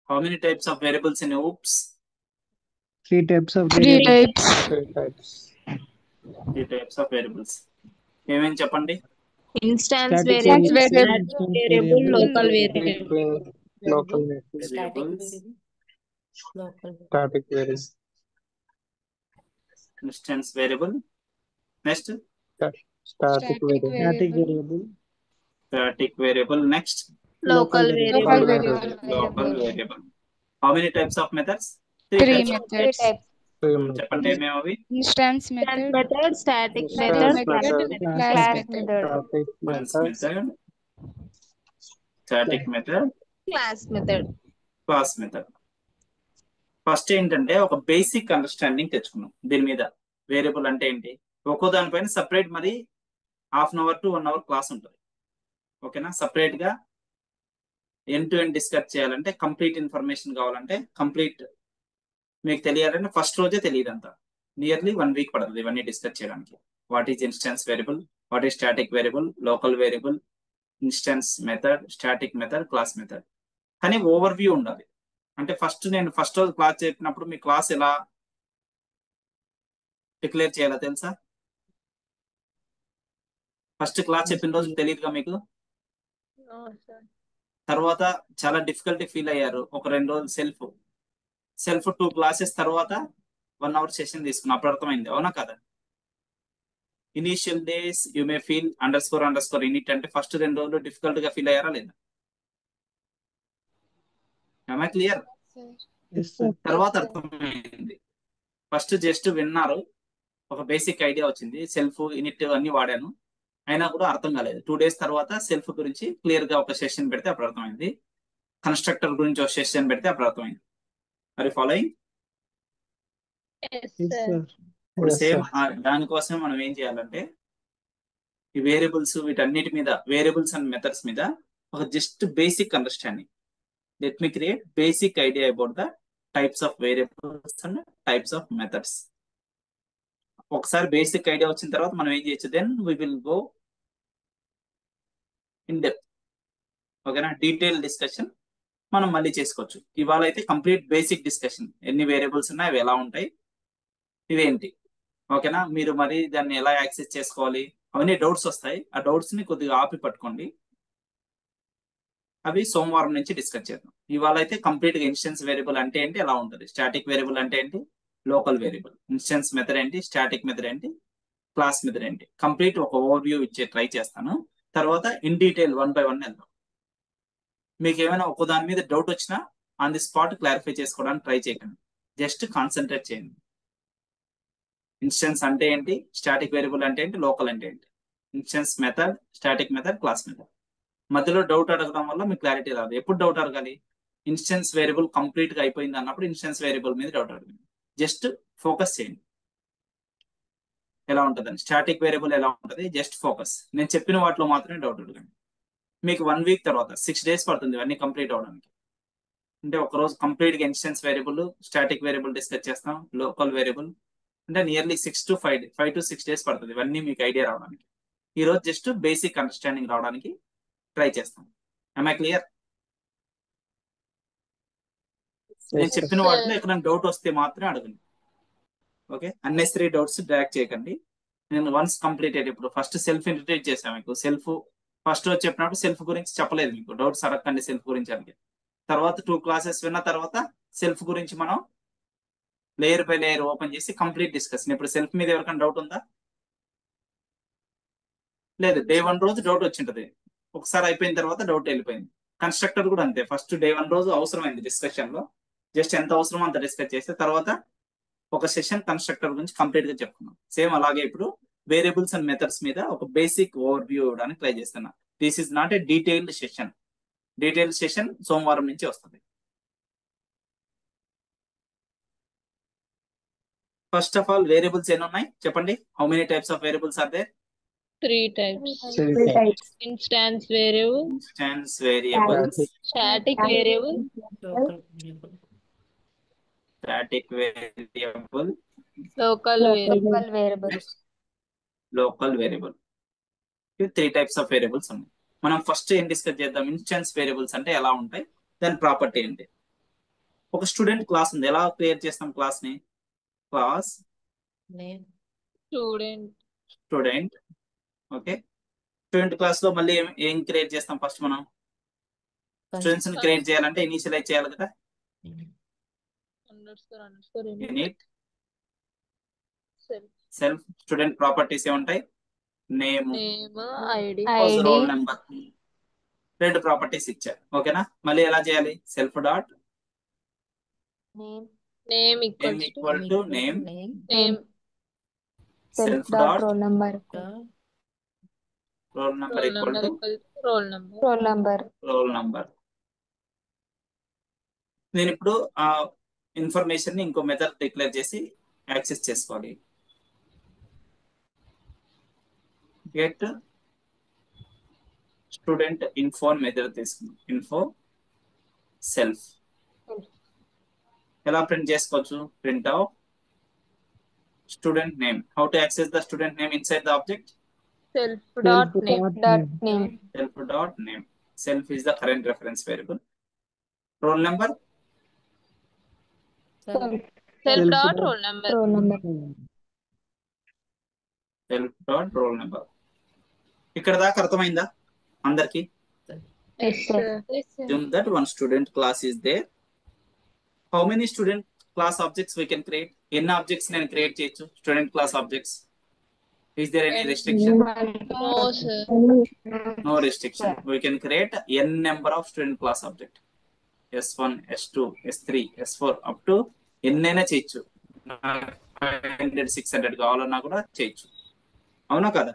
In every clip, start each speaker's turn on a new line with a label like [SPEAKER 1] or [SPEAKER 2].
[SPEAKER 1] How many types of variables in OOPS?
[SPEAKER 2] Three types of
[SPEAKER 3] Three
[SPEAKER 2] variables.
[SPEAKER 3] types.
[SPEAKER 4] Three types.
[SPEAKER 1] Three types of variables. ఏమేమి చెప్పండి?
[SPEAKER 5] Instance
[SPEAKER 2] Static
[SPEAKER 5] variable,
[SPEAKER 3] variable,
[SPEAKER 5] static
[SPEAKER 2] instance
[SPEAKER 5] variable,
[SPEAKER 2] variable,
[SPEAKER 5] local
[SPEAKER 4] Between
[SPEAKER 5] variable.
[SPEAKER 4] local variables.
[SPEAKER 1] Variables,
[SPEAKER 4] Static variable.
[SPEAKER 1] instance variable. Next,
[SPEAKER 4] Static variable.
[SPEAKER 2] static variable,
[SPEAKER 1] static variable. Next,
[SPEAKER 5] Local
[SPEAKER 3] Local
[SPEAKER 5] variable.
[SPEAKER 3] variable.
[SPEAKER 1] local variable. How many types of methods? Three
[SPEAKER 3] Three
[SPEAKER 1] types.
[SPEAKER 3] methods.
[SPEAKER 4] Three
[SPEAKER 1] చెప్పండి
[SPEAKER 4] methods.
[SPEAKER 1] ఏమేమి అవి?
[SPEAKER 3] Instance
[SPEAKER 5] Instance
[SPEAKER 3] method,
[SPEAKER 5] method, static
[SPEAKER 4] Instance
[SPEAKER 5] method,
[SPEAKER 4] method,
[SPEAKER 3] class method.
[SPEAKER 4] static
[SPEAKER 1] Instance
[SPEAKER 4] methods,
[SPEAKER 1] method, static method,
[SPEAKER 5] class method.
[SPEAKER 1] Class method. First ఏంటంటే ఒక basic understanding తెచ్చుకున్నాం దీని మీద. Variable అంటే ఏంటి, ఒక్కో దానిపైన సపరేట్ మరి half an hour to 1 hour class ఉంటుంది. ఓకేనా? సపరేట్ గా ఎండ్ టు ఎండ్ డిస్కస్ చేయాలంటే, కంప్లీట్ ఇన్ఫర్మేషన్ కావాలంటే, కంప్లీట్ మీకు తెలియాలంటే ఫస్ట్ రోజే తెలియదు అంతా. నియర్లీ 1 వీక్ పడుతుంది ఇవన్నీ డిస్కస్ చేయడానికి. What is instance variable, what is static variable, local variable, instance method, static method, class method. కానీ ఓవర్ వ్యూ ఉండాలి. అంటే నేను ఫస్ట్ రోజు క్లాస్ చెప్పినప్పుడు మీ క్లాస్ ఎలా డిక్లేర్ చేయాలో తెలుసా? ఫస్ట్ క్లాస్ చెప్పిన రోజు తెలియదుగా మీకు. తర్వాత చాలా డిఫికల్టీ ఫీల్ అయ్యారు. ఒక 2 రోజులు సెల్ఫ్ 2 క్లాసెస్ తర్వాత 1 అవర్ సెషన్ తీసుకున్నా, అప్పుడు అర్థమైంది. అవునా కదా? Initial days you may feel __ in it అంటే ఫస్ట్ 2 రోజులు డిఫికల్ట్ గా ఫీల్ అయ్యారా లేదా? క్లియర్?
[SPEAKER 2] yes sir,
[SPEAKER 1] తర్వాత అర్థమైంది. ఫస్ట్ జస్ట్ విన్నారు, ఒక బేసిక్ ఐడియా వచ్చింది, సెల్ఫ్ ఇనిట్ అన్ని వాడాను, అయినా కూడా అర్థం కాలేదు. 2 days తర్వాత సెల్ఫ్ గురించి క్లియర్ గా ఒక సెషన్ పెడితే అప్పుడు అర్థమైంది. కన్స్ట్రక్టర్ గురించి ఒక సెషన్ పెడితే అప్పుడు అర్థమైంది. మరి following
[SPEAKER 5] Yes,
[SPEAKER 2] yes
[SPEAKER 5] sir.
[SPEAKER 2] sir,
[SPEAKER 1] ఇప్పుడు
[SPEAKER 4] Yes,
[SPEAKER 1] సేమ్
[SPEAKER 4] sir.
[SPEAKER 1] దానికోసం మనం ఏం చేయాలంటే, ఈ వేరియబుల్స్ వీటన్నిటి మీద, వేరియబుల్స్ అండ్ మెథడ్స్ మీద ఒక just basic understanding. Let me create basic idea about the types of variables and types of methods. ఒకసారి బేసిక్ ఐడియా వచ్చిన తర్వాత మనం ఏం చేయొచ్చు, then we will go in depth. ఓకేనా? డీటెయిల్ డిస్కషన్ మనం మళ్ళీ చేసుకోవచ్చు. ఇవాళ అయితే కంప్లీట్ బేసిక్ డిస్కషన్, ఎన్ని వేరియబుల్స్ ఉన్నాయి, అవి ఎలా ఉంటాయి, ఇవేంటి. ఓకేనా? మీరు మరి దాన్ని ఎలా యాక్సెస్ చేసుకోవాలి, అవన్నీ డౌట్స్ వస్తాయి. ఆ డౌట్స్ ని కొద్దిగా ఆపి పట్టుకోండి. అవి సోమవారం నుంచి డిస్కస్ చేద్దాం. ఇవాళ అయితే కంప్లీట్ గా ఇన్స్టెన్స్ వేరియబుల్ అంటే ఏంటి, ఎలా ఉంటుంది, స్టాటిక్ వేరియబుల్ అంటే ఏంటి, లోకల్ వేరియబుల్, ఇన్స్టెన్స్ మెథడ్ ఏంటి, స్టాటిక్ మెథడ్ ఏంటి, క్లాస్ మెథడ్ ఏంటి, కంప్లీట్ ఒక ఓవర్ వ్యూ ఇచ్చే ట్రై చేస్తాను. తర్వాత ఇన్ డీటెయిల్ 1 by 1 వెళ్దాం. మీకు ఏమైనా ఒక దాని మీద డౌట్ వచ్చినా ఆన్ ది స్పాట్ క్లారిఫై చేసుకోవడానికి ట్రై చేయకండి, జస్ట్ కాన్సన్ట్రేట్ చేయండి. ఇన్స్టెన్స్ అంటే ఏంటి, స్టాటిక్ వేరియబుల్ అంటే ఏంటి, లోకల్ అంటే ఏంటి, instance method, static method, class method. మధ్యలో డౌట్ అడగడం వల్ల మీకు క్లారిటీ రాదు. ఎప్పుడు డౌట్ అడగాలి, ఇన్స్టెన్స్ వేరియబుల్ కంప్లీట్ గా అయిపోయింది అన్నప్పుడు ఇన్స్టెన్స్ వేరియబుల్ మీద డౌట్ అడగండి. జస్ట్ ఫోకస్ చేయండి ఎలా ఉంటుందని. స్టాటిక్ వేరియబుల్ ఎలా ఉంటుంది, జస్ట్ ఫోకస్. నేను చెప్పిన వాటిలో మాత్రమే డౌట్ అడగండి. మీకు 1 వీక్ తర్వాత 6 days పడుతుంది ఇవన్నీ కంప్లీట్ అవడానికి. అంటే ఒక రోజు కంప్లీట్ గా instance variable, static variable discuss చేస్తాం, లోకల్ వేరియబుల్, అంటే నియర్లీ 5 to 6 days పడుతుంది ఇవన్నీ మీకు ఐడియా రావడానికి. ఈ రోజు జస్ట్ బేసిక్ అండర్స్టాండింగ్ రావడానికి ట్రై చేస్తాం. I clear? నేను చెప్పిన వాటిలో ఎక్కడైనా డౌట్ వస్తే మాత్రమే అడగండి. ఓకే? అన్నెసరీ డౌట్స్ డ్రాక్ చేయకండి. నేను వన్స్ కంప్లీటెడ్, ఇప్పుడు ఫస్ట్ సెల్ఫ్ ఇంట్రడ్యూస్ చేశాను మీకు. సెల్ఫ్ ఫస్ట్ రోజు చెప్పినప్పుడు సెల్ఫ్ గురించి చెప్పలేదు మీకు, డౌట్స్ అడగండి సెల్ఫ్ గురించి అడిగి. తర్వాత 2 classes విన్న తర్వాత సెల్ఫ్ గురించి మనం లేయర్ బై లేయర్ ఓపెన్ చేసి కంప్లీట్ డిస్కషన్. ఇప్పుడు సెల్ఫ్ మీద ఎవరికైనా డౌట్ ఉందా? లేదు. డే 1 రోజు డౌట్ వచ్చింటది, ఒకసారి అయిపోయిన తర్వాత డౌట్ వెళ్ళిపోయింది. కన్స్ట్రక్టర్ కూడా అంతే, ఫస్ట్ డే 1 రోజు అవసరమైంది డిస్కషన్ లో, జస్ట్ ఎంత అవసరమో అంత డిస్కస్ చేస్తే తర్వాత ఒక సెషన్ కన్స్ట్రక్టర్ గురించి కంప్లీట్ గా చెప్పుకున్నాం. సేమ్ అలాగే ఇప్పుడు వేరియబుల్స్ అండ్ మెథడ్స్ మీద ఒక బేసిక్ ఓవర్ వ్యూ ఇవ్వడానికి ట్రై చేస్తున్నా. This is not a detailed session. Detailed session సోమవారం నుంచి వస్తుంది. ఫస్ట్ ఆఫ్ ఆల్ వేరియబుల్స్ ఎన్ని ఉన్నాయి చెప్పండి. How many types of variables are there?
[SPEAKER 5] 3 types.
[SPEAKER 4] Three types.
[SPEAKER 5] Instance variable,
[SPEAKER 1] instance variables,
[SPEAKER 5] static variable,
[SPEAKER 1] static variable,
[SPEAKER 5] local variable.
[SPEAKER 1] Local variable. 3 types of variables ఉన్నాయి. మనం first ఏం discuss చేద్దాం, instance variables అంటే ఎలా ఉంటాయి, దాని ప్రాపర్టీ ఏంటి. ఒక స్టూడెంట్ క్లాస్ ఉంది, ఎలా క్రియేట్ చేస్తాం క్లాస్ ని? Class
[SPEAKER 5] student
[SPEAKER 1] student. Okay, student class లో మళ్ళీ ఏం క్రియేట్ చేస్తాం? ఫస్ట్ మనం స్టూడెంట్స్ ని క్రియేట్ చేయాలంటే ఇనిషియలైజ్ చేయాలి కదా.
[SPEAKER 5] Underscore
[SPEAKER 1] unit
[SPEAKER 5] self
[SPEAKER 1] self student properties ఏముంటాయి? Name,
[SPEAKER 5] name ID
[SPEAKER 1] roll number, 2 properties ఇచ్చారు. ఓకేనా, మళ్ళీ ఎలా చేయాలి? Self dot
[SPEAKER 5] name
[SPEAKER 1] name equal to name,
[SPEAKER 5] name
[SPEAKER 1] self dot
[SPEAKER 4] roll number
[SPEAKER 1] roll number
[SPEAKER 5] roll
[SPEAKER 1] equal
[SPEAKER 5] number
[SPEAKER 1] to
[SPEAKER 5] roll number
[SPEAKER 4] roll number
[SPEAKER 1] roll number. నేను ఇప్పుడు ఆ information ని ఇంకో మెథడ్ డిక్లేర్ చేసి యాక్సెస్ చేసుకోవాలి. గెట్ స్టూడెంట్ ఇన్ఫో మెథడ్ తీసుకున్నాం. Info self ఎలా print చేసుకోవచ్చు? Print of student name. How to access the student name inside the object?
[SPEAKER 5] Self dot name
[SPEAKER 4] name
[SPEAKER 1] self dot name. Self is the current reference variable. Roll number
[SPEAKER 5] self dot roll number
[SPEAKER 4] roll number
[SPEAKER 1] self dot roll number. ఇక్కడ దాకా అర్థమైందా అందరికి?
[SPEAKER 4] yes sir
[SPEAKER 1] Assume that one student class is there. How many student class objects we can create? ఎన్ని objects నేను create చేయొచ్చు? Student class objects. Is there any restriction?
[SPEAKER 5] No sir
[SPEAKER 1] No restriction. We can create n number of student class object. S1, S2, S3, S4 up to ఎన్నైనా చేయొచ్చు. 500, 600 కావాలన్నా కూడా చేయొచ్చు. అవునా కదా?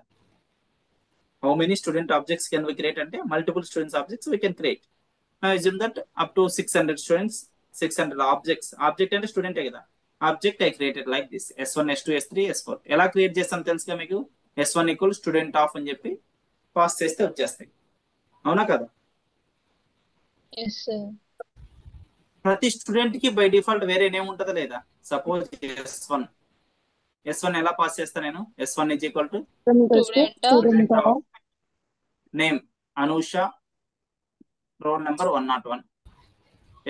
[SPEAKER 1] How many student objects can we create అంటే multiple students objects we can create. Now assume that up to 600 students, 600 objects. Object అంటే స్టూడెంటే కదా. Object I created like this. S1, S2, S3, S4. ఎలా క్రియేట్ చేస్తాం తెలుసుగా మీకు? S1 equal student of అని చెప్పి pass చేస్తే వచ్చేస్తాయి. అవునా కదా?
[SPEAKER 5] ఎస్ సార్
[SPEAKER 1] ప్రతి స్టూడెంట్ కి బై డిఫాల్ట్ వేరే నేమ్ ఉంటుందా లేదా? సపోజ్ S1 ఎలా పాస్ చేస్తా నేను? S1 is equal to
[SPEAKER 5] student
[SPEAKER 1] of name Anusha, roll number 101.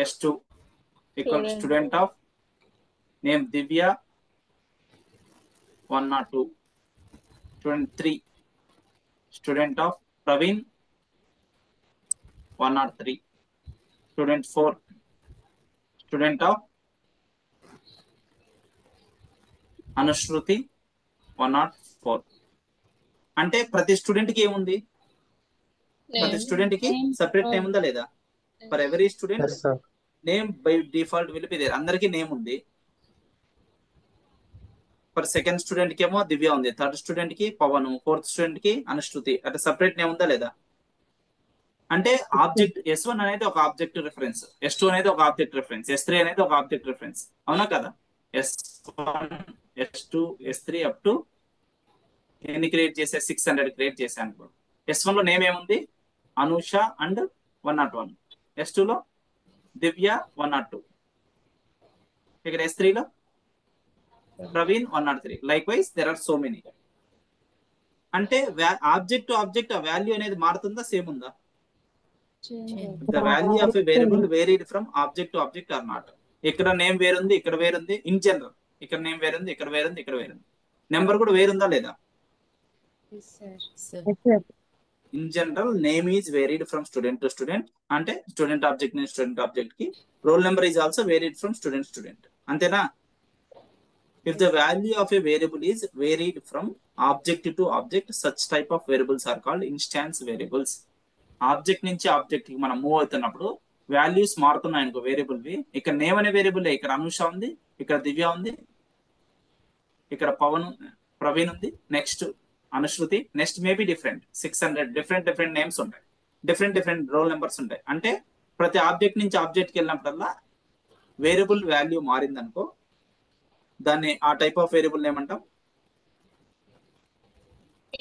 [SPEAKER 1] S2 equal to student of name Divya 102. Student 3 student of Praveen 103. Student 4 student of అనుశ్రుతి 104. అంటే ప్రతి స్టూడెంట్ కి ఏముంది? ప్రతి స్టూడెంట్ కి సెపరేట్ నేమ్ ఉందా లేదా? For every student
[SPEAKER 4] yes sir
[SPEAKER 1] name by default will be there. అందరికి name ఉంది. ఫర్ సెకండ్ స్టూడెంట్ కి ఏమో దివ్య ఉంది, థర్డ్ స్టూడెంట్ కి పవన్, ఫోర్త్ స్టూడెంట్ కి అనుశ్రుతి. అంటే సెపరేట్ నేమ్ ఉందా లేదా? అంటే ఆబ్జెక్ట్ S1 అనేది ఒక ఆబ్జెక్ట్ రిఫరెన్స్, S2 అనేది ఒక ఆబ్జెక్ట్ రిఫరెన్స్, S3 అనేది ఒక ఆబ్జెక్ట్ రిఫరెన్స్. అవునా కదా? S1, S2, S3 up to ఎన్ని క్రియేట్ చేసే? 600 క్రియేట్ చేశాను. S1 లో నేమ్ ఏముంది? అనూష అండ్ 101. S2 లో దివ్య 102. ఇక్కడ S3 లో Praveen 103. Likewise there are so many. అంటే ఆబ్జెక్ట్ టు ఆబ్జెక్ట్ ఆ వాల్యూ అనేది మారుతుందా, సేమ్ ఉందా? The value of a variable varied from object to object or not. ఇక్కడ నేమ్ వేరుంది, ఇక్కడ వేరుంది. ఇన్ జనరల్ ఇక్కడ నేమ్ వేరుంది, ఇక్కడ వేరుంది, ఇక్కడ వేరుంది. నెంబర్ కూడా వేరుందా లేదా? In general name is varied from student to student. అంటే స్టూడెంట్ ఆబ్జెక్ట్ నుంచి స్టూడెంట్ ఆబ్జెక్ట్ కి. Roll number is also varied from student student. అంతేనా? If the value of a variable is varied from object to object, such type of variables are called instance variables. Object నుంచి object కి మనం move అవుతున్నప్పుడు values మారుతున్నాయి అనుకో variable వి. ఇక్కడ name అనే variable, ఇక్కడ అనుష ఉంది, ఇక్కడ దివ్య ఉంది, ఇక్కడ ప్రవీణ్ ఉంది, next Anushruti, next maybe different 600 different names ఉంటాయి, డిఫరెంట్ రోల్ నెంబర్స్ ఉంటాయి. అంటే ప్రతి ఆబ్జెక్ట్ నుంచి ఆబ్జెక్ట్కి వెళ్ళినప్పుడల్లా వేరియబుల్ వాల్యూ మారింది అనుకో, దాన్ని ఆ టైప్ ఆఫ్ వేరియబుల్ ఏమంటాం?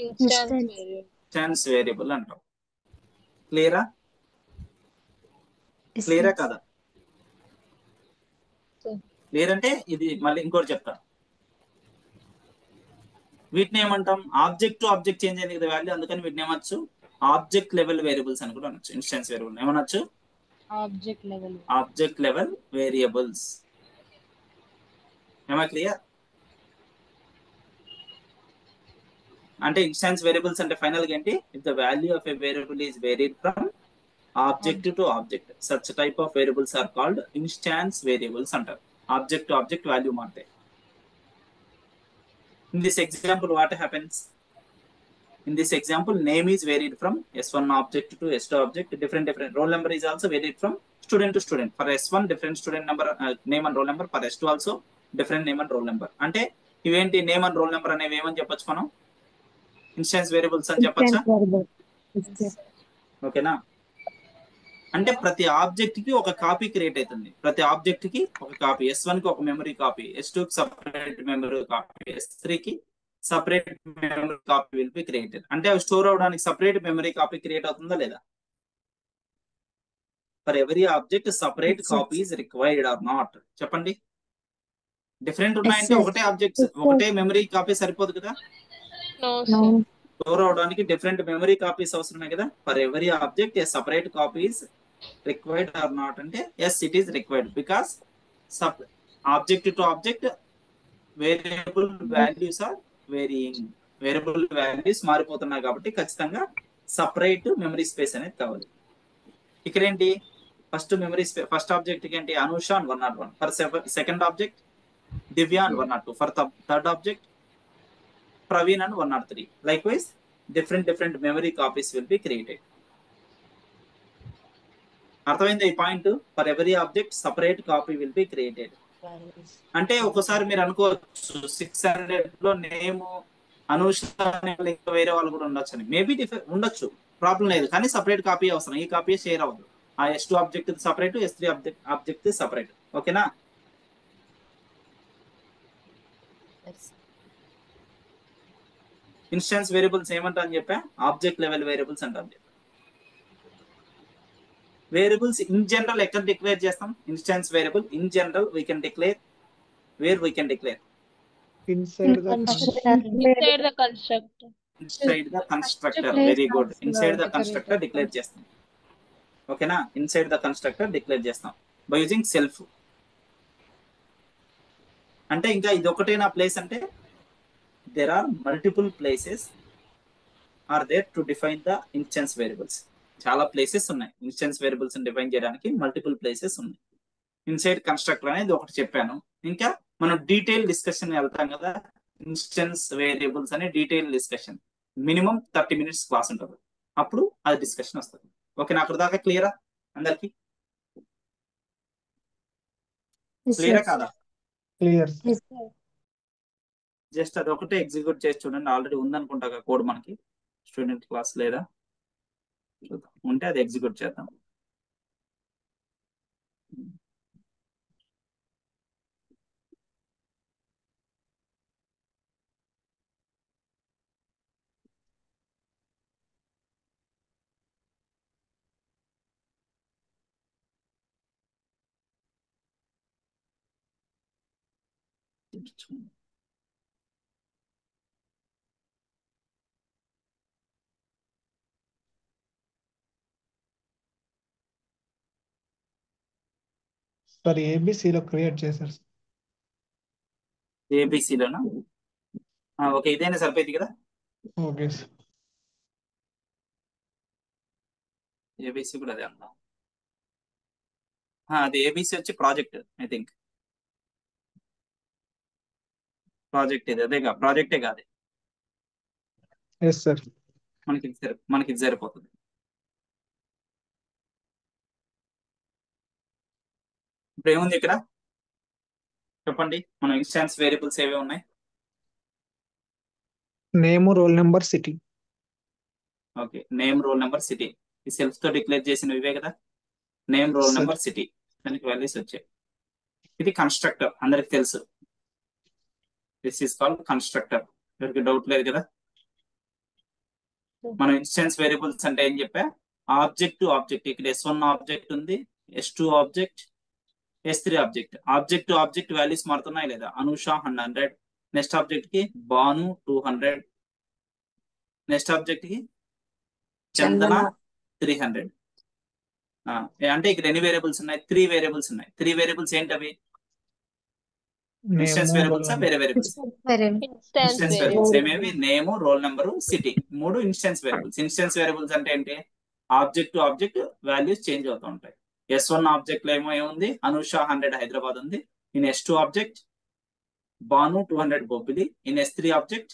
[SPEAKER 1] ఇన్స్టాన్స్ వేరియబుల్ అంటాం. క్లియరా? క్లియరా కదా? క్లియర్ అంటే ఇది మళ్ళీ ఇంకోటి చెప్తా. వీటిని ఏమంటాం? ఆబ్జెక్ట్ టు ఆబ్జెక్ట్ చేంజ్ అయింది కదా వాల్యూ, అందుకని వీటిని ఏమొచ్చు? ఆబ్జెక్ట్ లెవెల్ వేరియబుల్స్ అని కూడా అనొచ్చు. ఇన్స్టాన్స్ వేరియబుల్ ఏమనొచ్చు?
[SPEAKER 3] Object level
[SPEAKER 1] object level variables. ఏమా క్లియర్? అంటే ఇన్స్టాన్స్ వేరియబుల్స్ అంటే ఫైనల్ గా ఏంటి? If the value of a variable is varied from object to object, such type of variables are called instance variables అంటారు. Object to object value మారుతాయి. In this example, what happens? In this example, name is varied from S1 object to S2 object. Different roll number is also varied from student to student. For S1, different student number, name and roll number. For S2 also, different name and roll number. అంటే ఇవేంటి name and roll number అనేవి ఏమని చెప్పొచ్చు మనం? Instance variables అని చెప్పొచ్చా? ఓకేనా? అంటే ప్రతి ఆబ్జెక్ట్ కి ఒక కాపీ క్రియేట్ అవుతుంది. ప్రతి ఆబ్జెక్ట్ కి ఒక కాపీ. S1 కి ఒక మెమరీ కాపీ, S2 కి సపరేట్ మెమరీ కాపీ, S3 కి separate memory copy will be created. అంటే అవి స్టోర్ అవడానికి సపరేట్ మెమరీ కాపీ క్రియేట్ అవుతుందా లేదా? For every object separate copy is required or not? చెప్పండి. డిఫరెంట్ ఉన్నాయంటే ఒకటే ఆబ్జెక్ట్స్ ఒకటే మెమరీ కాపీ సరిపోదు కదా.
[SPEAKER 5] No, sir.
[SPEAKER 1] స్టోర్ అవడానికి డిఫరెంట్ మెమరీ కాపీస్ అవసరమే కదా. For every object a separate copies required or not అంటే yes it is required, because object to object variable values are varying. Variable values మారిపోతున్నాయి కాబట్టి ఖచ్చితంగా separate memory space అనేది కావాలి. ఇక్కడ ఏంటి? First memory space, first object కి ఏంటి? అనూష అని 101. ఫర్ సెకండ్ ఆబ్జెక్ట్ దివ్య అని 102. ఫర్ థర్డ్ ఆబ్జెక్ట్ ప్రవీణ్ అని 103. Likewise, different memory copies will be created. అర్థమైంది ఈ point? For every object separate copy will be created. అంటే ఒకసారి మీరు అనుకోవచ్చు 600 లో నేమ్ అనూష ఇంకా వేరే వాళ్ళు కూడా ఉండొచ్చు అని. మేబీ ఉండొచ్చు, ప్రాబ్లం లేదు. కానీ సపరేట్ కాపీ అవసరం. ఈ కాపీ షేర్ అవ్వదు. ఆ S2 object separate, S3 object separate. ఓకేనా? ఇన్స్టాన్స్ వేరియబుల్స్ ఏమంటా అని చెప్పా? ఆబ్జెక్ట్ లెవెల్ వేరియబుల్స్ అంటాం. వేరియబుల్స్ ఇన్ జనరల్ ఎక్కడ డిక్లేర్ చేస్తాం? Instance variable in general we can declare, where we can declare?
[SPEAKER 2] inside the
[SPEAKER 5] Inside the constructor.
[SPEAKER 1] Inside the constructor. Very good. Inside the constructor declare చేస్తాం. ఓకేనా? Inside the constructor declare చేస్తాం by using self. అంటే ఇంకా ఇది ఒకటేనా place అంటే? there are multiple places are there to define the instance variables. చాలా places ఉన్నాయి ఇన్స్టెన్స్ వేరియబుల్స్ డిఫైన్ చేయడానికి. మల్టిపుల్ ప్లేసెస్ ఉన్నాయి. ఇన్సైడ్ కన్స్ట్రక్టర్ అనేది ఒకటి చెప్పాను. ఇంకా మనం డీటెయిల్ డిస్కషన్ వెళ్తాం కదా. ఇన్స్టెన్స్ వేరియబుల్స్ అనే detail discussion minimum 30 minutes class ఉంటుంది. అప్పుడు అది డిస్కషన్ వస్తుంది. ఓకే, అక్కడ దాకా క్లియరా అందరికి? క్లియరా కాదా?
[SPEAKER 2] clear.
[SPEAKER 1] జస్ట్ అది ఒకటే ఎగ్జిక్యూట్ చేసి చూడండి. ఆల్రెడీ ఉందనుకుంటా కోడ్ మనకి స్టూడెంట్ క్లాస్, లేదా చూద్దాం. ఉంటే అది ఎగ్జిక్యూట్ చేద్దాం.
[SPEAKER 2] సార్ ఏబిసిలో క్రియేట్ చేశారు.
[SPEAKER 1] ఏబిసిలోనా? ఓకే, ఇదైనా సరిపోయింది కదా.
[SPEAKER 2] Okay sir.
[SPEAKER 1] ఏబిసి కూడా అదే అంటాం. అది ఏబిసి వచ్చి ప్రాజెక్ట్. ఐ థింక్ ప్రాజెక్ట్ ఇది అదేగా, ప్రాజెక్టే కాదు.
[SPEAKER 2] Yes sir.
[SPEAKER 1] మనకి ఇది సరిపోతుంది. ఇప్పుడు ఏముంది ఇక్కడ చెప్పండి? మనం ఇన్స్టాన్స్ వేరియబుల్స్ ఏవే ఉన్నాయి?
[SPEAKER 2] Name, roll number, city.
[SPEAKER 1] Okay, name, roll number, city. ఈ సెల్ఫ్ తో డిక్లేర్ చేసినవి ఇవే కదా. Name, roll
[SPEAKER 2] Sir.
[SPEAKER 1] Number, city, దానికి వాల్యూస్ వచ్చాయి. ఇది కన్స్ట్రక్టర్, అందరికి తెలుసు. This is called constructor. ఎవరికి డౌట్ లేదు కదా. మనం ఇన్స్టెన్స్ వేరియబుల్స్ అంటే ఏం చెప్పా? Object to object. ఇక్కడ S1 ఆబ్జెక్ట్ ఉంది, S2 object, S3 object. Object to object values మారుతున్నాయి లేదా? అనూష 100, నెక్స్ట్ ఆబ్జెక్ట్ కి భాను 200, నెక్స్ట్ ఆబ్జెక్ట్ కి చందన 300. అంటే ఇక్కడ ఎన్ని వేరియబుల్స్ ఉన్నాయి? 3 వేరియబుల్స్ ఉన్నాయి. 3 వేరియబుల్స్ ఏంటవి? ఇన్స్టెన్స్
[SPEAKER 2] నేమ్
[SPEAKER 1] వేరియబుల్స్
[SPEAKER 2] రోల్
[SPEAKER 1] వేరే variables?
[SPEAKER 5] Instance
[SPEAKER 1] instance
[SPEAKER 5] variable
[SPEAKER 1] variables ఏమేమి? Name, roll number, city, 3 instance variables. Instance variables అంటే ఏంటి? Object to object values change అవుతూ ఉంటాయి. S1 ఆబ్జెక్ట్ లో ఏముంది? అనూష 100 హైదరాబాద్ ఉంది. In S2 object Banu 200 Bobbili. In S3 object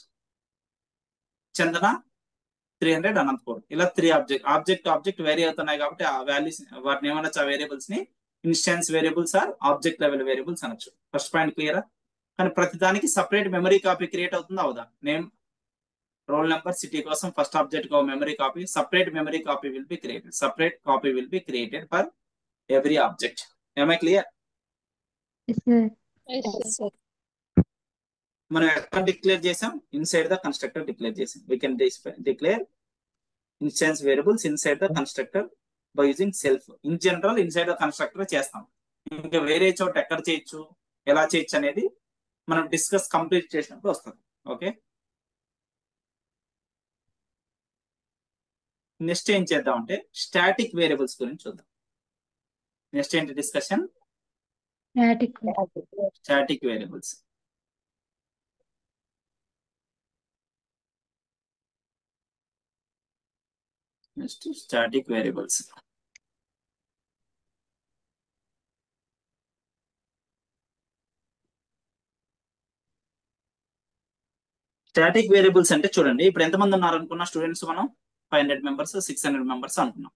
[SPEAKER 1] Chandana 300 Anantapur. ఇలా 3 ఆబ్జెక్ట్ వేరీ అవుతున్నాయి కాబట్టి ఆ వాల్యూస్ వాటిని ఏమనొచ్చు? ఆ వేరియబుల్స్ ని instance variables or object level variables అనొచ్చు. ఫస్ట్ పాయింట్ క్లియరా? కానీ ప్రతి దానికి సపరేట్ మెమరీ కాపీ క్రియేట్ అవుతుందా అవుదా? నేమ్, రోల్ నెంబర్, సిటీ కోసం first object memory copy, separate memory copy will be created. Separate copy will be created for every object. am I clear? మనం ఎక్కడ declare చేసాం? ఇన్సైడ్ ద కన్స్ట్రక్టర్ డిక్లేర్ చేసాం. We can declare instance variables inside the constructor by using self. In general inside the constructor చేస్తాం. ఇంకా వేరే చోట ఎక్కడ చేయొచ్చు, ఎలా చేయొచ్చు అనేది మనం డిస్కస్ కంప్లీట్ చేసినప్పుడు వస్తుంది. ఓకే, నెక్స్ట్ ఏం చేద్దాం అంటే స్టాటిక్ వేరియబుల్స్ గురించి చూద్దాం. నెక్స్ట్ ఏంటి discussion? Static variables. Next static variables. Static variables అంటే చూడండి, ఇప్పుడు ఎంతమంది ఉన్నారు అనుకున్న స్టూడెంట్స్? మనం 500 మెంబర్స్, 600 మెంబర్స్ అనుకున్నాం.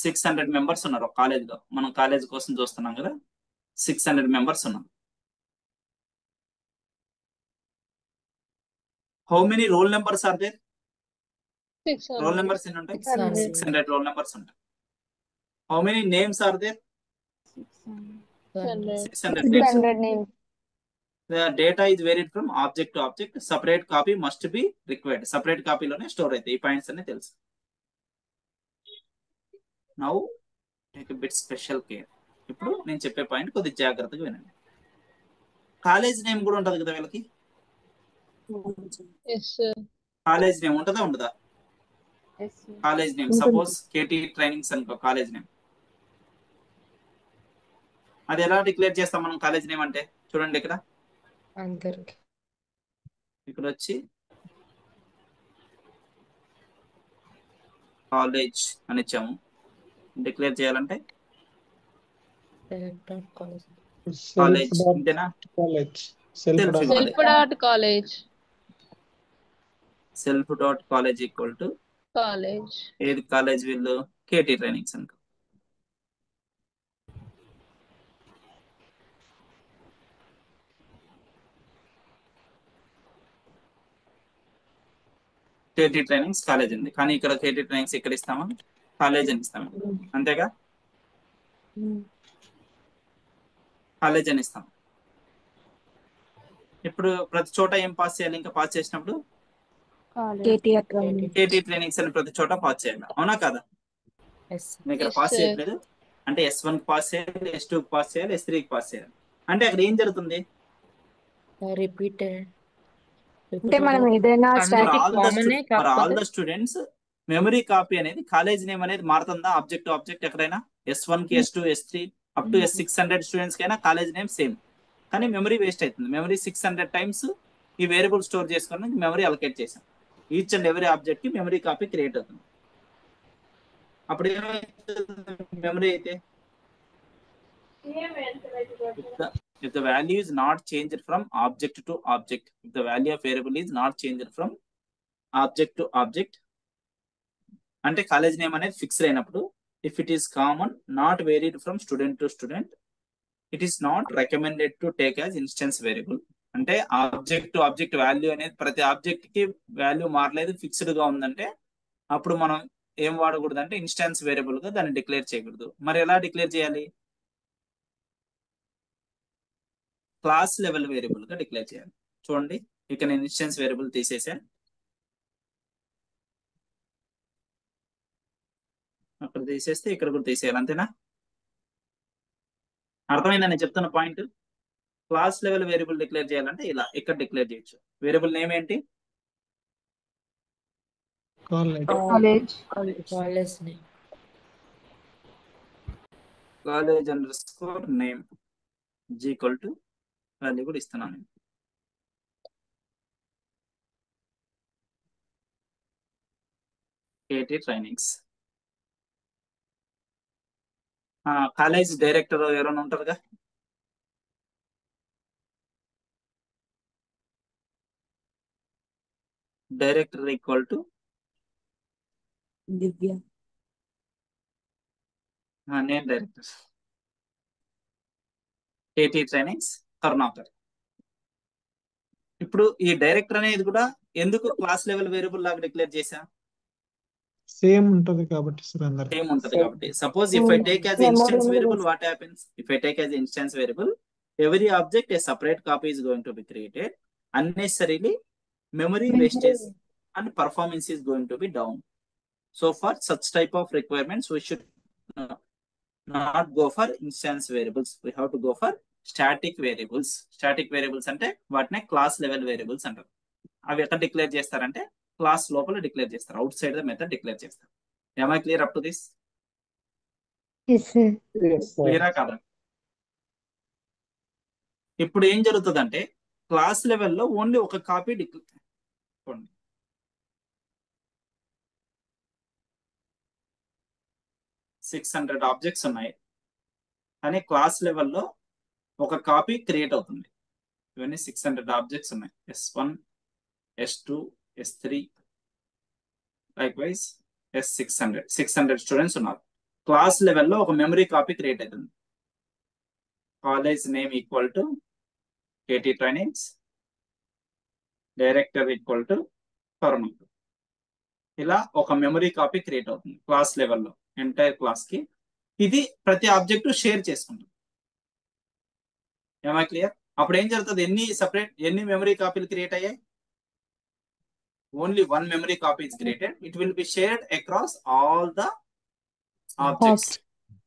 [SPEAKER 1] 600 మెంబర్స్ ఉన్నారు ఒక కాలేజ్ లో. మనం కాలేజ్ కోసం చూస్తున్నాం కదా. 600 మెంబర్స్ ఉన్నారు. How many roll numbers are there? Roll numbers ఎన్ని ఉంటాయి? 600 రోల్ నెంబర్స్ ఉంటాయి. How many names are there? 600 names.
[SPEAKER 4] 600 names.
[SPEAKER 1] The data is varied from object to object. Separate copy must be required. Separate copy లోనే store అవుతాయి. ఈ points అన్ని తెలుసు. Now take a bit special care. ఇప్పుడు నేను చెప్పే point కొద్దిగా జాగ్రత్తగా వినండి. కాలేజ్ నేమ్ కూడా ఉంటది కదా వీళ్ళకి. కాలేజ్ నేమ్ ఉంటుందా ఉండదా? College name suppose KT trainings అనుకో కాలేజ్ నేమ్. అది ఎలా డిక్లేర్ చేస్తాం మనం కాలేజ్ నేమ్ అంటే? చూడండి ఇక్కడ ఇక్కడ వచ్చి కాలేజ్ అని ఇచ్చాము. డిక్లేర్ చేయాలంటే కాలేజ్ ఇంతేనా? సెల్ఫ్ ఇవ్వాలి. Self dot college equal to ఏది కాలేజ్ వీళ్ళు? కేటీ ట్రైనింగ్స్ అనుకో. కేటీ ట్రైనింగ్స్ కాలేజ్ ఉంది, కానీ ఇక్కడ కేటీ ట్రైనింగ్స్ ఇక్కడ ఇస్తామా? కాలేజ్ అని ఇస్తాము. అంతేగా? కాలేజ్ అని ఇస్తాం. ఇప్పుడు ప్రతి చోట ఏం పాస్ చేయాలి? ఇంకా పాస్ చేసినప్పుడు కేటీ ట్రైనింగ్స్ అని ప్రతి చోట పాస్ చేయాలి. అవునా కదా? నేను ఇక్కడ పాస్ చేయట్లేదు అంటే S1 కి పాస్ చేయాలి, S2 కి పాస్ చేయాలి, S3 కి పాస్ చేయాలి. అంటే అక్కడ ఏం జరుగుతుంది?
[SPEAKER 4] అంటే మనం ఏదైనా
[SPEAKER 1] for all the students memory copy అనేది కాలేజ్ నేమ్ అనేది మారుతుందా? ఆబ్జెక్ట్ టు ఆబ్జెక్ట్ ఎక్కడైనా S1 కి, S2, S3 up to S600 students కైనా కాలేజ్ నేమ్ సేమ్. కానీ మెమరీ వేస్ట్ అవుతుంది. మెమరీ 600 టైమ్స్ ఈ వేరియబుల్ స్టోర్ చేసుకుని మెమరీ అలొకేట్ చేసాం. ఈచ్ అండ్ ఎవరీ ఆబ్జెక్ట్ కి మెమరీ కాపీ క్రియేట్ అవుతుంది. అప్పుడు ఏమైతుంది మెమరీ అయితే? if the value is not changed from object to object, if the value of variable is not changed from object to object, అంటే college name అనేది fixed అయినప్పుడు, if it is common, not varied from student to student, it is not recommended to take as instance variable. అంటే object to object value అనేది ప్రతి object కి value మారలేదు, fixed గా ఉందంటే అప్పుడు మనం ఏం వాడకూడదు అంటే ఇన్స్టాన్స్ వేరియబుల్ గా దాన్ని డిక్లేర్ చేయకూడదు. మరి ఎలా డిక్లేర్ చేయాలి? క్లాస్ లెవెల్ వేరియబుల్ గా డిక్లేర్ చేయాలి. చూడండి ఇక్కడ నేను ఇన్స్టెన్స్ వేరియబుల్ తీసేసాను. అక్కడ తీసేస్తే ఇక్కడ కూడా తీసేయాలి. అంతేనా? అర్థమైందా నేను చెప్తున్న point? Class level variable declare చేయాలంటే ఇలా ఇక్కడ డిక్లేర్ చేయొచ్చు. వేరియబుల్ నేమ్ ఏంటి?
[SPEAKER 2] College.
[SPEAKER 4] College
[SPEAKER 3] college name.
[SPEAKER 1] College under score name equal to value కూడా ఇస్తున్నాను. KT trainings. కాలేజ్ డైరెక్టర్ ఎవరైనా ఉంటారుగా? డైరెక్టర్ ఈక్వల్ టు
[SPEAKER 3] దివ్య.
[SPEAKER 1] నేను డైరెక్టర్. KT trainings Karunakar. ఇప్పుడు ఈ డైరెక్టర్ అనేది కూడా ఎందుకు క్లాస్ లెవెల్ వేరియబుల్ లాగా డిక్లేర్ చేశా?
[SPEAKER 2] సేమ్ ఉంటది కాబట్టి సార్ అందరికి.
[SPEAKER 1] సేమ్ ఉంటది కాబట్టి. Suppose if I take as instance variable, what happens? If I take as instance variable, every object a separate copy is going to be created. Unnecessarily memory wastage and performance is going to be down. So for such type of requirements, we should not go for instance variables. We have to go for static variables. Static variables అంటే వాటినే class level variables అంటారు. అవి ఎక్కడ declare చేస్తారంటే class లోపల declare చేస్తారు, out side the method declare చేస్తారు. Am I clear up to this? క్లియరా కాదా? ఇప్పుడు ఏం జరుగుతుందంటే క్లాస్ లెవెల్లో ఓన్లీ ఒక కాపీ డిక్లేర్ 600 ఆబ్జెక్ట్స్ ఉన్నాయి కానీ క్లాస్ లెవెల్లో ఒక కాపీ క్రియేట్ అవుతుంది. ఇవన్నీ 600 ఆబ్జెక్ట్స్ ఉన్నాయి. S1, S2, S3 like wise S600 students ఉన్నారు. క్లాస్ లెవెల్లో ఒక మెమరీ కాపీ క్రియేట్ అవుతుంది. College name equal to KT trainings, director equal to Karuna. ఇలా ఒక మెమరీ కాపీ క్రియేట్ అవుతుంది క్లాస్ లెవెల్లో ఎంటైర్ క్లాస్ కి. ఇది ప్రతి ఆబ్జెక్ట్ షేర్ చేసుకుంటుంది. ఏమై క్లియర్? అప్పుడు ఏం జరుగుతుంది? ఎన్ని మెమరీ కాపీలు క్రియేట్ అయ్యాయి? Only one memory copy is created. It will be shared across all the objects.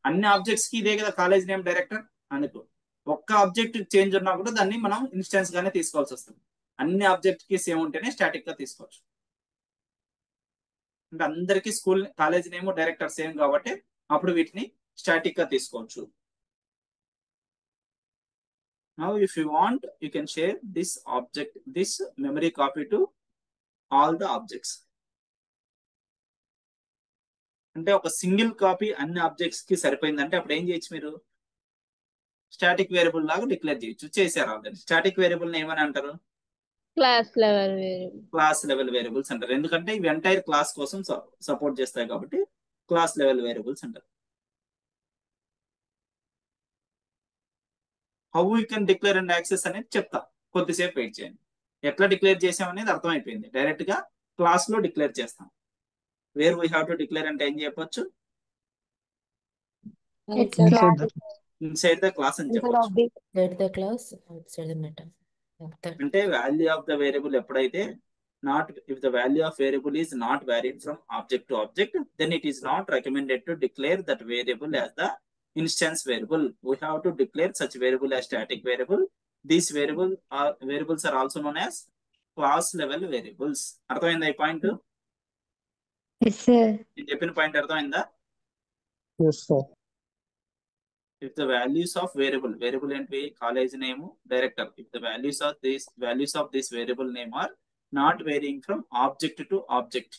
[SPEAKER 1] అన్ని ఆబ్జెక్ట్స్ కి ఇదే కదా కాలేజ్ నేమ్ డైరెక్టర్. అందుకు ఒక్క ఆబ్జెక్ట్ చేంజ్ ఉన్నా కూడా దాన్ని మనం ఇన్స్టెన్స్ గానే తీసుకోవాల్సి వస్తుంది. అన్ని ఆబ్జెక్ట్ కి సేమ్ ఉంటేనే స్టాటిక్ గా తీసుకోవచ్చు. అంటే అందరికి school college name director same కాబట్టి అప్పుడు వీటిని స్టాటిక్ గా తీసుకోవచ్చు. Now if you want, you can share this memory copy to all the objects. అంటే ఒక సింగిల్ కాపీ అన్ని ఆబ్జెక్ట్స్ కి సరిపోయిందంటే అప్పుడు ఏం చేయొచ్చు? మీరు స్టాటిక్ వేరియబుల్ లాగా డిక్లేర్ చేయొచ్చు. చేశారు ఆల్రెడీ. స్టాటిక్ వేరియబుల్ ఏమని అంటారు?
[SPEAKER 5] Class level variable.
[SPEAKER 1] Class level variables అంటారు. ఎందుకంటే ఇవి ఎంటైర్ క్లాస్ కోసం సపోర్ట్ చేస్తాయి కాబట్టి క్లాస్ లెవెల్ వేరియబుల్స్ అంటారు. How you can declare and access అనేది చెప్తా, కొద్దిసేపు వెయిట్ చేయండి. ఎట్లా డిక్లేర్ చేసాం అనేది అర్థమైపోయింది. డైరెక్ట్ గా క్లాస్ లో డిక్లేర్ చేస్తాం. Where we have to declare అంటే ఏం చెప్పొచ్చు? ఇన్సైడ్ ద క్లాస్ అని చెప్పొచ్చు.
[SPEAKER 3] Inside the class, outside the meta.
[SPEAKER 1] అంటే వాల్యూ ఆఫ్ ద వేరియబుల్ ఎప్పుడైతే if the value of variable is not varied from object to object, then it is not recommended to declare that variable as the instance variable. We have to declare such variable as static variable. These variables are also known as class level variables. అర్థమైందా ఈ point? నేను చెప్పిన point అర్థమైందా? If the values of variable ఏంటి? College name director. If the values of this variable name are not varying from object to object,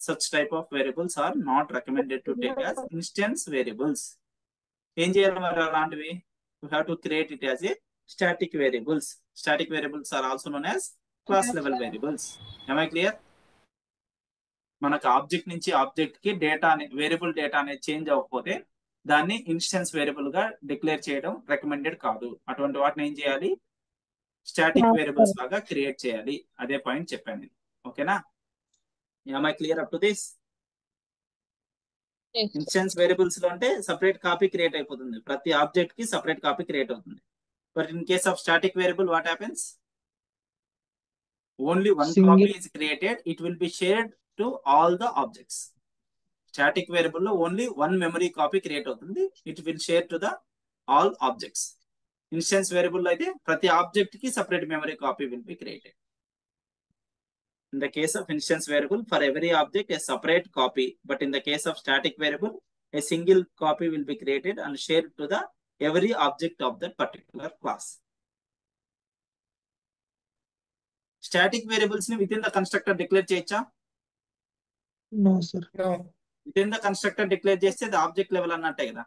[SPEAKER 1] such type of variables are not recommended to take as instance variables. ఏం చేయాలి మరి అలాంటివి? We have to create it as a static variables. Static variables are also known as class level variables. Am I clear? మనకు object నుంచి object కి data variable data అనేది change అవ్వకపోతే దాన్ని ఇన్స్టెన్స్ వేరియబుల్ గా డిక్లేర్ చేయడం రికమెండెడ్ కాదు. అటువంటి వాటిని ఏం చేయాలి? స్టాటిక్ వేరియబుల్స్ లాగా క్రియేట్ చేయాలి. అదే పాయింట్ చెప్పాను. ఓకేనా? am I clear up to this? Instance variables లో అంటే సపరేట్ కాపీ క్రియేట్ అయిపోతుంది. ప్రతి ఆబ్జెక్ట్ కి సపరేట్ కాపీ క్రియేట్ అవుతుంది. But in case of static variable what happens? Only one copy is created. It will be shared to all the objects. Static variable లో only one memory copy create అవుతుంది. It will share to the all objects. Instance variable అయితే ప్రతి object కి separate memory copy will be created. In the case of instance variable, for every object a separate copy, but in the case of static variable, a single copy will be created and shared to the every object of that particular class. Static variables ni within the constructor declare చేయొచ్చా?
[SPEAKER 2] No, sir.
[SPEAKER 3] No.
[SPEAKER 1] Within the constructor declare చేస్తే అది object level అన్నట్టే కదా,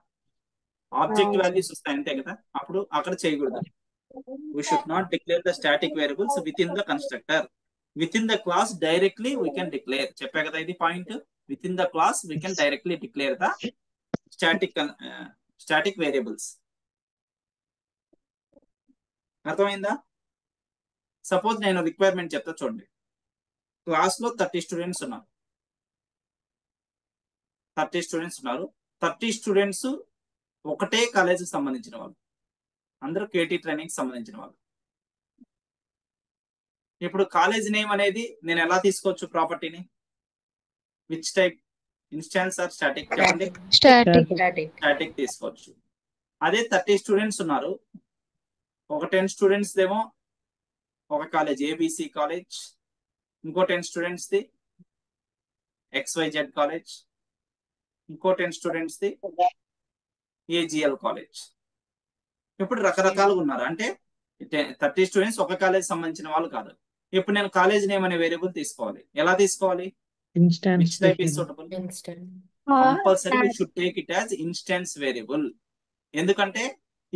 [SPEAKER 1] object
[SPEAKER 4] అవును.
[SPEAKER 1] Values వస్తాయి అంతే కదా, అప్పుడు అక్కడ చేయకూడదు. We should not declare the static variables within the constructor. Within the class directly we can declare. చెప్పా కదా ఇది point. Within the class we can directly declare the static variables. అర్థమైందా? సపోజ్ నేను రిక్వైర్మెంట్ చెప్తా చూడండి. క్లాస్ లో 30 students ఉన్నారు. 30 students ఉన్నారు. 30 స్టూడెంట్స్ ఒకటే కాలేజీకి సంబంధించిన వాళ్ళు, అందరూ కేటీ ట్రైనింగ్ సంబంధించిన వాళ్ళు. ఇప్పుడు కాలేజ్ నేమ్ అనేది నేను ఎలా తీసుకోవచ్చు ప్రాపర్టీని? Which type, instance or static? చెప్పండి.
[SPEAKER 5] స్టాటిక్.
[SPEAKER 3] Static.
[SPEAKER 1] స్టాటిక్ తీసుకోవచ్చు. అదే 30 స్టూడెంట్స్ ఉన్నారు, ఒక 10 స్టూడెంట్స్ దేమో ఒక కాలేజ్ ఏబిసి కాలేజ్, ఇంకో 10 స్టూడెంట్స్ ది XYZ కాలేజ్, ఇంకో 10 స్టూడెంట్స్ ది ఏజిఎల్ కాలేజ్. ఇప్పుడు రకరకాలుగా ఉన్నారు, అంటే 30 స్టూడెంట్స్ ఒక కాలేజ్ సంబంధించిన వాళ్ళు కాదు. ఇప్పుడు నేను కాలేజ్ నేమ్ అనే వేరియబుల్ తీసుకోవాలి. ఎలా తీసుకోవాలి?
[SPEAKER 2] Instance
[SPEAKER 1] which type is
[SPEAKER 2] variable.
[SPEAKER 1] Suitable?
[SPEAKER 3] Instant.
[SPEAKER 1] Compulsory we should take it as instance variable. ఎందుకంటే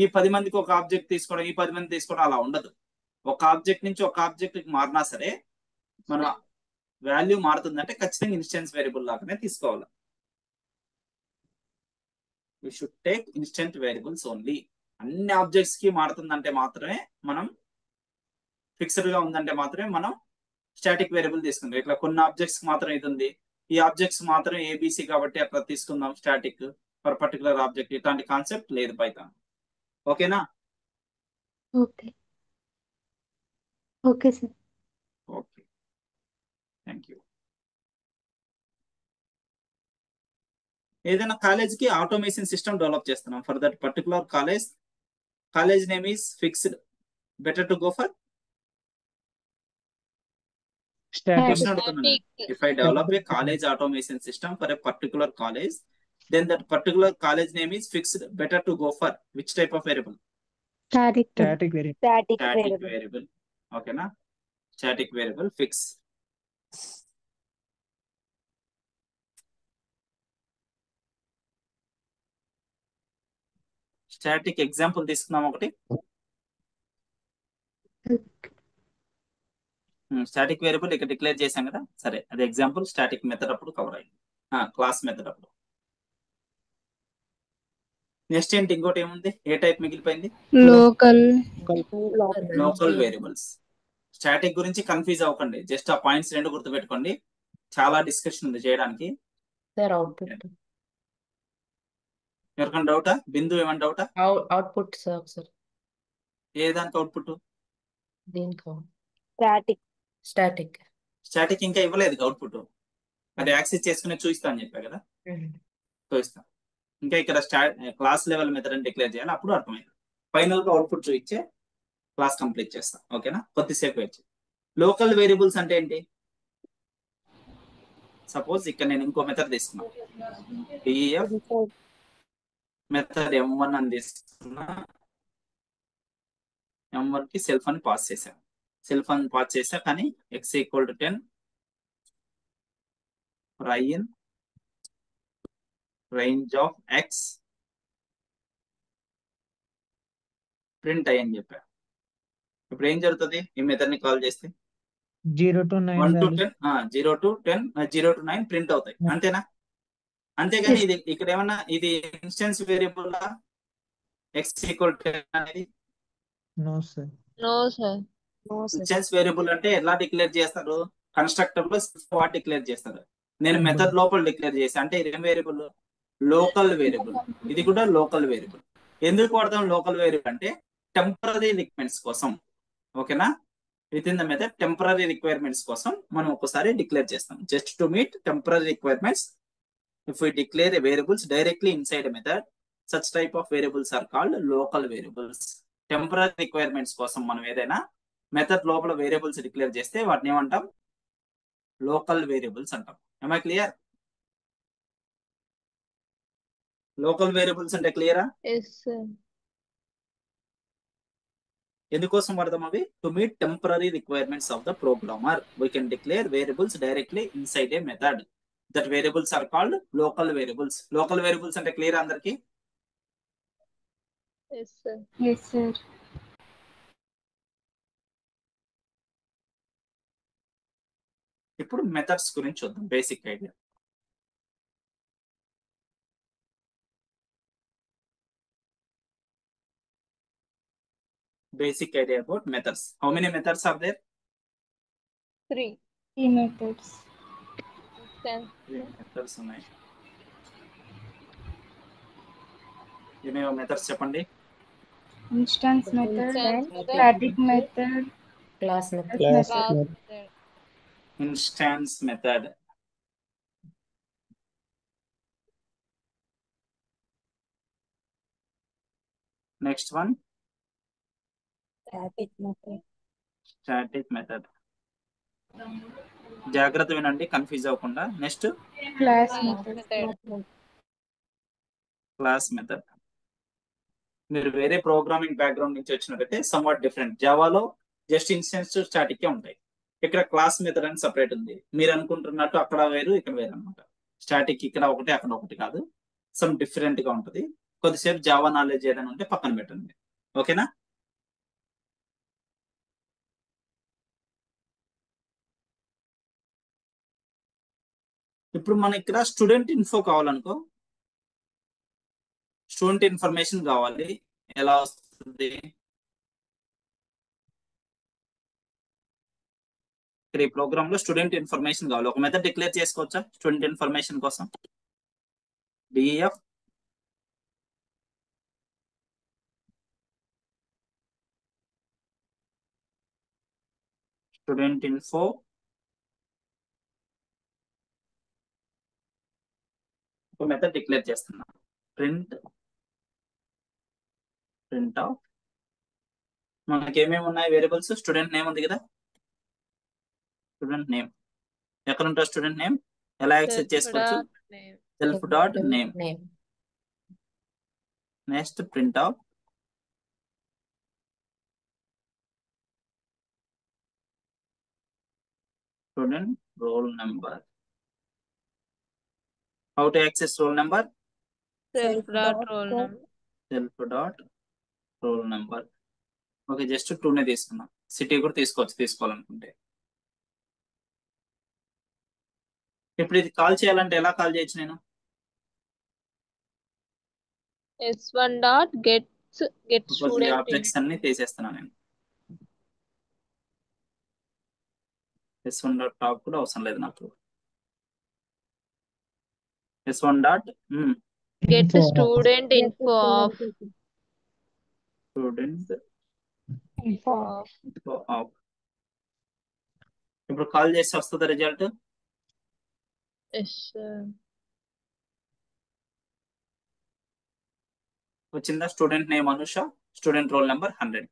[SPEAKER 1] ఈ 10 మందికి ఒక ఆబ్జెక్ట్ తీసుకోవడం, ఈ 10 మంది తీసుకోవడం అలా ఉండదు. ఒక ఆబ్జెక్ట్ నుంచి ఒక ఆబ్జెక్ట్ మారినా సరే మన వాల్యూ మారుతుందంటే ఖచ్చితంగా ఇన్స్టెన్స్ వేరియబుల్ లాగానే తీసుకోవాలి. We should take instant variables only. అన్ని ఆబ్జెక్ట్స్ కి మారుతుందంటే మాత్రమే మనం, ఫిక్స్డ్ గా ఉందంటే మాత్రమే మనం స్టాటిక్ వేరియబుల్ తీసుకుందాం. ఇట్లా కొన్ని ఆబ్జెక్ట్స్ కి మాత్రం ఇది ఉంది, ఈ ఆబ్జెక్ట్స్ మాత్రం ఏబిసి కాబట్టి అట్లా తీసుకుందాం స్టాటిక్ ఫర్ పర్టికులర్ ఆబ్జెక్ట్, ఇట్లాంటి కాన్సెప్ట్ లేదు పైథాన్. ఓకేనా?
[SPEAKER 4] Okay okay sir.
[SPEAKER 1] Okay, thank you. ఏదైనా కాలేజ్ కి ఆటోమేషన్ సిస్టమ్ డెవలప్ చేస్తున్నాం. For that particular college name is fixed, better to go for
[SPEAKER 2] Static.
[SPEAKER 1] Question అడుగుతున్నాను. If I develop a college automation system for a particular college, then that particular college name is fixed, better to go for which type of variable?
[SPEAKER 4] Static
[SPEAKER 2] Static variable.
[SPEAKER 4] Static
[SPEAKER 1] Static
[SPEAKER 4] variable.
[SPEAKER 1] variable. Okay na? Static variable fix. Static example తీసుకుందాం ఒకటి. Static variable ఇక్కడ declare చేశాం కదా, సరే అది example. Static method అప్పుడు cover అయింది, class method అప్పుడు. నెక్స్ట్ ఏంటి, ఇంకోటి ఏముంది? ఏ టైప్ మిగిలిపోయింది?
[SPEAKER 5] లోకల్.
[SPEAKER 1] Local variables. స్టాటిక్ గురించి కన్ఫ్యూజ్ అవ్వకండి, జస్ట్ ఆ పాయింట్స్ రెండు గుర్తుపెట్టుకోండి. చాలా డిస్కషన్ ఉంది చేయడానికి.
[SPEAKER 3] Sir, output.
[SPEAKER 1] ఎవరికైనా డౌటా? బిందు ఏమైనా డౌటా?
[SPEAKER 3] Output, sir.
[SPEAKER 1] ఏ దానికి అవుట్పుట్?
[SPEAKER 3] దీనికి
[SPEAKER 4] స్టాటిక్.
[SPEAKER 3] static.
[SPEAKER 1] స్టాటిక్ ఇంకా ఇవ్వలేదు అవుట్పుట్, అది యాక్సెస్ చేసుకుని చూపిస్తా అని చెప్పా కదా, చూపిస్తాం. ఇంకా ఇక్కడ క్లాస్ లెవెల్ మెథడ్ అని డిక్లేర్ చేయాలి, అప్పుడు అర్థమైంది. ఫైనల్ గా అవుట్పుట్ చూపించే క్లాస్ కంప్లీట్ చేస్తాం. ఓకేనా? కొద్దిసేపు వచ్చి లోకల్ వేరియబుల్స్ అంటే ఏంటి? సపోజ్ ఇక్కడ నేను ఇంకో మెథడ్ తీసుకున్నా, డిఎఫ్ మెథడ్ M1 అని తీసుకున్నా. M1 కి సెల్ఫ్ అని పాస్ చేశాను. సెల్ఫ్ అని పాస్ చేశా, కానీ x = 10 for I in range of x print I అని చెప్పా. ఇప్పుడు ఏం జరుగుతుంది ఈ మెథడ్ ని కాల్ చేస్తే?
[SPEAKER 2] 0 to 9
[SPEAKER 1] 1 to
[SPEAKER 2] values.
[SPEAKER 1] 10, 0 to 10, 0 to 9 print అవుతాయి, అంతేనా? అంతేగాని ఇది ఇక్కడ ఏమన్నా ఇది ఇన్స్టెన్స్ వేరియబుల్ x = 10 అనేది?
[SPEAKER 2] No, sir.
[SPEAKER 5] No sir.
[SPEAKER 1] Instance variable అంటే ఎలా డిక్లేర్ చేస్తారు? కన్స్ట్రక్టర్ లో వాట్ డిక్లేర్ చేస్తారు. నేను మెథడ్ లోపల డిక్లేర్ చేసా అంటే ఇది ఏం వేరియబుల్? Local variable. ఇది కూడా లోకల్ వేరియబుల్. ఎందుకు వాడతాం లోకల్ వేరియబుల్ అంటే టెంపరరీ రిక్వైర్మెంట్స్ కోసం. ఓకేనా? Within the method temporary requirements కోసం మనం ఒకసారి డిక్లేర్ చేస్తాం, just to meet temporary requirements. If we declare variables directly inside method, such type of variables are called local variables. Temporary requirements కోసం మనం ఏదైనా method లోపల వేరియబుల్స్ డిక్లేర్ చేస్తే వాటిని ఏమంటాం? లోకల్ వేరియబుల్స్ అంటాం. ఏమై క్లియర్? లోకల్ వేరియబుల్స్ అంటే క్లియరా?
[SPEAKER 5] Yes, sir.
[SPEAKER 1] ఎందుకోసం వాడదాం అవి? To meet temporary requirements of the programmer we can declare variables directly inside a method. That variables are called local variables. Local variables అంటే క్లియర్ అందరికి?
[SPEAKER 5] Yes, sir.
[SPEAKER 4] Yes, sir.
[SPEAKER 1] ఇప్పుడు methods గురించి చూద్దాం. Basic idea. Basic idea about methods. How many methods are there?
[SPEAKER 5] 3.
[SPEAKER 4] 3 methods.
[SPEAKER 5] Instance.
[SPEAKER 1] 3 methods ఉన్నాయి. ఏమేమో methods చెప్పండి.
[SPEAKER 4] Instance method,
[SPEAKER 5] Instance method.
[SPEAKER 4] static method,
[SPEAKER 3] Class method.
[SPEAKER 4] class
[SPEAKER 5] Class
[SPEAKER 4] method.
[SPEAKER 5] method.
[SPEAKER 1] Instance method. Next one,
[SPEAKER 4] Static method.
[SPEAKER 1] static method. జాగ్రత్త వినండి, confuse అవ్వకుండా. Next
[SPEAKER 4] Class
[SPEAKER 5] Class
[SPEAKER 4] method.
[SPEAKER 5] method.
[SPEAKER 1] Class method. మీరు వేరే programming background నుంచి వచ్చినట్టయితే somewhat different. జావాలో just instance static ఉంటాయి. ఇక్కడ క్లాస్ మెథడ్ అని సపరేట్ ఉంది. మీరు అనుకుంటున్నట్టు అక్కడ వేరు ఇక్కడ వేరు అనమాట. స్టాటిక్ ఇక్కడ ఒకటి అక్కడ ఒకటి కాదు, సమ్ డిఫరెంట్ గా ఉంటుంది. కొద్దిసేపు జావా నాలెడ్జ్ ఏదైనా ఉంటే పక్కన పెట్టండి. ఓకేనా? ఇప్పుడు మన ఇక్కడ స్టూడెంట్ ఇన్ఫో కావాలనుకో, స్టూడెంట్ ఇన్ఫర్మేషన్ కావాలి. ఎలా వస్తుంది? ఇక్కడ ఈ ప్రోగ్రామ్ లో స్టూడెంట్ ఇన్ఫర్మేషన్ కావాలి. ఒక మెథడ్ డిక్లేర్ చేసుకోవచ్చా స్టూడెంట్ ఇన్ఫర్మేషన్ కోసం? డిఎఫ్ స్టూడెంట్ ఇన్ఫో ఒక మెథడ్ డిక్లేర్ చేస్తున్నా. ప్రింట్ ఆఫ్ మనకి ఏమేమి ఉన్నాయి వేరియబుల్స్? స్టూడెంట్ నేమ్ ఉంది కదా, స్టూడెంట్ నేమ్. ఎక్కడ ఉంటుంది స్టూడెంట్ నేమ్? ఎలా యాక్సెస్ చేసుకోవచ్చు?
[SPEAKER 5] Name.
[SPEAKER 1] Self dot name.
[SPEAKER 3] Name.
[SPEAKER 1] Next print of student roll number. How to access roll number?
[SPEAKER 5] Self dot roll number.
[SPEAKER 1] Self dot roll number. Okay, just 2నే తీసుకున్నాం. City కూడా తీసుకోవాలనుకుంటే. ఇప్పుడు ఇది కాల్ చేయాలంటే ఎలా కాల్ చేయొచ్చు నేను?
[SPEAKER 5] S1 dot get student
[SPEAKER 1] objects అన్ని తీసేస్తున్నాను నేను. S1 డాట్ టాప్ కూడా అవసరం లేదు నాకు. S1 dot
[SPEAKER 5] get student info of
[SPEAKER 1] student
[SPEAKER 4] Info.
[SPEAKER 1] Of. ఇప్పుడు కాల్ చేసి వస్తుందా రిజల్ట్?
[SPEAKER 5] yes, sir.
[SPEAKER 1] వచ్చిందా? Student name Anusha, student roll number 100.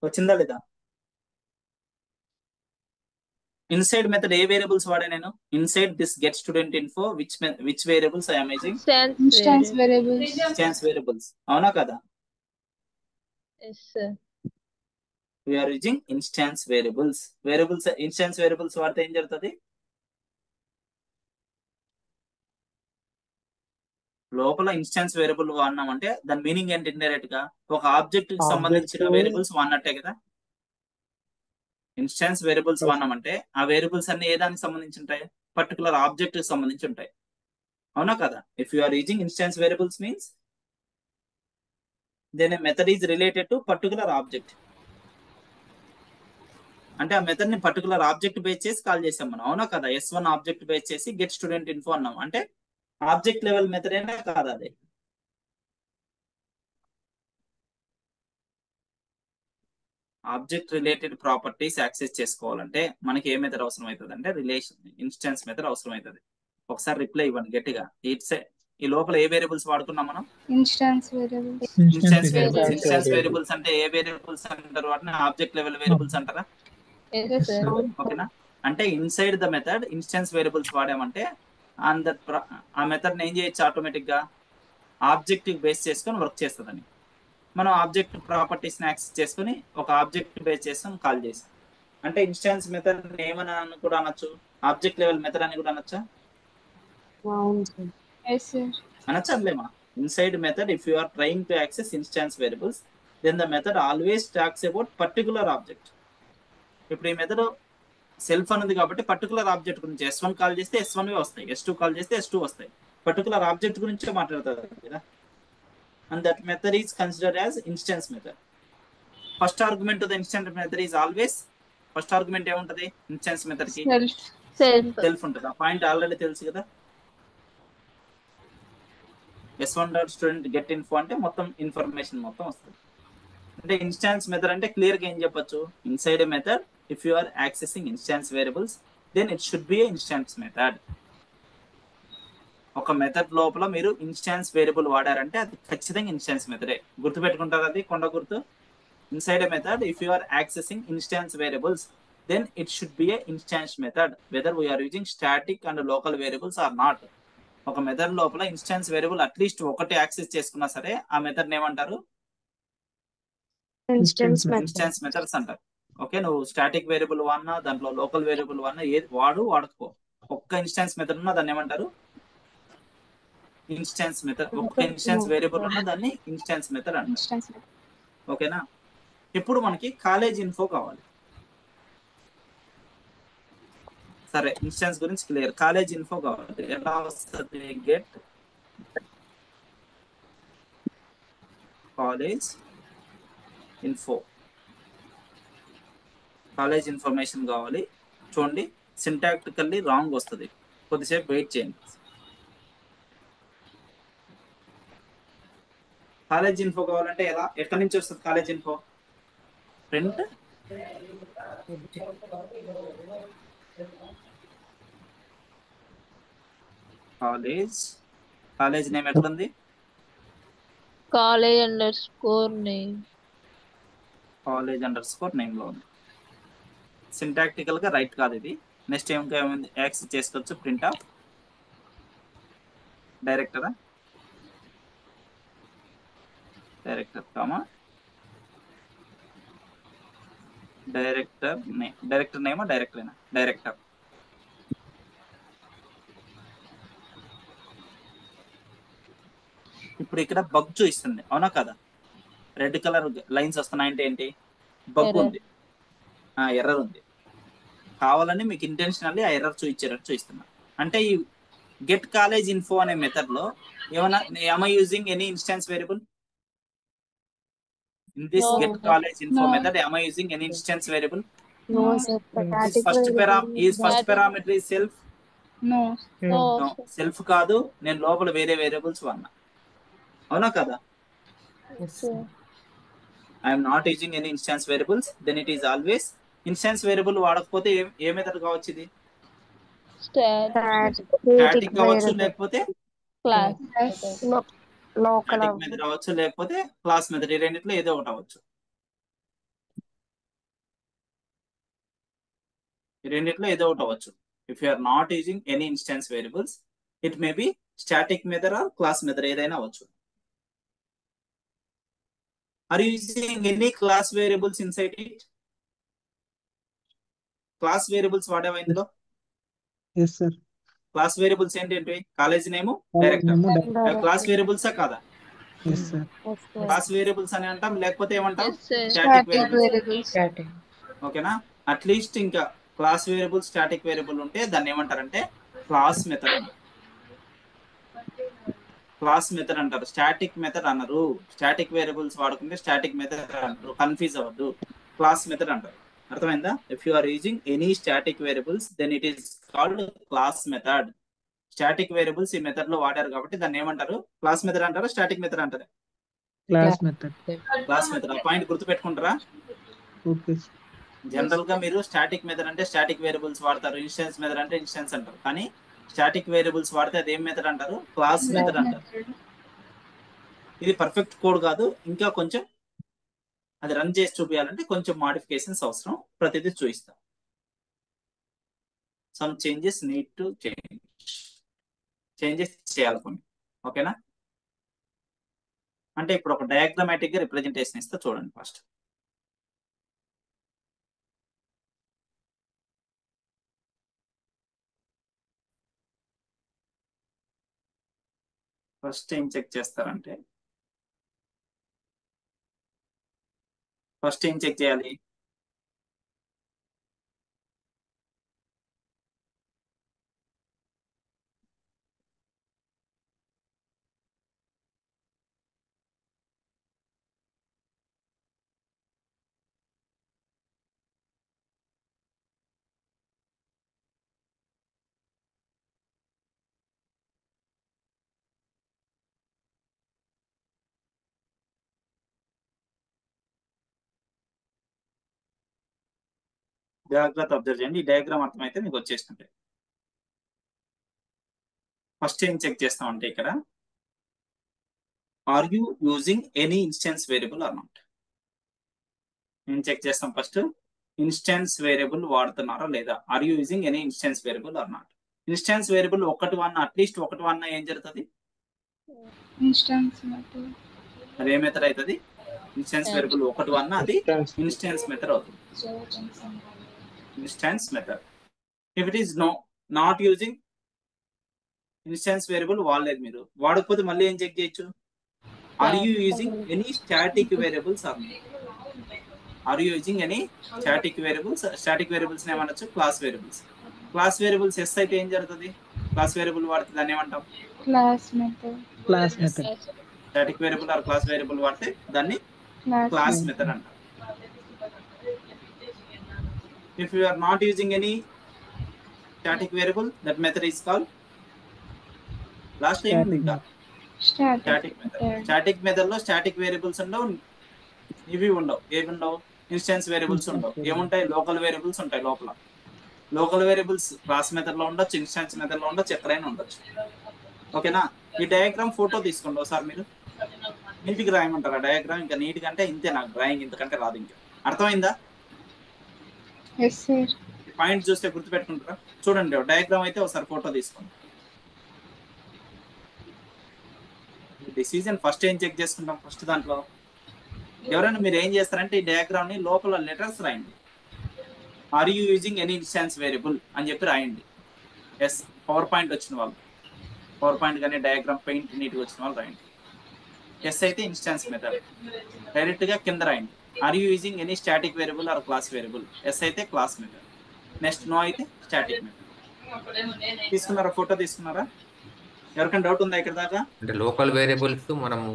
[SPEAKER 1] వచ్చిందా లేదా? ఇన్సైడ్ మెథడ్ ఏ వేరియబుల్స్ వాడే నేను? Inside this get student info which variables I am using?
[SPEAKER 5] Instance variable.
[SPEAKER 4] variables.
[SPEAKER 1] Variables. అవునా కదా?
[SPEAKER 5] Yes, sir.
[SPEAKER 1] we are using instance variables. Instance variables వాడితే ఏం జరుగుతుంది? లోపల ఇన్స్టాన్స్ వేరియబుల్ వాడినామంటే దాని మీనింగ్ ఏంటి? ఇండైరెక్ట్ గా ఒక ఆబ్జెక్ట్ కి సంబంధించిన వేరియబుల్స్ వాడినట్టే కదా. ఇన్స్టాన్స్ వేరియబుల్స్ వాడినామంటే ఆ వేరియబుల్స్ అన్ని ఏ దానికి సంబంధించి ఉంటాయి? పర్టికులర్ ఆబ్జెక్ట్ కి సంబంధించి ఉంటాయి. అవునా కదా? If you are using instance variables means then a method is related to particular object. అంటే ఆ మెథడ్ ని పర్టికులర్ ఆబ్జెక్ట్ బేస్ చేసి కాల్ చేసాం మనం. అవునా కదా? S1 ఆబ్జెక్ట్ బేస్ చేసి గెట్ స్టూడెంట్ ఇన్ఫో అన్నాం. అంటే ఆబ్జెక్ట్ లెవెల్ మెథడ్ అయినా కాదా అది? ఆబ్జెక్ట్ రిలేటెడ్ ప్రాపర్టీస్ యాక్సెస్ చేసుకోవాలంటే మనకి ఏ మెథడ్ అవసరం అవుతుంది అంటే రిలేషన్ ఇన్స్టెన్స్ మెథడ్ అవసరం అవుతుంది. ఒకసారి రిప్లై ఇవ్వండి గట్టిగా. ఈ లోపల ఏ వేరియబుల్స్ వాడుకున్నాం మనం?
[SPEAKER 4] Instance variables.
[SPEAKER 1] Instance variables. Instance variables అంటే ఏ వేరియబుల్స్ అంటారు? వాటిని ఆబ్జెక్ట్ లెవెల్ వేరియబుల్స్ అంటారా?
[SPEAKER 5] Yes, sir.
[SPEAKER 1] ఓకేనా? అంటే inside the method instance variables వాడామంటే ఆ మెథడ్ ఏం చేయొచ్చు, ఆటోమేటిక్ గా ఆబ్జెక్టివ్ బేస్ చేసుకొని వర్క్ చేస్తుందని. మనం ఆబ్జెక్ట్ ప్రాపర్టీస్ ని యాక్సెస్ చేసుకొని ఒక ఆబ్జెక్ట్ బేస్ చేసుకొని కాల్ చేసాం అంటే ఇన్స్టెన్స్ మెథడ్ ఏమని కూడా అనొచ్చు, ఆబ్జెక్ట్ లెవెల్ మెథడ్ అని కూడా అనొచ్చా?
[SPEAKER 4] Yes, sir.
[SPEAKER 1] అనొచ్చు అనలేమా? Inside method if you are trying to access instance variables then the method always talks about particular object. ఇప్పుడు ఈ మెథడ్ సెల్ఫ్ అనేది కాబట్టి పర్టికులర్ ఆబ్జెక్ట్ గురించి S1 కాల్ చేస్తే S1 వస్తాయి, S2 కాల్ చేస్తే S2 వస్తాయి, పర్టికులర్ ఆబ్జెక్ట్ గురించే మాట్లాడుతుంది కదా. And that method is considered as instance method. First argument to the instance method is always, first argument ఏముంటది ఇన్స్టెన్స్ మెథడ్ కి?
[SPEAKER 5] Self.
[SPEAKER 1] సెల్ఫ్ ఉంటుంది. ఆ పాయింట్ ఆల్రెడీ తెలుసు కదా. S1 dot student get info అంటే మొత్తం ఇన్ఫర్మేషన్ మొత్తం వస్తుంది. అంటే ఇన్స్టాన్స్ మెథడ్ అంటే క్లియర్ గా ఏం చెప్పొచ్చు, inside a method if you are accessing instance variables then it should be instance method. ఒక మెథడ్ లోపల మీరు ఇన్స్టాన్స్ వేరియబుల్ వాడారంటే అది ఖచ్చితంగా ఇన్స్టాన్స్ మెథడే. గుర్తుపెట్టుకుంటారు అది కొండ గుర్తు. Inside a method if you are accessing instance variables then it should be a instance method whether we are using static and local variables or not. ఒక method లోపల ఇన్స్టాన్స్ వేరియబుల్ అట్లీస్ట్ ఒకటి access చేసుకున్నా సరే ఆ method ఏమంటారు,
[SPEAKER 2] instance
[SPEAKER 1] instance methods అంటారు. Okay, నువ్వు static variable వాడినా దాంట్లో లోకల్ వేరియబుల్ వాడినా ఏది వాడుకో, ఒక్క ఇన్స్టాన్స్ మెథడ్ ఉన్నా దాన్ని ఏమంటారు, ఇన్స్టాన్స్ మెథడ్. ఒక్క ఇన్స్టాన్స్ వేరియబుల్ ఉన్నా దాన్ని ఇన్స్టాన్స్ మెథడ్ అంటారు.
[SPEAKER 4] Instance.
[SPEAKER 1] ఓకేనా? ఇప్పుడు మనకి కాలేజ్ ఇన్ఫో కావాలి. సరే, ఇన్స్టాన్స్ గురించి క్లియర్. కాలేజ్ ఇన్ఫో కావాలి. ఎలా వస్తుంది? Get college info, college information కావాలి. చూడండి, సింటాక్టికల్లీ రాంగ్ వస్తుంది, కొద్దిసేపు వెయిట్ చేయండి. కాలేజ్ ఇన్ఫో కావాలంటే ఎలా, ఎక్కడి నుంచి వస్తుంది college info? Print college, college name ఎక్కడుంది?
[SPEAKER 5] College underscore name.
[SPEAKER 1] College under score name లో ఉంది. సింటాక్టికల్ గా రైట్ కాదు ఇది. నెక్స్ట్ ఇంకా ఏమైంది యాక్సెస్ చేసుకోవచ్చు, ప్రింట్ ఆఫ్ డైరెక్టరా, director comma director name, director నేమా డైరెక్టరేనా? డైరెక్టర్. ఇప్పుడు ఇక్కడ బగ్ చూపిస్తుంది, అవునా కదా? రెడ్ కలర్ లైన్స్ వస్తున్నాయంటే ఏంటి? Bug
[SPEAKER 5] Error.
[SPEAKER 1] ఉంది, ఎర్రర్ ఉంది. కావాలని మీకు ఇంటెన్షనల్లీ ఆ ఎర్రర్ చూపించేటట్టు చూపిస్తున్నా. అంటే ఈ గెట్ కాలేజ్ ఇన్ఫో అనే మెథడ్ లో ఏమైనా am I using any instance variable? In this
[SPEAKER 5] No.
[SPEAKER 1] get college info
[SPEAKER 4] No.
[SPEAKER 1] method, am I using any instance variable?
[SPEAKER 4] No.
[SPEAKER 1] Is first
[SPEAKER 5] Static.
[SPEAKER 1] parameter is self?
[SPEAKER 4] No.
[SPEAKER 5] No.
[SPEAKER 1] No, self కాదు, నేను లోపల వేరే variables వాడినా, అవునా కదా?
[SPEAKER 5] Sir.
[SPEAKER 1] I am not using any instance variables, then it is always instance variable. వాడకపోతే ఏ method కావచ్చు? ఇది స్టాటిక్ కావచ్చు, లేకపోతే
[SPEAKER 5] Class.
[SPEAKER 4] Yes.
[SPEAKER 1] స్టాటిక్ మెథడ్ అవ్వచ్చు, లేకపోతే క్లాస్ మెథడ్. ఈ రెండిట్లో ఏదో ఒకటి అవ్వచ్చు. ఈ రెండిట్లో ఏదో ఒకటి అవ్వచ్చు. If you are not using any instance variables it may be static method or class method, ఏదైనా అవ్వచ్చు. Are you using any class variables inside it? Class variables వాడేవా ఇందులో?
[SPEAKER 2] Yes sir.
[SPEAKER 1] క్లాస్ వేరియబుల్స్ ఏంటి? College name, director. క్లాస్ వేరియబుల్సా కాదా?
[SPEAKER 2] Yes sir.
[SPEAKER 1] Class variables అని అంటాం, లేకపోతే ఏమంటాం?
[SPEAKER 5] Yes, sir.
[SPEAKER 1] Static
[SPEAKER 4] Static
[SPEAKER 1] variables.
[SPEAKER 4] variables.
[SPEAKER 3] Static.
[SPEAKER 1] ఓకేనా? అట్లీస్ట్ ఇంకా క్లాస్ వేరియబుల్ స్టాటిక్ వేరియబుల్ ఉంటే దాన్ని ఏమంటారంటే క్లాస్ మెథడ్ అంటారు. క్లాస్ మెథడ్ అంటారు, స్టాటిక్ మెథడ్ అన్నారు. స్టాటిక్ వేరియబుల్స్ వాడుకుంటే స్టాటిక్ మెథడ్ అంటారు, కన్ఫ్యూజ్ అవ్వద్దు, క్లాస్ మెథడ్ అంటారు. అర్థమైందా? If you are using any static variables then it is called class method. Static variables ఈ మెథడ్ లో వాడారు కాబట్టి దాన్ని ఏమంటారు? క్లాస్ మెథడ్ అంటారా, స్టాటిక్ మెథడ్ అంటారా?
[SPEAKER 2] Class method.
[SPEAKER 1] Class method. ఆ పాయింట్ గుర్తు పెట్టుకుంటారా?
[SPEAKER 2] ఓకే.
[SPEAKER 1] జనరల్ గా మీరు స్టాటిక్ మెథడ్ అంటే స్టాటిక్ వేరియబుల్స్ వాడతారు, ఇన్స్టెన్స్ మెథడ్ అంటే ఇన్స్టెన్స్ అంటారు. కానీ స్టాటిక్ వేరియబుల్స్ వాడితే అది ఏం మెథడ్ అంటారు? క్లాస్ మెథడ్ అంటారు. ఇది పర్ఫెక్ట్ కోడ్ కాదు, ఇంకా కొంచెం అది రన్ చేసి చూపించాలంటే కొంచెం మాడిఫికేషన్స్ అవసరం. ప్రతిదీ చూపిస్తాం. Some changes need to changes చేయాలి కొన్ని. ఓకేనా? అంటే ఇప్పుడు ఒక డయాగ్రామాటిక్ గా రిప్రజెంటేషన్ ఇస్తే చూడండి. ఫస్ట్ ఏం చెక్ చేస్తారంటే, ఫస్ట్ ఏం చెక్ చేయాలి? జాగ్రత్త అబ్జర్వ్ చేయండి. ఈ డయాగ్రామ్ అర్థమైతే మీకు వచ్చేసినట్టే. ఫస్ట్ ఏం చెక్ చేస్తామంటే ఇక్కడ are you using any instance variable or not. ఏం చెక్ చేస్తాం? ఫస్ట్ ఇన్స్టెన్స్ వేరియబుల్ వాడుతున్నారా లేదా. Are you using any instance variable or not. Instance variable ఒకటి వన్, అట్లీస్ట్ ఒకటి వన్ ఏం జరుగుతుంది?
[SPEAKER 4] Instance method.
[SPEAKER 1] అది ఏ మెథడ్ అవుతుంది? ఇన్స్టెన్స్ వేరియబుల్ ఒకటి వన్ అది ఇన్స్టెన్స్ మెథడ్ అవుతుంది. Instance method. If it is not using instance variable వాడలేదు మీరు, వాడకపోతే మళ్ళీ ఏం చెక్ చేయొచ్చు? Are you using any static variables or not. Are you using any static variables. Static variables ఏమనొచ్చు? Class variables. Class variables yes అయితే ఏం జరుగుతుంది? క్లాస్ వేరియబుల్ వాడితే దాన్ని ఏమంటాం?
[SPEAKER 4] Class method.
[SPEAKER 2] Class method.
[SPEAKER 1] Static variable or class variable వాడితే దాన్ని class method అంటాం. If you are not using any static variable, that method is called last time ఇంకా స్టాటిక్ మెథడ్. స్టాటిక్ మెథడ్ లో static variables ఉండవు, ఇవి ఉండవు. ఏవి ఉండవు? ఇన్స్టెన్స్ వేరియబుల్స్ ఉండవు. ఏముంటాయి? లోకల్ వేరియబుల్స్ ఉంటాయి లోపల. లోకల్ వేరియబుల్స్ క్లాస్ మెథడ్ లో ఉండొచ్చు, ఇన్స్టెన్స్ మెథడ్ లో ఉండొచ్చు, ఎక్కడైనా ఉండొచ్చు. ఓకేనా? ఈ డయాగ్రామ్ ఫోటో తీసుకోండి ఒకసారి. మీరు నీట్గా రాయమంటారా డయాగ్రామ్? ఇంకా నీట్ గా అంటే ఇంతే, నాకు డ్రాయింగ్ ఇంతకంటే రాదు. ఇంకా అర్థమైందా?
[SPEAKER 4] Yes sir.
[SPEAKER 1] పాయింట్ చూస్తే గుర్తుపెట్టుకుంటారా? చూడండి డయాగ్రామ్ అయితే ఒకసారి ఫోటో తీసుకోండి. డిసిజన్ ఫస్ట్ ఏం చెక్ చేసుకుంటాం? ఫస్ట్ దాంట్లో ఎవరైనా మీరు ఏం చేస్తారంటే ఈ డయాగ్రామ్ ని లోపల లెటర్స్ రాయండి. Are you using any instance variable అని చెప్పి రాయండి. ఎస్. పవర్ పాయింట్ వచ్చిన వాళ్ళు, పవర్ పాయింట్ కానీ డయాగ్రామ్ పెయింట్ నీట్గా వచ్చిన వాళ్ళు రాయండి. ఎస్ అయితే ఇన్స్టెన్స్ మెథడ్. డైరెక్ట్ గా కింద రాయండి. Are you using any static variable or class variable. Yes అయితే క్లాస్ మెథడ్. నెక్స్ట్ నో అయితే స్టాటిక్ మెథడ్. తీసుకున్నారా? ఫోటో తీసుకున్నారా? ఎవరికైనా డౌట్ ఉందా ఇక్కడ దాకా?
[SPEAKER 6] అంటే లోకల్ వేరియబుల్స్ మనము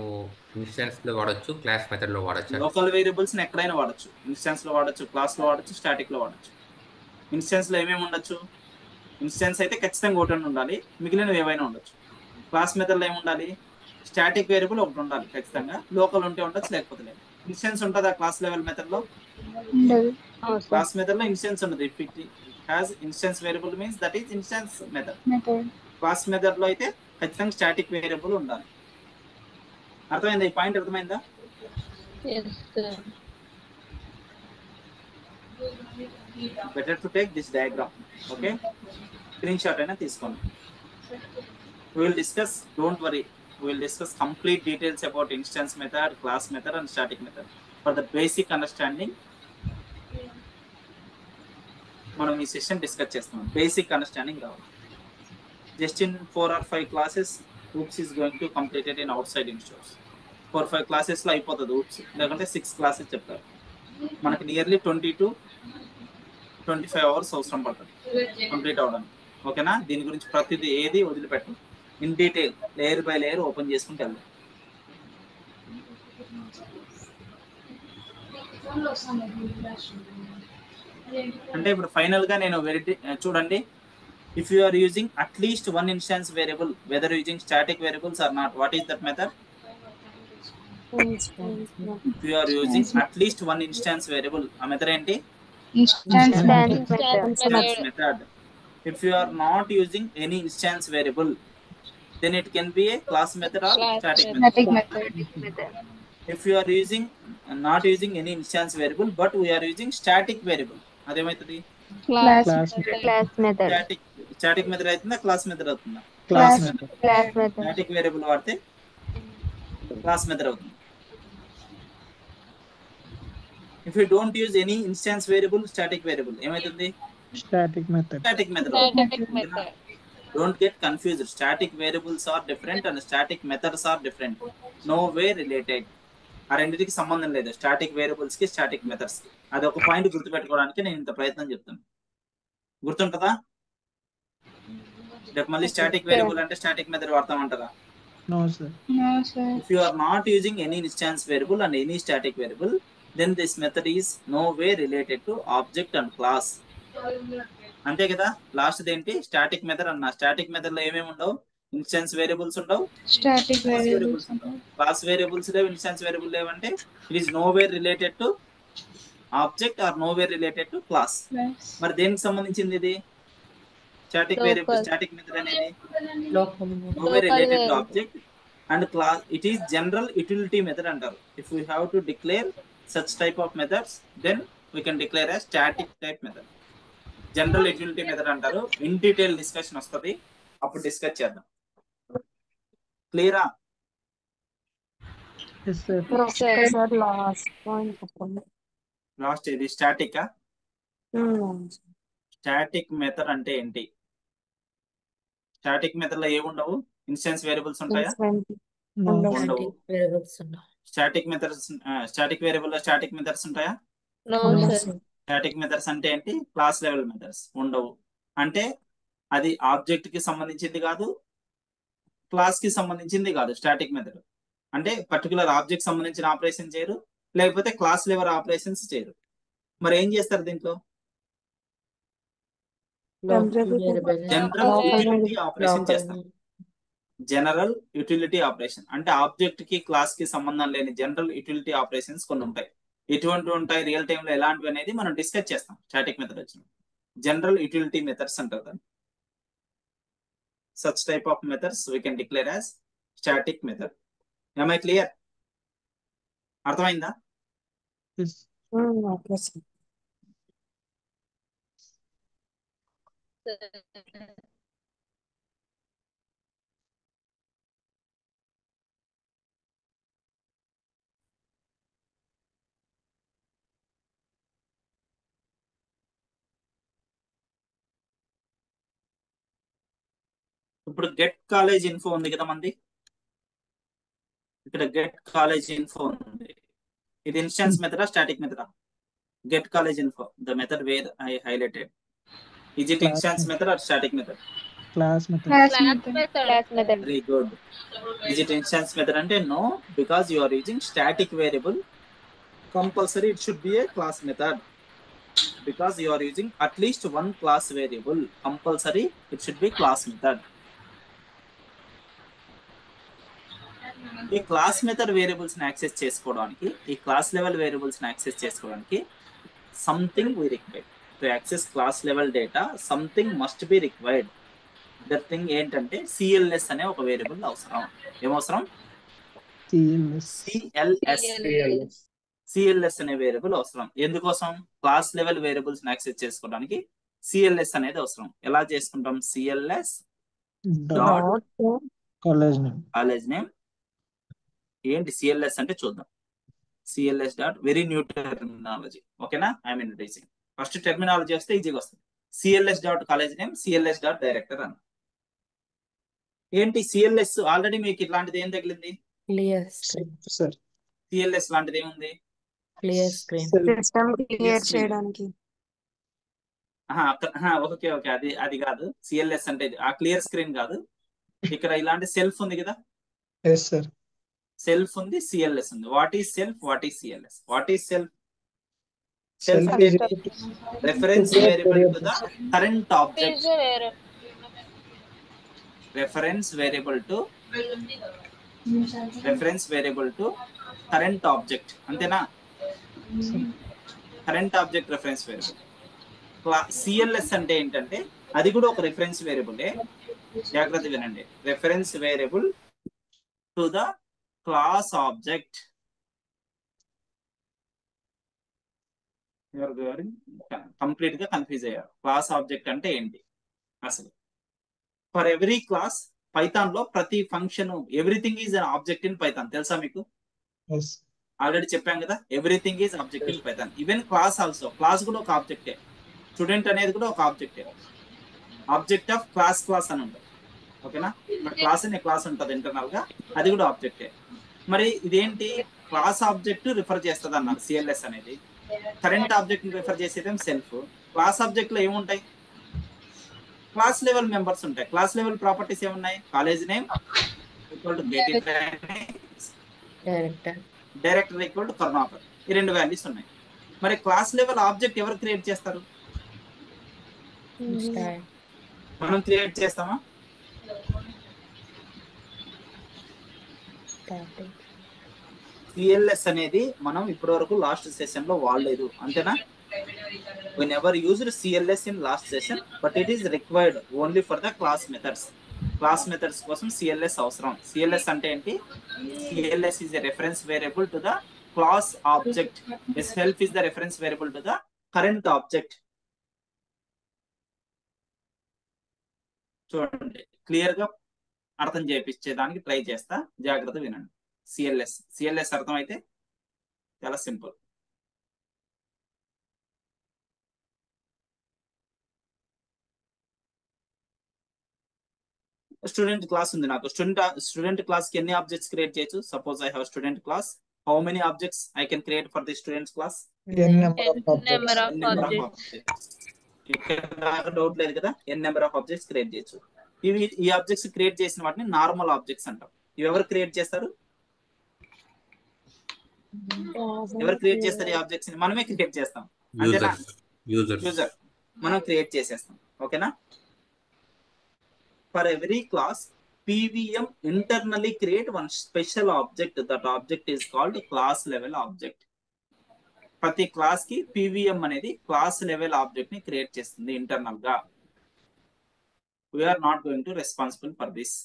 [SPEAKER 6] ఇన్స్టెన్స్ లో వాడొచ్చు, క్లాస్ మెథడ్ లో వాడొచ్చు.
[SPEAKER 1] లోకల్ వేరియబుల్స్ ఎక్కడైనా వాడచ్చు. ఇన్స్టెన్స్ లో వాడచ్చు, క్లాస్ లో వాడచ్చు, స్టాటిక్ లో వాడచ్చు. ఇన్స్టెన్స్ లో ఏమేమి ఉండొచ్చు? ఇన్స్టెన్స్ అయితే ఖచ్చితంగా ఒకటి ఉండాలి, మిగిలినవి ఏవైనా ఉండొచ్చు. క్లాస్ మెథడ్ లో ఏముండాలి? స్టాటిక్ వేరియబుల్ ఒకటి ఉండాలి ఖచ్చితంగా. లోకల్ ఉంటే ఉండొచ్చు, లేకపోతే లేదు. ఇన్స్టెన్స్ ఉంటుందా క్లాస్ లెవెల్ మెథడ్ లో?
[SPEAKER 4] ఉండదు.
[SPEAKER 1] క్లాస్ మెథడ్ లో ఇన్స్టెన్స్ ఉండదు. If it has instance variable means that is instance method. Class method లో అయితే ఖచ్చితంగా స్టాటిక్ వేరియబుల్ ఉండాలి. అర్థమైందా? ఈ పాయింట్ అర్థమైందా? Better to take this diagram. Okay, screen shot అయినా తీసుకోండి. We will discuss, don't worry, we will discuss complete details about instance method, class method and static method. For the basic understanding, మనం ఈ session discuss చేస్తాం. Basic understanding రావాలి. Just in 4 or 5 classes, OOPS is going to complete it in outside institutes. 4-5 classes లో అయిపోతుంది OOPS. లేకుంటే 6 classes చెప్తారు. మనకి nearly 20 to 25 hours అవసరం పడుతుంది కంప్లీట్ అవడానికి. ఓకేనా? దీని గురించి ప్రతిదీ ఏది వదిలిపెట్టు, in detail layer by layer open చేసుకుంటూ వెళ్దాం. అంటే ఇప్పుడు ఫైనల్ గా నేను చూడండి, if you are using at least one instance variable, whether using static variables or not, what is that method? If you are using at least one instance variable, ఆ method ఏంటి?
[SPEAKER 4] Instance
[SPEAKER 1] method. If you are not using any instance variable, then it can be a class method or static method. If you are using not using any instance variable but we are using static variable, అదేమైతది?
[SPEAKER 5] Class
[SPEAKER 2] class
[SPEAKER 7] class method
[SPEAKER 1] static method అవుతుందా class method అవుతుందా?
[SPEAKER 2] Class
[SPEAKER 4] Class.
[SPEAKER 2] Method
[SPEAKER 7] class method
[SPEAKER 1] static variable వాడితే class method అవుతుంది. If you don't use any instance variable static variable ఏమైతుంది?
[SPEAKER 2] Static method
[SPEAKER 1] static method
[SPEAKER 5] static method.
[SPEAKER 1] Don't get confused. Static variables are different and static methods are different. No way related. ఆ రెండింటికి సంబంధం లేదు, static variables కి static methods కి. అది ఒక point గుర్తుపెట్టుకోవడానికి నేను ఇంత ప్రయత్నం చెప్తాను. గుర్తుంటదా? రేపు మళ్ళీ స్టాటిక్ వేరియబుల్ అంటే స్టాటిక్ మెథడ్ వాడతామంటారా?
[SPEAKER 2] No sir.
[SPEAKER 4] No, sir.
[SPEAKER 1] If you are not using any instance variable and any static variable, then this method is no way related to object and class. అంతే కదా? Last ఏంటి? Static method అన్న. Static method లో ఏమేమి ఉండవు? Instance variables ఉండవు,
[SPEAKER 4] Static
[SPEAKER 1] class
[SPEAKER 4] variables.
[SPEAKER 1] Variables ఉండవు. Class variables లేవు, ఇన్స్టాన్స్ వేరియబుల్ లేవంటే it is no way related to object or no way related to class.
[SPEAKER 4] Yes.
[SPEAKER 1] మరి దేనికి సంబంధించింది ఇది? Static variable,
[SPEAKER 5] Local.
[SPEAKER 1] Static method అనేది
[SPEAKER 3] local
[SPEAKER 1] no way related to
[SPEAKER 5] variable.
[SPEAKER 1] object and class. It is general utility method antaru. If we have to declare such type of methods, then we can declare as static type method. General utility method antaru. In detail discussion వస్తది, అప్పుడు discuss చేద్దాం. క్లియరా?
[SPEAKER 2] Yes sir.
[SPEAKER 7] Professor last point చెప్పండి.
[SPEAKER 1] Last ఇది static. Static method అంటే ఏంటి? Static method లో ఏముండవు? ఇన్స్టెన్స్ వేరియబుల్స్ ఉంటాయా?
[SPEAKER 2] నో.
[SPEAKER 1] ఉండవు.
[SPEAKER 3] స్టాటిక్ వేరియబుల్స్ ఉండవు.
[SPEAKER 1] స్టాటిక్ మెథడ్స్, స్టాటిక్ వేరియబుల్ లో స్టాటిక్ మెథడ్స్ ఉంటాయా?
[SPEAKER 5] No,
[SPEAKER 3] ఉండవు
[SPEAKER 5] sir.
[SPEAKER 3] సార్.
[SPEAKER 1] స్టాటిక్ మెథడ్స్ అంటే ఏంటి? క్లాస్ లెవెల్ మెథడ్స్ ఉండవు. అంటే అది ఆబ్జెక్ట్ కి సంబంధించింది కాదు, క్లాస్ కి సంబంధించింది కాదు. స్టాటిక్ మెథడ్ అంటే పర్టికులర్ ఆబ్జెక్ట్ సంబంధించిన ఆపరేషన్ చేయరు, లేకపోతే క్లాస్ లెవెల్ ఆపరేషన్స్ చేయరు. మరి ఏం చేస్తారు దీంట్లో?
[SPEAKER 3] Local variable
[SPEAKER 1] general
[SPEAKER 5] Local
[SPEAKER 1] utility operation
[SPEAKER 3] local
[SPEAKER 1] చేస్తాం. జనరల్ యూటిలిటీ ఆపరేషన్ అంటే ఆబ్జెక్ట్ కి క్లాస్ కి సంబంధం లేని జనరల్ యూటిలిటీ ఆపరేషన్స్ కొన్ని ఉంటాయి. ఎటువంటి ఉంటాయి, రియల్ టైమ్ లో ఎలాంటివి అనేది మనం డిస్కస్ చేస్తాం. స్టాటిక్ మెథడ్ వచ్చిన జనరల్ యూటిలిటీ మెథడ్స్ అంటారు దాన్ని. Such type of methods we can declare as static method. am I clear? అర్థమైందా?
[SPEAKER 2] ఎస్.
[SPEAKER 7] Okay sir.
[SPEAKER 1] ఇప్పుడు గెట్ కాలేజ్ ఇన్ఫో ఉంది కదా మంది, ఇక్కడ గెట్ కాలేజ్ ఇన్ఫో ఉంది. ఇది ఇన్స్టాన్స్ మెథడా స్టాటిక్ మెథడా? Get college info, the method where I highlighted. Is it instance method or static method?
[SPEAKER 2] Class method.
[SPEAKER 4] Class
[SPEAKER 5] Class
[SPEAKER 4] method.
[SPEAKER 5] method.
[SPEAKER 7] Class method.
[SPEAKER 1] Very good. Is it instance method అంటే no, because you are using static variable. Compulsory it should be a class method because you are using at least one class variable. Compulsory it should be class method. ఈ class method variables ని access చేసుకోవడానికి, ఈ class level variables ని access చేసుకోవడానికి something we required. To access class level data something must be required. That thing ఏంటంటే CLS అనే ఒక variable అవసరం. ఏమవసరం? CLS అనే వేరియబుల్ అవసరం. ఎందుకోసం? క్లాస్ లెవెల్ వేరియబుల్స్ ని యాక్సెస్ చేసుకోవడానికి CLS అనేది అవసరం. ఎలా చేసుకుంటాం? CLS dot
[SPEAKER 2] college name.
[SPEAKER 1] College name. ఏంటి CLS అంటే చూద్దాం. CLS dot very new terminology. ఓకేనా? I'm introducing. ఫస్ట్ టెర్మినాలజీ వస్తే ఈజీగా వస్తుంది. CLS dot college name, CLS dot director అన్న. ఏంటి CLS? ఆల్రెడీ మీకు ఇట్లాంటిది ఏం తగిలింది?
[SPEAKER 3] Clear screen.
[SPEAKER 2] సార్.
[SPEAKER 1] CLS లాంటిది ఏముంది?
[SPEAKER 3] Clear screen.
[SPEAKER 7] సిస్టమ్ క్లియర్ చేయడానికి.
[SPEAKER 1] ఓకే ఓకే, అది కాదు. CLS అంటే ఆ క్లియర్ స్క్రీన్ కాదు. ఇక్కడ ఇలాంటి సెల్ఫ్ ఉంది కదా,
[SPEAKER 2] ఎస్ సార్.
[SPEAKER 1] సెల్ఫ్ ఉంది, CLS ఉంది. What is self, what is CLS? What is self?
[SPEAKER 2] Self
[SPEAKER 1] అంటే
[SPEAKER 2] is
[SPEAKER 1] reference variable to the current object.
[SPEAKER 5] User error.
[SPEAKER 1] Reference variable to current object. అంతేనా? Current object reference variable. CLS అంటే ఏంటంటే అది కూడా ఒక reference వేరియబులే. జాగ్రత్త వినండి. Reference variable to the class object. ఎవరు కంప్లీట్ గా కన్ఫ్యూజ్ అయ్యారు. క్లాస్ ఆబ్జెక్ట్ అంటే ఏంటి అసలు? ఫర్ ఎవ్రీ క్లాస్, పైథాన్ లో ప్రతి function, everything is an object in Python. తెలుసా మీకు?
[SPEAKER 2] ఎస్
[SPEAKER 1] ఆల్రెడీ చెప్పాం కదా, everything is object in Python. Even class also, class కూడా ఒక ఆబ్జెక్టే. స్టూడెంట్ అనేది కూడా ఒక ఆబ్జెక్టే. ఆబ్జెక్ట్ ఆఫ్ క్లాస్ అని ఉంటుంది. ఓకేనా? క్లాస్ అనే క్లాస్ ఉంటుంది ఇంటర్నల్ గా, అది కూడా ఆబ్జెక్టే. మరి ఇదేంటి? క్లాస్ ఆబ్జెక్ట్ రిఫర్ చేస్తుంది అన్నారు సిఎల్ఎస్ అనేది. కరెంట్ ఆబ్జెక్ట్ రిఫర్ చేసేది సెల్ఫ్. క్లాస్ ఆబ్జెక్ట్ లో ఏముంటాయి? క్లాస్ లెవెల్ మెంబర్స్ ఉంటాయి. క్లాస్ లెవెల్ ప్రాపర్టీస్ ఏమున్నాయి? College name equal to
[SPEAKER 3] director.
[SPEAKER 1] Director equal to Karnakar. ఈ రెండు వాల్యూస్ ఉన్నాయి. మరి క్లాస్ లెవెల్ ఆబ్జెక్ట్ ఎవరు క్రియేట్ చేస్తారు? మనం క్రియేట్ చేస్తామా? సిఎల్ఎస్ అనేది మనం ఇప్పటి వరకు లాస్ట్ సెషన్ లో వాడలేదు, అంతేనా? we never used CLS in last session, but it is required only for the class methods. Class methods కోసం CLS అవసరం. CLS అంటే ఏంటి? CLS is a reference variable to the class object. Self is the reference variable to the current object. చూడండి, clear గా అర్థం చేయించేదానికి try చేస్తా, జాగ్రత్త వినండి. సిఎల్ఎస్ అర్థం అయితే చాలా సింపుల్. స్టూడెంట్ క్లాస్ ఉంది నాకు. స్టూడెంట్ క్లాస్ కి ఎన్ని ఆబ్జెక్ట్స్ క్రియేట్ చేయొచ్చు? Suppose I have student class. How many objects I can create for the students class?
[SPEAKER 5] Number of objects.
[SPEAKER 1] ఇక్కడ డౌట్ లేదు కదా, ఎన్ నెంబర్ ఆఫ్ ఆబ్జెక్ట్స్ క్రియేట్ చేయొచ్చు. ఈ ఆబ్జెక్ట్స్ క్రియేట్ చేసిన వాటిని నార్మల్ ఆబ్జెక్ట్స్ అంటాం. ఇవి ఎవరు క్రియేట్ చేస్తారు? ఎవరు క్రియేట్ చేస్తారు ఈ ఆబ్జెక్ట్స్? మనమే క్రియేట్ చేస్తాం, అంతేనా? యూజర్ మనం క్రియేట్ చేసేస్తాం. ఓకేనా? For every class, PVM internally create one special object. That object is called class level object. ప్రతి క్లాస్ కి PVM అనేది క్లాస్ లెవెల్ ఆబ్జెక్ట్ ని క్రియేట్ చేస్తుంది ఇంటర్నల్ గా. We are not going to responsible for this.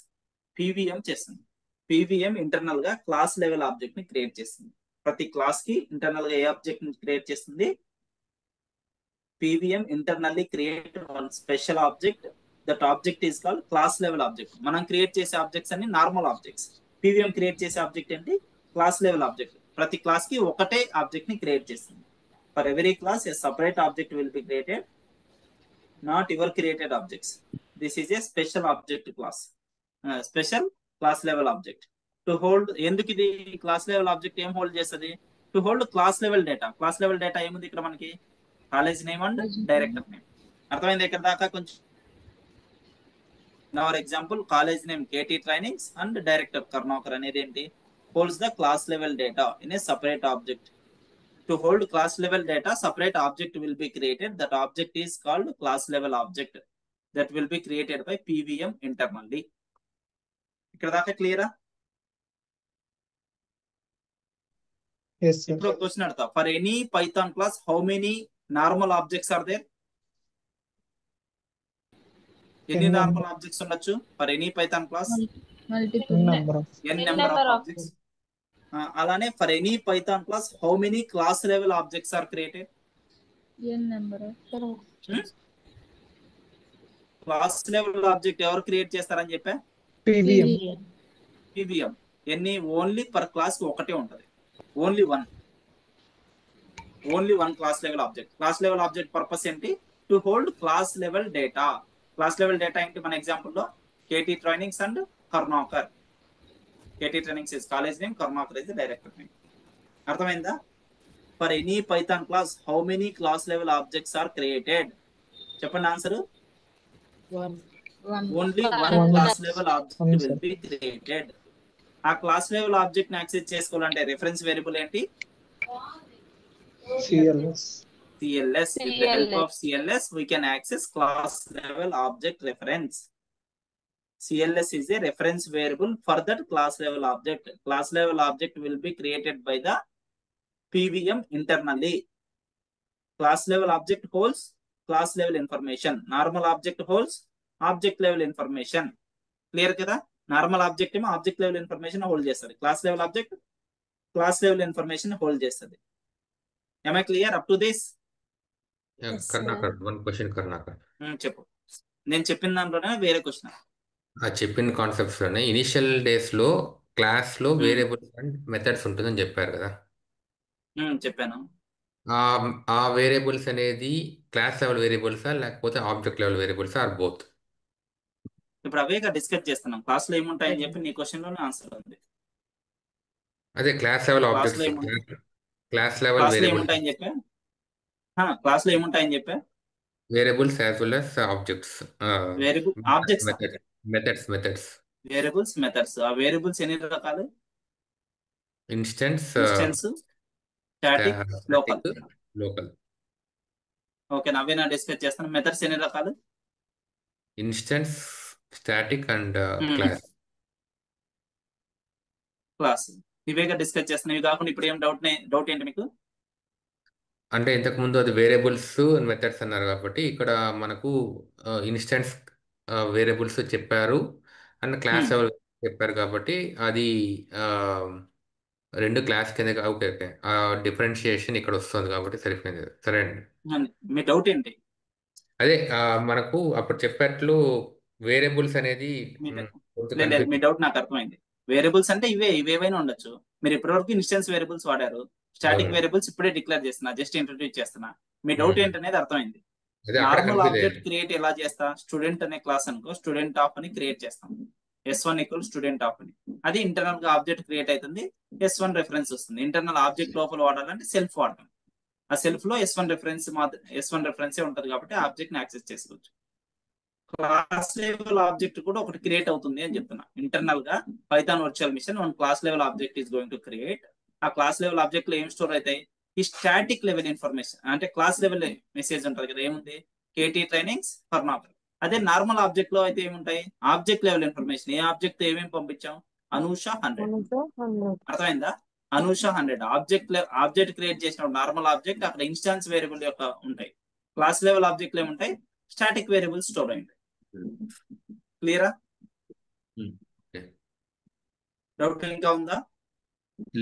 [SPEAKER 1] PVM చేస్తుంది. PVM internal గా class level object ని create చేస్తుంది. ప్రతి క్లాస్ కి ఇంటర్నల్ గా ఏ ఆబ్జెక్ట్ ని క్రియేట్ చేస్తుంది? PVM internally create one special object. That object is called class level object. మనం క్రియేట్ చేసే ఆబ్జెక్ట్స్ అన్ని నార్మల్ ఆబ్జెక్ట్స్. PVM క్రియేట్ చేసే ఆబ్జెక్ట్ ఏంటి? Class level object. ప్రతి క్లాస్ కి ఒకటే ఆబ్జెక్ట్ ని క్రియేట్ చేస్తుంది. For every class a separate object will be created, not your created objects. This is a special object class, special class level object. To hold, ఎందుకు ఇది class level object ఏం hold చేస్తుంది? To hold class level data. Class level data ఏముంది ఇక్కడ మనకి? College name and director name. అర్థమైంది ఇక్కడ దాకా? కొంచెం our example, college name KT Trainings and director Karnakar అనేది ఏంటి? holds the class level data in a separate object. To hold class level data, separate object will be created. That object is called class level object. That will be created by PVM internally. ఇక్కడ దాకా క్లియరా? ఇప్పుడు question అడతా. For any Python class, how many normal objects are there? ఎన్ని normal objects ఉండొచ్చు for any Python class? n number of objects. అలానే for any Python class, how many class level objects are created?
[SPEAKER 5] n number.
[SPEAKER 1] Class level object ఎవరు create చేస్తారని చెప్పా? PVM. ఎన్ని? Only per class ఒకటే ఉంటది. Only one class level object. Class level object purpose ఏంటి? To hold class level data. Class level data ఏంటి? మన example లో KT Trainings and Karnakar. KT Trainings is college name, Karnakar is director name. అర్థమైందా? For any Python class, how many class level objects are created? చెప్పండి answer. Only one class level object will be created. ఆ class level object ని access చేసుకోవాలంటే reference variable ఏంటి?
[SPEAKER 2] CLS.
[SPEAKER 1] With the help of CLS, we can access class level object reference. CLS is a reference variable for that class level object. Class level object will be created by the PVM internally. Class level object holds class level information. Normal object holds object level information. Clear kada? Normal object ఏమో object level information hold చేస్తుంది. Class level object class level information hold చేస్తుంది. Am I clear up to this?
[SPEAKER 3] Yes,
[SPEAKER 6] Karunakar, one question Karunakar.
[SPEAKER 1] చెప్పు. నేను చెప్పిన దాంట్లోనే వేరే question.
[SPEAKER 6] ఆ చెప్పిన కాన్సెప్ట్స్ లోనే ఇనిషియల్ డేస్ లో క్లాస్ లో వేరియబుల్స్ అండ్ మెథడ్స్ ఉంటుందని చెప్పారు కదా.
[SPEAKER 1] చెప్పాను.
[SPEAKER 6] ఆ ఆ వేరియబుల్స్ అనేది క్లాస్ లెవెల్ వేరియబుల్సా లేకపోతే ఆబ్జెక్ట్ లెవెల్ వేరియబుల్సా ఆర్ బోత్?
[SPEAKER 1] ఇప్పుడు అవేగా డిస్కస్ చేస్తున్నాం. క్లాస్ లో ఏముంటాయని చెప్పి నీ క్వశ్చన్ లోనే ఆన్సర్ ఉంది.
[SPEAKER 6] అదే క్లాస్ లెవెల్
[SPEAKER 1] క్లాస్
[SPEAKER 6] ఆబ్జెక్ట్స్,
[SPEAKER 1] లో ఏముంటాయి,
[SPEAKER 6] క్లాస్ లెవెల్
[SPEAKER 1] క్లాస్ లో
[SPEAKER 6] వేరియబుల్స్,
[SPEAKER 1] ఏముంటాయని చెప్పా, క్లాస్ లో ఏముంటాయని చెప్పా.
[SPEAKER 6] Variables as well as objects,
[SPEAKER 1] variable objects,
[SPEAKER 6] methods.
[SPEAKER 1] Variables, methods. ఆ వేరియబుల్స్ ఎన్ని రకాలు?
[SPEAKER 6] Instance,
[SPEAKER 1] instance, static, local.
[SPEAKER 6] Local.
[SPEAKER 1] Okay, నవ్వేనా డిస్కస్ చేస్తాను. మెథడ్స్ ఎన్ని రకాలు?
[SPEAKER 6] Instance, static and class.
[SPEAKER 1] Class. ఇవేగా డిస్కస్ చేస్తున్నాం. ఇవి కాకుండా ఇప్పుడు ఏం డౌట్ ఏంటి మీకు?
[SPEAKER 6] అంటే ఇంతకు ముందు అది వేరియబుల్స్ మెథడ్స్ అన్నారు కాబట్టి ఇక్కడ మనకు ఇన్స్టెన్స్ వేరియబుల్స్ చెప్పారు అండ్ క్లాస్ లెవెల్ చెప్పారు కాబట్టి అది రెండు క్లాస్ కింద. ఓకే ఓకే, డిఫరెన్షియేషన్ ఇక్కడ వస్తుంది కాబట్టి సరిపోయింది. సరే అండి.
[SPEAKER 1] మీ డౌట్ ఏంటి?
[SPEAKER 6] అదే మనకు అప్పుడు చెప్పేట్లు వేరియబుల్స్ అనేది
[SPEAKER 1] లేదు, మీ డౌట్ నాకు అర్థమైంది. వేరియబుల్స్ అంటే ఇవేవైనా ఉండొచ్చు. మీరు ఇప్పటివరకు ఇన్స్టెన్స్ వేరియబుల్స్ వాడారు. స్టాటిక్ వేరియబుల్స్ ఇప్పుడే డిక్లేర్ చేస్తున్నా, జస్ట్ ఇంట్రొడ్యూస్ చేస్తున్నా. మీ డౌట్ ఏంటనేది అర్థమైంది. నార్మల్ ఆబ్జెక్ట్ క్రియేట్ ఎలా చేస్తా? స్టూడెంట్ అనే క్లాస్ అనుకో, స్టూడెంట్ ఆఫ్ అని క్రియేట్ చేస్తాం. S1 ఈక్వల్ స్టూడెంట్ ఆఫ్ అని. అది ఇంటర్నల్ గా ఆబ్జెక్ట్ క్రియేట్ అవుతుంది. S1 రెఫరెన్స్ వస్తుంది. ఇంటర్నల్ ఆబ్జెక్ట్ లోపల వాడాలంటే సెల్ఫ్ వాడతాం. ఆ సెల్ఫ్ లో S1 రెఫరెన్సే ఉంటది కాబట్టి ఆబ్జెక్ట్ ని యాక్సెస్ చేసుకోవచ్చు. క్లాస్ లెవెల్ ఆబ్జెక్ట్ కూడా ఒకటి క్రియేట్ అవుతుంది అని చెప్తున్నా. ఇంటర్నల్ గా Python virtual machine one class level object is going to create. ఆ క్లాస్ లెవెల్ ఆబ్జెక్ట్ లో ఏం స్టోర్ అవుతాయి? ఈ స్టాటిక్ లెవెల్ ఇన్ఫర్మేషన్, అంటే క్లాస్ లెవెల్ మెసేజ్ ఉంటుంది కదా, ఏముంది? KT trainings for not. అదే నార్మల్ ఆబ్జెక్ట్ లో అయితే ఏముంటాయి? Object level information. ఏ ఆబ్జెక్ట్ ఏమేమి పంపించాం? అనూష 100. అర్థమైందా? అనూష 100 ఆబ్జెక్ట్ క్రియేట్ చేసినప్పుడు నార్మల్ ఆబ్జెక్ట్ అక్కడ ఇన్స్టాన్స్ వేరియబుల్ యొక్క ఉంటాయి. క్లాస్ లెవెల్ ఆబ్జెక్ట్ లో ఏముంటాయి? స్టాటిక్ వేరియబుల్ స్టోర్ అయి ఉంటాయి. క్లియరా? డౌట్ ఇంకా ఉందా?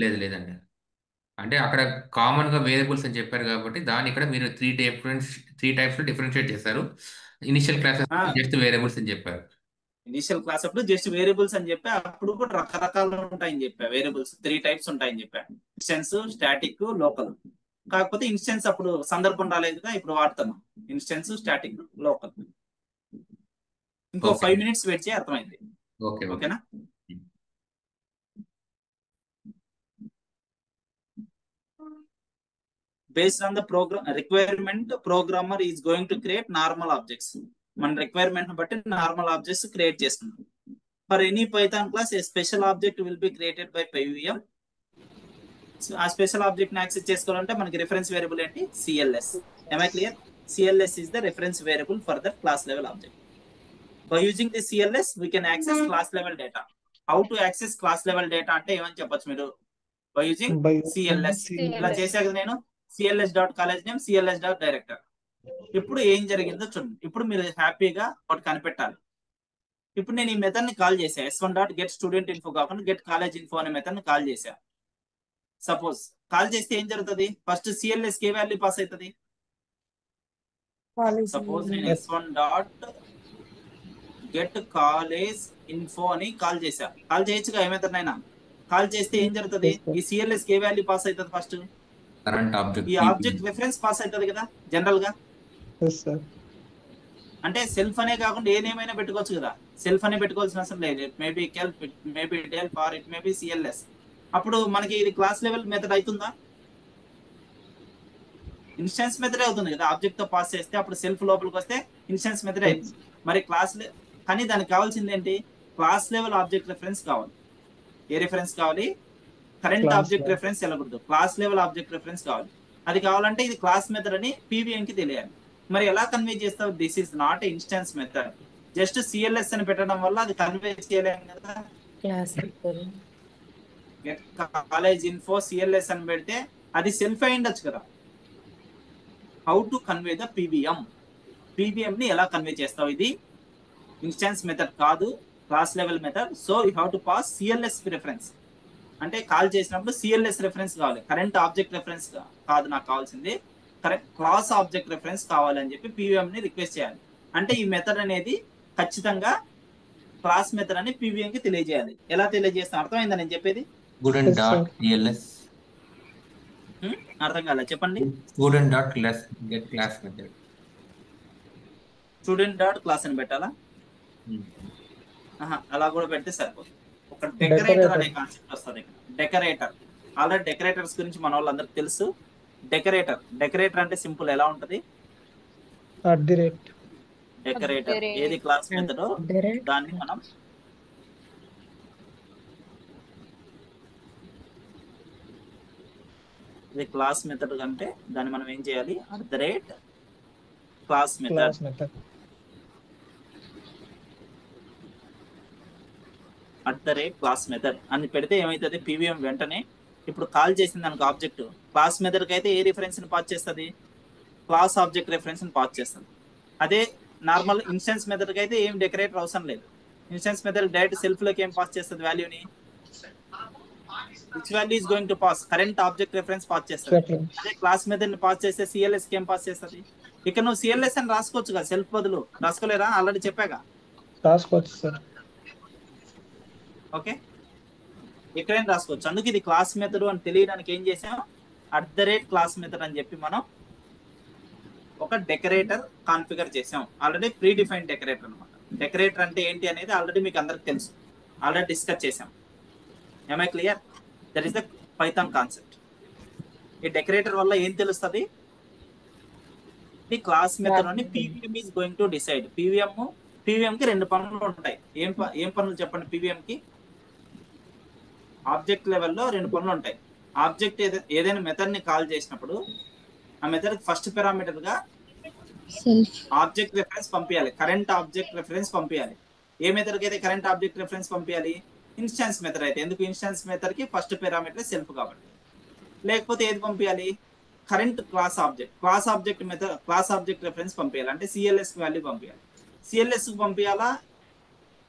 [SPEAKER 6] లేదండి. అంటే అక్కడ కామన్ గా వేరియబుల్స్ అని చెప్పారు కాబట్టి దాని ఇక్కడ మీరు త్రీ టైప్స్ లో డిఫరెన్షియేట్ చేశారు. ఇనిషియల్ క్లాసెస్ జస్ట్ వేరియబుల్స్ అని చెప్పారు.
[SPEAKER 1] ఇనిషియల్ క్లాస్ అప్పుడు జస్ట్ వేరియబుల్స్ అని చెప్పా. అప్పుడు కూడా రకరకాలు ఉంటాయని చెప్పా. వేరియబుల్స్ 3 టైప్స్ ఉంటాయని చెప్పా. Instance, static, local. కాకపోతే ఇన్స్టెన్స్ అప్పుడు సందర్భం రాలేదు కదా, ఇప్పుడు వాడుతున్నాం. Instance, static, local. ఇంకో 5 minutes వెయిట్ చేయి, అర్థమైంది. ఓకేనా? Based on the program requirement, programmer is going to create normal objects. మన రిక్వైర్మెంట్ బట్టి నార్మల్ ఆబ్జెక్ట్స్ క్రియేట్ చేస్తున్నాం. For any Python class A special object will be created by PVM. ఆ special object ని access చేసుకోవాలంటే మనకి reference variable ఏంటి? CLS. Am I clear? CLS is the reference variable for the class level object. By using the CLS we can access class level data. How to access class level data అంటే ఏమని చెప్పొచ్చు మీరు? By using CLS. ఇలా చేశాక నేను CLS.collegename, CLS.director. ఇప్పుడు ఏం జరిగిందో చూడండి. ఇప్పుడు మీరు హ్యాపీగా ఒకటి కనిపెట్టాలి. ఇప్పుడు నేను ఈ మెథడ్ ని కాల్ చేశా. S1.getStudentInfo కాకుండా getCollegeInfo అనే మెథడ్ ని కాల్ చేశా. సపోజ్ కాల్ చేస్తే ఏం జరుగుతుంది? ఫస్ట్ CLS కి వాల్యూ పాస్ అవుతుంది. సపోజ్ నేను S1.getCollegeInfo అని కాల్ చేశా. కాల్ చేయొచ్చుగా ఏ మెథడ్ అయినా. కాల్ చేస్తే ఏం జరుగుతుంది? ఈ CLS కి వాల్యూ పాస్ అవుతుంది. ఫస్ట్ ఈ ఆబ్జెక్ట్ రిఫరెన్స్ పాస్ అవుతుంది కదా జనరల్ గా. అంటే సెల్ఫ్ అనే కాకుండా ఏ నేమ్ అయినా పెట్టుకోవచ్చు కదా. సెల్ఫ్ అనే పెట్టుకోవాల్సిన అవసరం లేదు. It maybe kelp, it maybe delf, or it maybe CLS. అప్పుడు మనకి ఇది క్లాస్ లెవెల్ మెథడ్ అవుతుందా? ఇన్స్టెన్స్ మెథడ్ అవుతుంది కదా. ఆబ్జెక్ట్ తో పాస్ చేస్తే అప్పుడు సెల్ఫ్ లోపలికి వస్తే ఇన్స్టెన్స్ మెథడ్ అవుతుంది. మరి కానీ దానికి కావాల్సింది ఏంటి? క్లాస్ లెవెల్ ఆబ్జెక్ట్ రిఫరెన్స్ కావాలి. ఏ రిఫరెన్స్ కావాలి? కరెంట్ ఆబ్జెక్ట్ రిఫరెన్స్ వెళ్ళకూడదు. క్లాస్ లెవెల్ ఆబ్జెక్ట్ రిఫరెన్స్ కావాలి. అది కావాలంటే ఇది క్లాస్ మెథడ్ అని PVM కి తెలియాలి. మరి ఎలా కన్వే చేస్తావు? This is not instance method. Just CLS అని పెట్టడం వల్ల అది కన్వే చేయలేము కదా. getCollegeInfo CLS అని పెడితే అది సెల్ఫ్ అయి ఉండొచ్చు కదా. How to convey the PVM ని ఎలా కన్వే చేస్తావు? ఇది ఇన్స్టెన్స్ మెథడ్ కాదు, class level method. So you have to pass CLS reference. అంటే కాల్ చేసినప్పుడు CLS రెఫరెన్స్ కావాలి, కరెంట్ ఆబ్జెక్ట్ రెఫరెన్స్ కాదు నాకు కావాల్సింది. కరెక్ట్ క్లాస్ ఆబ్జెక్ట్ రెఫరెన్స్ కావాలని చెప్పి PVM ని రిక్వెస్ట్ చేయాలి. అంటే ఈ మెథడ్ అనేది ఖచ్చితంగా క్లాస్ మెథడ్ అని PVM కి తెలియజేయాలి. ఎలా తెలియజేస్తాం అర్థమైందా నేను చెప్పేది?
[SPEAKER 6] Student
[SPEAKER 2] Yes,
[SPEAKER 6] dot
[SPEAKER 2] sir.
[SPEAKER 6] CLS
[SPEAKER 1] అర్థం కాలే చెప్పండి.
[SPEAKER 6] Student dot get class method.
[SPEAKER 1] Student dot class అని పెట్టాలా? అలా కూడా పెడితే సరిపోతుంది. ఒక డెకరేటర్ అనే కాన్సెప్ట్ వస్తుంది ఇక్కడ. డెకరేటర్ ఆల్రెడీ డెకరేటర్స్ గురించి మన వాళ్ళందరికి తెలుసు. డెకరేటర్ అంటే సింపుల్ ఎలా ఉంటది? డెకరేటర్ ఏది క్లాస్ మెథడో దాన్ని మనం ఇది క్లాస్ మెథడ్ అంటే దాన్ని మనం ఏం చేయాలి? క్లాస్ మెథడ్ క్లాస్ మెథడ్ అని పెడితే ఏమైతుంది? PVM వెంటనే ఇప్పుడు కాల్ చేసింది దానికి ఆబ్జెక్ట్ క్లాస్ మెథడ్ కి అయితే ఏ రిఫరెన్స్ ని పాస్ చేస్తుంది? క్లాస్ ఆబ్జెక్ట్ రిఫరెన్స్ ని పాస్ చేస్తుంది. అదే నార్మల్ ఇన్స్టెన్స్ మెథడ్ కి అయితే ఏం డెకరేటర్ అవసరం లేదు. ఇన్స్టెన్స్ మెథడ్ డైరెక్ట్ సెల్ఫ్ లోకి ఏం పాస్ చేస్తుంది? వాల్యూని which value is going to pass? Current object reference pass చేస్తుంది. అదే క్లాస్ మెథడ్ ని పాస్ చేస్తే CLS కి ఏం పాస్ చేస్తుంది? ఇక్కడ నువ్వు CLS అని రాసుకోవచ్చు కదా, సెల్ఫ్ బదులు రాసుకోలేరా? ఆల్రెడీ చెప్పాగా.
[SPEAKER 2] రాసుకోవచ్చు సార్.
[SPEAKER 1] ఓకే ఎక్కడైనా రాసుకోవచ్చు. అందుకే ఇది క్లాస్ మెథడ్ అని తెలియడానికి ఏం చేసాం? క్లాస్ మెథడ్ అని చెప్పి మనం ఒక డెకరేటర్ కాన్ఫిగర్ చేసాం. ఆల్రెడీ ప్రీ డిఫైన్డ్ డెకరేటర్ అనమాట. డెకరేటర్ అంటే ఏంటి అనేది ఆల్రెడీ మీకు అందరికి తెలుసు, ఆల్రెడీ డిస్కస్ చేసాం. ఏమై clear? That is the Python concept. ఈ డెకరేటర్ వల్ల ఏం తెలుస్తుంది? ఈ క్లాస్ మెథడ్ అని PVM is going to decide. PVM కి రెండు పనులు ఉంటాయి. ఏం పనులు చెప్పండి? PVM కి ఆబ్జెక్ట్ లెవెల్లో రెండు పనులు ఉంటాయి. ఆబ్జెక్ట్ ఏదైనా మెథడ్ ని కాల్ చేసినప్పుడు ఆ మెథడ్ ఫస్ట్ పారామీటర్ గా ఆబ్జెక్ట్ రెఫరెన్స్ పంపించాలి, కరెంట్ ఆబ్జెక్ట్ రెఫరెన్స్ పంపించాలి. ఏ మెథడ్ కి అయితే కరెంట్ ఆబ్జెక్ట్ రెఫరెన్స్ పంపించాలి? ఇన్స్టాన్స్ మెథడ్ అయితే. ఎందుకు? ఇన్స్టాన్స్ మెథడ్ కి ఫస్ట్ పారామీటర్ సెల్ఫ్ కాబట్టి. లేకపోతే ఏది పంపించాలి? Current class object method class object reference పంపించాలి. అంటే CLS వాల్యూ పంపించాలి. CLS పంపించాలా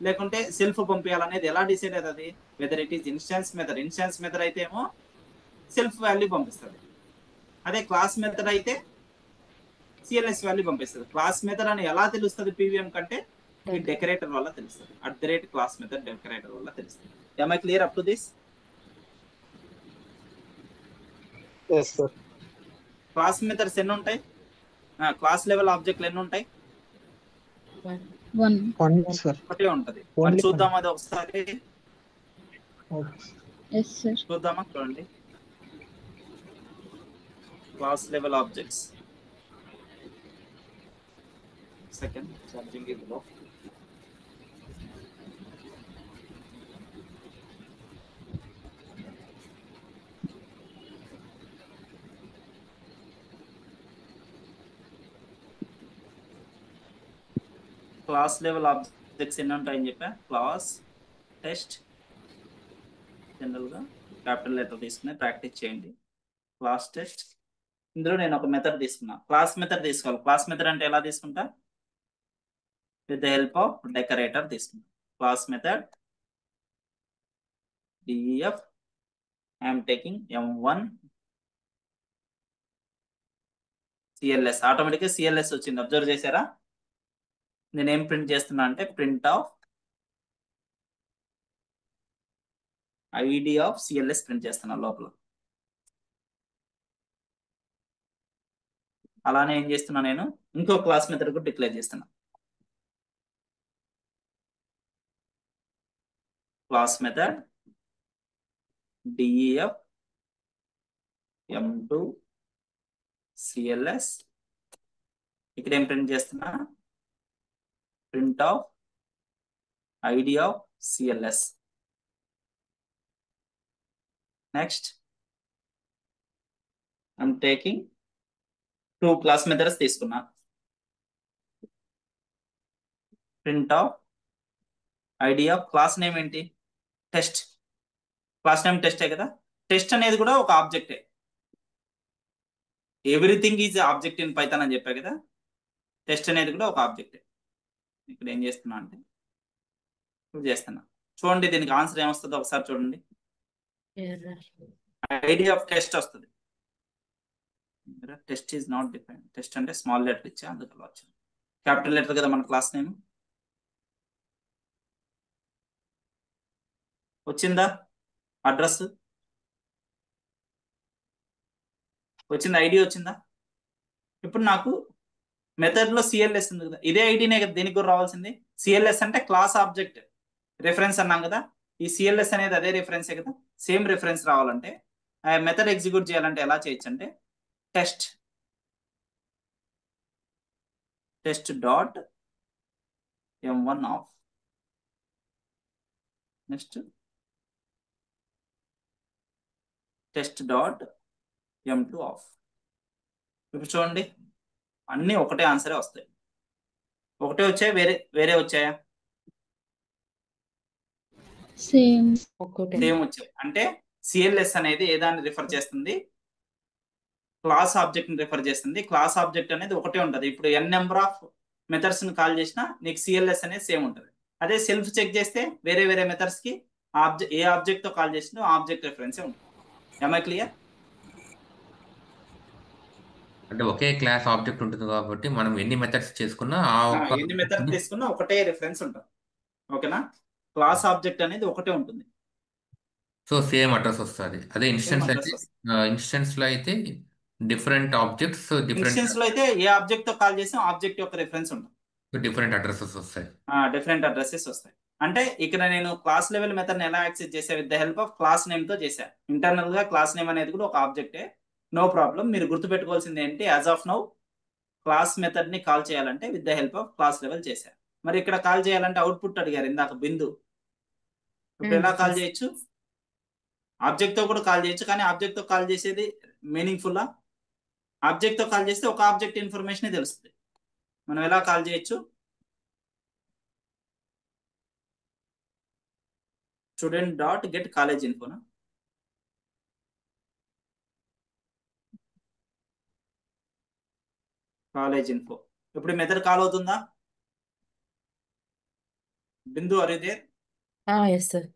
[SPEAKER 1] లేకుంటే సెల్ఫ్ పంపించాలా అనేది ఎలా డిసైడ్ అవుతుంది? Whether it is instance method అయితే ఏమో సెల్ఫ్ వాల్యూ పంపిస్తుంది. అదే క్లాస్ మెథడ్ అయితే CLS వాల్యూ పంపిస్తుంది. క్లాస్ మెథడ్ అని ఎలా తెలుస్తుంది PVM కంటే? ఈ డెకరేటర్ వల్ల తెలుస్తుంది. క్లాస్ మెథడ్ డెకరేటర్ వల్ల తెలుస్తుంది. Am I clear up to this?
[SPEAKER 2] Yes, sir.
[SPEAKER 1] Class methods ఎన్ని ఉంటాయి? క్లాస్ లెవెల్ ఆబ్జెక్ట్లు ఎన్ని ఉంటాయి? ఒకటే ఉంటది. చూద్దాం అది ఒకసారి. చూద్దామా? చూడండి. Class level objects second charging is low. Class level objects ఎన్ని ఉంటాయని చెప్పా? క్లాస్ టెస్ట్ జనరల్ గా క్యాపిటల్ లెటర్ తీసుకుని ప్రాక్టీస్ చేయండి. Class test. ఇందులో నేను ఒక మెథడ్ తీసుకున్నా, క్లాస్ మెథడ్ తీసుకోవాలి. క్లాస్ మెథడ్ అంటే ఎలా తీసుకుంటా? With the help of decorator తీసుకుంటా. Class method DEF I'm taking M1 CLS. ఆటోమేటిక్గా CLS వచ్చింది. అబ్జర్వ్ చేశారా? నేను ఏం ప్రింట్ చేస్తున్నా అంటే print of ID of CLS print చేస్తున్నా లోపల. అలానే ఏం చేస్తున్నా? నేను ఇంకో క్లాస్ మెథడ్ కూడా డిక్లేర్ చేస్తున్నా. Class method DEF M2 CLS. ఇక్కడ ఏం ప్రింట్ చేస్తున్నా? Print of ID of CLS. Next I'm taking 2 class methods తీసుకున్నా. Print of ID of class name ఏంటి? టెస్ట్. క్లాస్ నేమ్ టెస్టే కదా. టెస్ట్ అనేది కూడా ఒక ఆబ్జెక్టే. Everything is object in Python అని చెప్పా కదా. టెస్ట్ అనేది కూడా ఒక ఆబ్జెక్టే. ఇక్కడ ఏం చేస్తున్నా అంటే చేస్తున్నా. చూడండి దీనికి ఆన్సర్ ఏమొస్తుందో ఒకసారి చూడండి. ID ఆఫ్ టెస్ట్ వస్తుంది. Test is not define. Test అంటే స్మాల్ లెటర్ ఇచ్చా, అందుకు అలా వచ్చింది. క్యాపిటల్ లెటర్ కదా మన క్లాస్ నేమ్. వచ్చిందా అడ్రస్? వచ్చిందా? ఐడి వచ్చిందా? ఇప్పుడు నాకు మెథడ్ లో సిఎల్ఎస్ ఉంది కదా, ఇదే ఐడినే కదా దేనికి కూడా రావాల్సింది. సిఎల్ఎస్ అంటే క్లాస్ ఆబ్జెక్ట్ రిఫరెన్స్ అన్నాం కదా, ఈ సిఎల్ఎస్ అనేది అదే రిఫరెన్సే కదా. సేమ్ రిఫరెన్స్ రావాలంటే ఆ మెథడ్ ఎగ్జిక్యూట్ చేయాలంటే ఎలా చేయొచ్చు అంటే test dot m1 of, next test dot m2 of. ఇప్పుడు చూడండి అన్ని ఒకటే ఆన్సరే వస్తాయి. ఒకటే వచ్చాయి, వేరే వేరే వచ్చాయా?
[SPEAKER 5] సేమ్.
[SPEAKER 3] ఒకటే.
[SPEAKER 1] సేమ్ వచ్చాయి. అంటే సిఎల్ఎస్ అనేది ఏ దాన్ని రిఫర్ చేస్తుంది? క్లాస్ ఆబ్జెక్ట్ ని రిఫర్ చేస్తుంది. క్లాస్ ఆబ్జెక్ట్ అనేది ఒకటే ఉంటుంది. ఇప్పుడు n నెంబర్ ఆఫ్ మెథడ్స్ ని కాల్ చేసినా నీకు సిఎల్ఎస్ అనేది సేమ్ ఉంటుంది. అదే సెల్ఫ్ చెక్ చేస్తే వేరే వేరే మెథడ్స్ కి ఏ ఆబ్జెక్ట్ తో కాల్ చేసినా ఆబ్జెక్ట్ రిఫరెన్సే ఉంటుంది. ఏమై క్లియర్?
[SPEAKER 6] అంటే ఒకే క్లాస్ ఆబ్జెక్ట్ ఉంటుంది కాబట్టి మనం ఎన్ని మెథడ్స్ చేసుకున్నా
[SPEAKER 1] ఎన్ని మెథడ్స్ తీసుకున్నా ఒకటే రిఫరెన్స్ ఉంటుంది. ఓకేనా? క్లాస్ ఆబ్జెక్ట్ అనేది ఒకటే ఉంటుంది.
[SPEAKER 6] సో సేమ్ అడ్రస్ వస్తుంది. అదే ఇన్స్టెన్స్ అయితే ఇన్స్టెన్స్ లో అయితే డిఫరెంట్ ఆబ్జెక్ట్స్
[SPEAKER 1] ఇన్స్టెన్స్ లో అయితే ఏ ఆబ్జెక్ట్ తో కాల్ చేసినా ఆబ్జెక్ట్ యొక్క రిఫరెన్స్ ఉంటుంది.
[SPEAKER 6] డిఫరెంట్ అడ్రసెస్ వస్తాయి.
[SPEAKER 1] డిఫరెంట్ అడ్రసెస్ వస్తాయి. అంటే ఇక్కడ నేను క్లాస్ లెవెల్ మెథడ్ ఎలా యాక్సెస్ చేసా? With the help of class name తో చేశా. ఇంటర్నల్ గా క్లాస్ నేమ్ అనేది కూడా ఒక ఆబ్జెక్టే, నో ప్రాబ్లం. మీరు గుర్తుపెట్టుకోవాల్సింది ఏంటి? As of now class method ని కాల్ చేయాలంటే with the help of class level చేశా. మరి ఇక్కడ కాల్ చేయాలంటే అవుట్పుట్ అడిగారు ఇందాక బిందు. ఇప్పుడు ఎలా కాల్ చేయొచ్చు? ఆబ్జెక్ట్ తో కూడా కాల్ చేయొచ్చు, కానీ ఆబ్జెక్ట్ తో కాల్ చేసేది మీనింగ్ఫుల్. ఆబ్జెక్ట్ తో కాల్ చేస్తే ఒక ఆబ్జెక్ట్ ఇన్ఫర్మేషన్ తెలుస్తుంది. మనం ఎలా కాల్ చేయొచ్చు? స్టూడెంట్ డాట్ గెట్ కాలేజ్ ఇన్ఫోనా, కాలేజ్ ఇన్ఫో. ఇప్పుడు మెథడ్ కాల్ అవుతుందా? Bindu are you there?
[SPEAKER 3] Yes sir.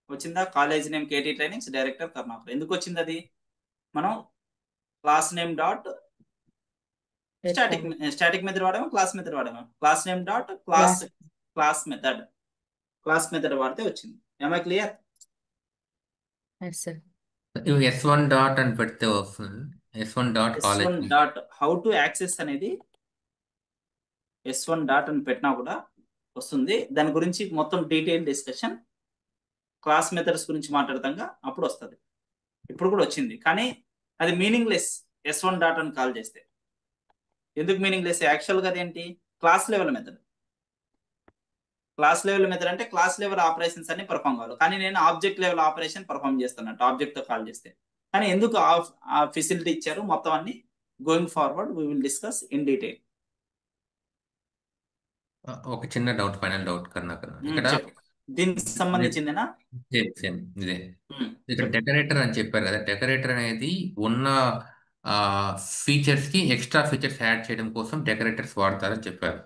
[SPEAKER 1] వచ్చిందా? College name KT trainings, director Karnakar. ఎందుకు వచ్చింది అది? మనం class name dot static method వాడాము, క్లాస్ మెథడ్ వాడాము. Class name dot class method వాడితే వచ్చింది. ఏమై clear?
[SPEAKER 3] Yes sir.
[SPEAKER 6] S1 dot అని పెడితే వస్తుంది. S1 dot college
[SPEAKER 1] S1 dot how to access అనేది S1 డాట్ అని పెట్టినా కూడా వస్తుంది. దాని గురించి మొత్తం డీటెయిల్ డిస్కషన్ క్లాస్ మెథడ్స్ గురించి మాట్లాడతాంగా అప్పుడు వస్తుంది. ఇప్పుడు కూడా వచ్చింది, కానీ అది మీనింగ్ లెస్. S1 డాట్ అని కాల్ చేస్తే ఎందుకు మీనింగ్ లెస్? యాక్చువల్గా అదేంటి? Class level method. Class level method అంటే క్లాస్ లెవెల్ ఆపరేషన్స్ అన్ని పర్ఫామ్ కావాలి, కానీ నేను ఆబ్జెక్ట్ లెవెల్ ఆపరేషన్ పర్ఫామ్ చేస్తున్నట్టు ఆబ్జెక్ట్ తో కాల్ చేస్తే. కానీ ఎందుకు ఆ ఫెసిలిటీ ఇచ్చారు? మొత్తం అన్ని going forward we will discuss in detail.
[SPEAKER 6] ఒక చిన్న డౌట్, ఫైనల్ డౌట్ ఇక్కడ
[SPEAKER 1] దీనికి సంబంధించిందేనా?
[SPEAKER 6] సేమ్ ఇదే. ఇక్కడ డెకరేటర్ అని చెప్పారు కదా, డెకరేటర్ అనేది ఉన్న ఫీచర్స్ కి ఎక్స్ట్రా ఫీచర్స్ యాడ్ చేయడం కోసం డెకరేటర్స్ వాడతారని చెప్పారు.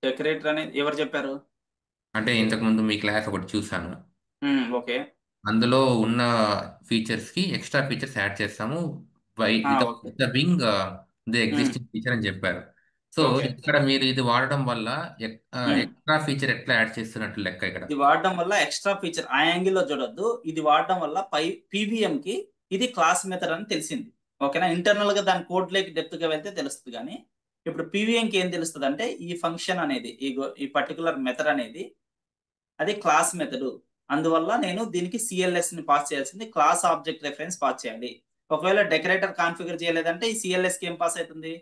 [SPEAKER 1] డెకరేటర్ అనేది ఎవరు చెప్పారు?
[SPEAKER 6] అంటే ఇంతకుముందు మీ క్లాస్ ఒకటి చూసాను,
[SPEAKER 1] ఓకే.
[SPEAKER 6] అందులో ఉన్న ఫీచర్స్ కి ఎక్స్ట్రా ఫీచర్స్ యాడ్ చేస్తాము వితౌట్ ది ఎగ్జిస్టింగ్ ఫీచర్ అని చెప్పారు. సో ఇక్కడ మీరు ఇది వాడడం వల్ల ఎక్స్ట్రా ఫీచర్ ఎట్లా యాడ్ చేస్తున్నట్టు లెక్క? ఇక్కడ
[SPEAKER 1] ఇది వాడడం వల్ల ఎక్స్ట్రా ఫీచర్ ఆ యాంగిల్ లో చూడొద్దు. ఇది వాడడం వల్ల పీవీఎం కి ఇది క్లాస్ మెథడ్ అని తెలిసింది. ఓకేనా? ఇంటర్నల్ గా దాని కోడ్ లేకి డెప్త్ గా వెళ్తే తెలుస్తుంది. కానీ ఇప్పుడు పీవీఎం కి ఏం తెలుస్తుంది అంటే ఈ ఫంక్షన్ అనేది ఈ పర్టికులర్ మెథడ్ అనేది అది క్లాస్ మెథడ్. అందువల్ల నేను దీనికి సిఎల్ఎస్ ని పాస్ చేయాల్సింది, క్లాస్ ఆబ్జెక్ట్ రెఫరెన్స్ పాస్ చేయాలి. ఒకవేళ డెకరేటర్ కాన్ఫిగర్ చేయలేదంటే ఈ సిఎల్ఎస్ కి ఏం పాస్ అవుతుంది?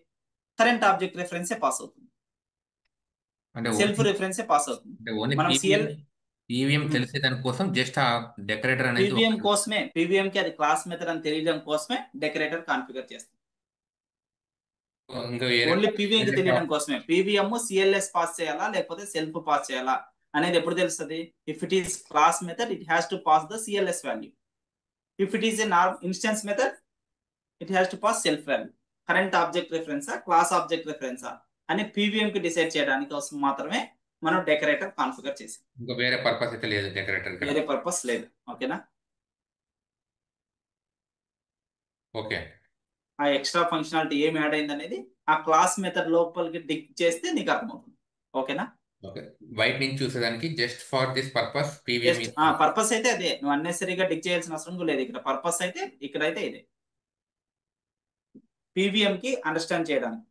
[SPEAKER 1] కరెంట్ ఆబ్జెక్ట్ రెఫరెన్సే పాస్ అవుతుంది, సెల్ఫ్ రెఫరెన్సే పాస్ అవుతుంది. మనం
[SPEAKER 6] పీవీఎం తెలిసే దానికోసం జస్ట్ ఆ డెకరేటర్ అనేది
[SPEAKER 1] పీవీఎం కోసమే, పీవీఎం కి అది క్లాస్ మెథడ్ అని తెలియడం కోసమే డెకరేటర్ కాన్ఫిగర్ చేస్తాం. ఓన్లీ పీవీఎం కి తెలియడం కోసమే. పీవీఎం సిఎల్ఎస్ పాస్ చేయాలా లేకపోతే సెల్ఫ్ పాస్ చేయాలా అనేది ఎప్పుడు తెలుస్తుంది? If it is class method it has to pass the CLS value. If it is a instance method it has to pass self value. Current object రెఫరెన్సా class object రెఫరెన్సా అని PVM కి decide చేయడానికి కోసం మాత్రమే మనం డెకరేటర్ కాన్ఫిగర్ చేసాం.
[SPEAKER 6] ఇంకా వేరే పర్పస్ అయితే లేదు డెకరేటర్,
[SPEAKER 1] వేరే పర్పస్ లేదు. ఓకేనా?
[SPEAKER 6] ఓకే.
[SPEAKER 1] ఆ ఎక్స్ట్రా ఫంక్షనాలిటీ ఏమి యాడ్ అయింది అనేది ఆ క్లాస్ మెథడ్ లోపలికి డిక్ చేస్తే నీకు అర్థమవుతుంది. ఓకేనా?
[SPEAKER 6] ఓకే, బయట నుంచి చూసేదానికి just for this purpose PVM
[SPEAKER 1] just purpose అయితే అదే, నువ్వు అన్నెసరీగా డిక్ చేయాల్సిన అవసరం కూడా లేదు. ఇక్కడ పర్పస్ అయితే ఇక్కడైతే ఇదే పీవీఎం కి అండర్స్టాండ్ చేయడానికి.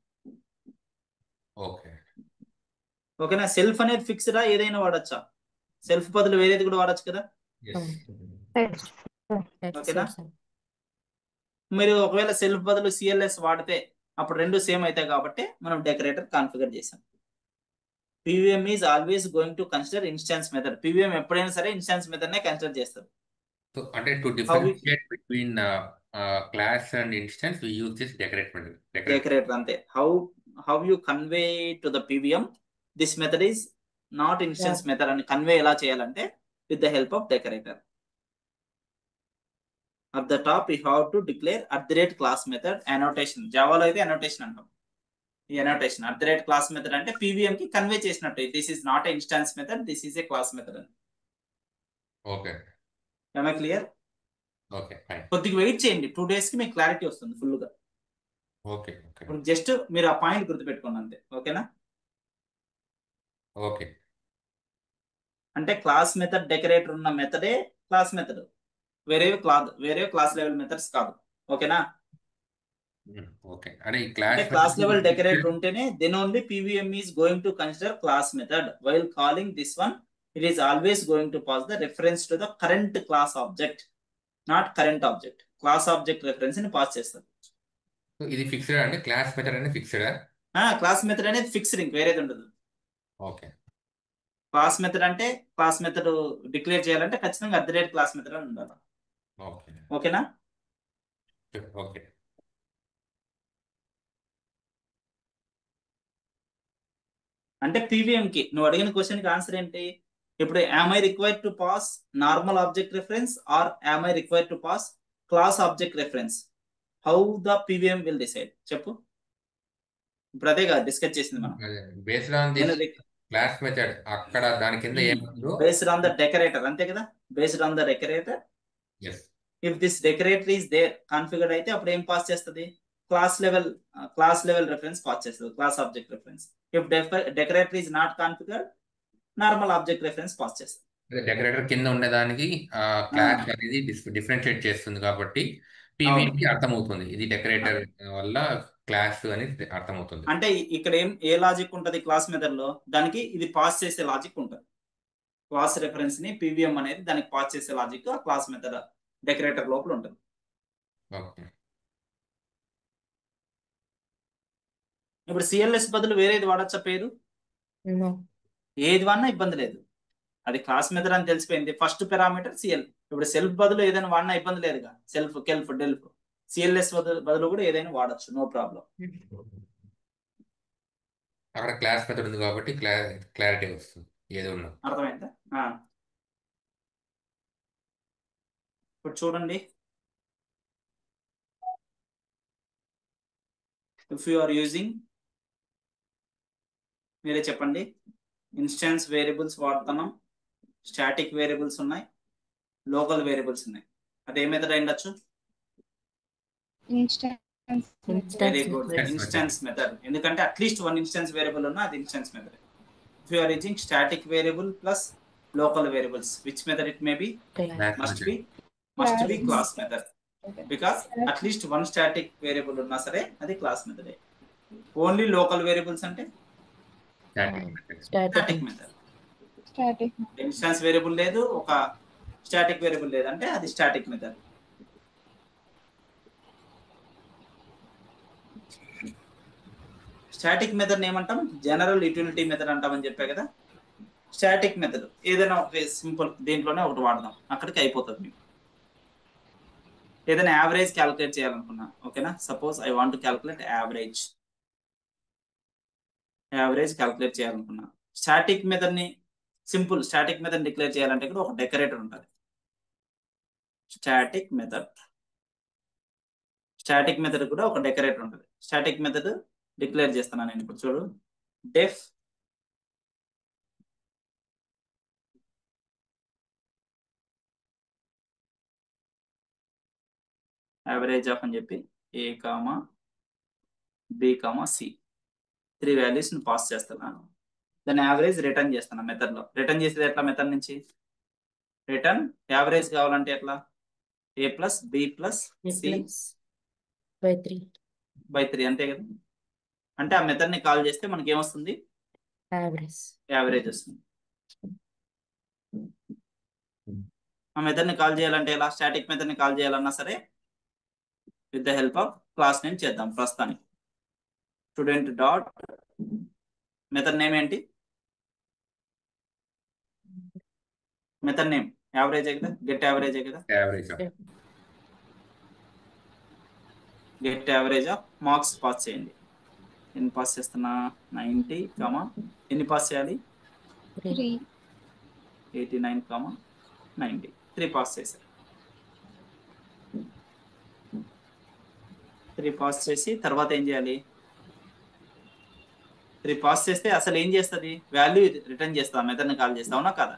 [SPEAKER 6] ఓకే.
[SPEAKER 1] ఓకేనా? సెల్ఫ్ అనేది ఫిక్స్డా, ఏదైనా వాడచ్చా? సెల్ఫ్ బదులు వేరేది కూడా వాడచ్చు కదా.
[SPEAKER 6] ఎస్.
[SPEAKER 7] Yes, sir.
[SPEAKER 1] ఓకేనా?
[SPEAKER 3] Yes, sir.
[SPEAKER 1] మీరు ఒకవేళ సెల్ఫ్ బదులు సిఎల్ఎస్ వాడితే అప్పుడు రెండు సేమ్ అవుతాయి కాబట్టి మనం డెకరేటర్ కాన్ఫిగర్ చేసాం. PVM is always going to consider instance method. PVM ఎప్పుడైనా సరే ఇన్స్టాన్స్ మెథడ్ నే కన్సిడర్ చేస్తారు.
[SPEAKER 6] సో అంటే to
[SPEAKER 1] How we
[SPEAKER 6] differentiate between class and instance we use this decorate.
[SPEAKER 1] Decorator అంతే. How you convey to the PVM this method is not instance method అని convey ఎలా చేయాలంటే with the help of decorator. At the top you have to declare @class method annotation. జావాలో అయితే annotation అంటాం. ఈ annotation @class method అంటే PVM కి convey చేసినట్టు, this is not a instance method, this is a class method అని.
[SPEAKER 6] Okay.
[SPEAKER 1] Clear?
[SPEAKER 6] Okay, fine.
[SPEAKER 1] కొద్దిగా wait చేయండి, 2 days కి మీకు క్లారిటీ వస్తుంది ఫుల్ గా.
[SPEAKER 6] ఓకే. ఓకే.
[SPEAKER 1] ఇప్పుడు జస్ట్ మీరు ఆ పాయింట్ గుర్తుపెట్టుకోండి అంతే. ఓకేనా?
[SPEAKER 6] ఓకే.
[SPEAKER 1] అంటే క్లాస్ మెథడ్ డెకరేటర్ ఉన్న మెథడే క్లాస్ మెథడ్, వేరే క్లాస్ లెవెల్ మెథడ్స్ కాదు. ఓకేనా?
[SPEAKER 6] ఓకే. అంటే ఈ
[SPEAKER 1] అంటే క్లాస్ లెవెల్ డెకరేటర్ ఉంటేనే then only PVM is going to consider class method. While calling this one it is always going to pass the reference to the current class object, not current object. Class object reference ని pass చేస్తారు.
[SPEAKER 6] ఇది fixed అంటే class method అనేది ఫిక్స్డా?
[SPEAKER 1] Class method అనేది fixed, ఇంక వేరేది ఉండదు.
[SPEAKER 6] ఓకే.
[SPEAKER 1] క్లాస్ మెథడ్ అంటే క్లాస్ మెథడ్ డిక్లేర్ చేయాలంటే ఖచ్చితంగా @class మెథడ్ అని ఉండాలి.
[SPEAKER 6] ఓకే.
[SPEAKER 1] ఓకేనా?
[SPEAKER 6] ఓకే.
[SPEAKER 1] అంటే పీవీఎం కి నువ్వు అడిగిన క్వశ్చన్ కి ఆన్సర్ ఏంటి? ఇప్పుడు am I required to pass normal object reference or am I required to pass class object reference? How the PVM will decide చెప్పు. ఇప్పుడు అదే కదా డిస్కస్ చేసింది మనం.
[SPEAKER 6] Based on this class method అక్కడ దాని కింద ఏముందో
[SPEAKER 1] బేస్డ్ ఆన్ ద డెకరేటర్, అంతే కదా. Based on the decorator,
[SPEAKER 6] yes.
[SPEAKER 1] If this decorator is there configured అయితే అప్పుడు ఏం పాస్ చేస్తుంది? క్లాస్ లెవెల్ రెఫరెన్స్ పాస్ చేస్తుంది, class object reference. If decorator is not configured, normal object reference pass చేస్తుంది.
[SPEAKER 6] Decorator కింద ఉండేదానికి క్లాస్ అనేది డిఫరెన్షియేట్ చేస్తుంది కాబట్టి పీవీకి అర్థమవుతుంది ఇది డెకరేటర్ వల్ల క్లాస్ అని అర్థమవుతుంది.
[SPEAKER 1] అంటే ఇక్కడ ఏ లాజిక్ ఉంటది క్లాస్ మెథడ్ లో? దానికి ఇది పాస్ చేసే లాజిక్ ఉంటుంది. క్లాస్ రెఫరెన్స్ ని పీవీఎం అనేది దానికి పాస్ చేసే లాజిక్ ఆ క్లాస్ మెథడ్ డెకరేటర్ లోపల ఉంటుంది.
[SPEAKER 6] ఓకే.
[SPEAKER 1] ఇప్పుడు సిఎల్ఎస్ బదులు వేరేది వాడచ్చా పేరు?
[SPEAKER 3] No.
[SPEAKER 1] ఏది వాడినా ఇబ్బంది లేదు, అది క్లాస్ మెథడ్ అని తెలిసిపోయింది. First parameter CL. ఇప్పుడు సెల్ఫ్ బదులు ఏదైనా వాడినా ఇబ్బంది లేదుగా. సెల్ఫ్, కెల్ఫ్, డెల్ఫ్, సిఎల్ఎస్ బదులు కూడా ఏదైనా వాడచ్చు, నో ప్రాబ్లం.
[SPEAKER 6] అక్కడ క్లాస్ మెథడ్ ఉంది కాబట్టి క్లారిటీ వస్తుంది ఏది ఉన్నా.
[SPEAKER 1] అర్థమైందా? ఇప్పుడు చూడండి, ఇఫ్ యు ఆర్ యూజింగ్, మీరే చెప్పండి. ఇన్స్టాన్స్ వేరియబుల్స్ వాడుతున్నాం, స్టాటిక్ వేరియబుల్స్ ఉన్నాయి, లోకల్ వేరియబుల్స్ ఉన్నాయి. అది ఏ మెథడ్ అయి ఉండొచ్చు? Very good, instance method. ఎందుకంటే అట్లీస్ట్ వన్ ఇన్స్టాన్స్ వేరియబుల్ ఉన్నా అది instance method. If you are using static variable plus local variables, which method it may be? Must be class method. Because at least one static variable ఉన్నా సరే అది class మెథడే. Only local variables అంటే static method. Instance variable లేదు, ఒక static variable లేదు అంటే అది స్టాటిక్ మెథడ్. స్టాటిక్ మెథడ్ ఏమంటాం? జనరల్ యూటిలిటీ మెథడ్ అంటామని చెప్పా కదా. స్టాటిక్ మెథడ్ ఏదైనా ఒక సింపుల్ దీంట్లోనే ఒకటి వాడదాం, అక్కడికి అయిపోతుంది మీకు. ఏదైనా యావరేజ్ క్యాలిక్యులేట్ చేయాలనుకున్నా, ఓకేనా? Suppose I want to calculate average calculate చేయాలనుకున్నా, స్టాటిక్ మెథడ్ ని సింపుల్ స్టాటిక్ మెథడ్ డిక్లేర్ చేయాలంటే కూడా ఒక డెకరేటర్ ఉంటుంది. స్టాటిక్ మెథడ్ కూడా ఒక డెకరేటర్ ఉంటుంది. స్టాటిక్ మెథడ్ డిక్లేర్ చేస్తున్నాను నేను ఇప్పుడు. చూడు, డెఫ్ యావరేజ్ ఆఫ్ అని చెప్పి A comma B comma C 3 values ని పాస్ చేస్తున్నాను. దాని యావరేజ్ రిటర్న్ చేస్తాను మెథడ్ లో. రిటర్న్ చేసేది ఎట్లా మెథడ్ నుంచి? రిటర్న్ యావరేజ్ కావాలంటే ఎట్లా? A plus B plus
[SPEAKER 3] A
[SPEAKER 1] C
[SPEAKER 3] plus by 3
[SPEAKER 1] by 3 అంతే కదా. అంటే ఆ మెథడ్ ని కాల్ చేస్తే మనకి ఏమొస్తుంది?
[SPEAKER 3] average.
[SPEAKER 1] యావరేజ్ వస్తుంది. ఆ మెథడ్ ని కాల్ చేయాలంటే ఎలా? స్టాటిక్ మెథడ్ ని కాల్ చేయాలన్నా సరే with the help of class name చేద్దాం. ప్రస్తుతానికి స్టూడెంట్ డాట్ మెథడ్ నేమ్ ఏంటి? మెథడ్ నేమ్ యావరేజ్ కదా, గెట్ యావరేజ్ కదా.
[SPEAKER 6] Average
[SPEAKER 3] Yeah.
[SPEAKER 1] Get average of marks pass చేయండి. ఎన్ని పాస్ చేస్తున్నా? 90 కామా ఎన్ని పాస్ చేయాలి?
[SPEAKER 3] 3.
[SPEAKER 4] 3.
[SPEAKER 1] 89 కామా 90 3 పాస్ చేశారు. 3 పాస్ చేసి తర్వాత ఏం చేయాలి? 3 పాస్ చేస్తే అసలు ఏం చేస్తుంది? వాల్యూ రిటర్న్ చేస్తా. మెథడ్ని కాల్ చేస్తా, అవునా కదా?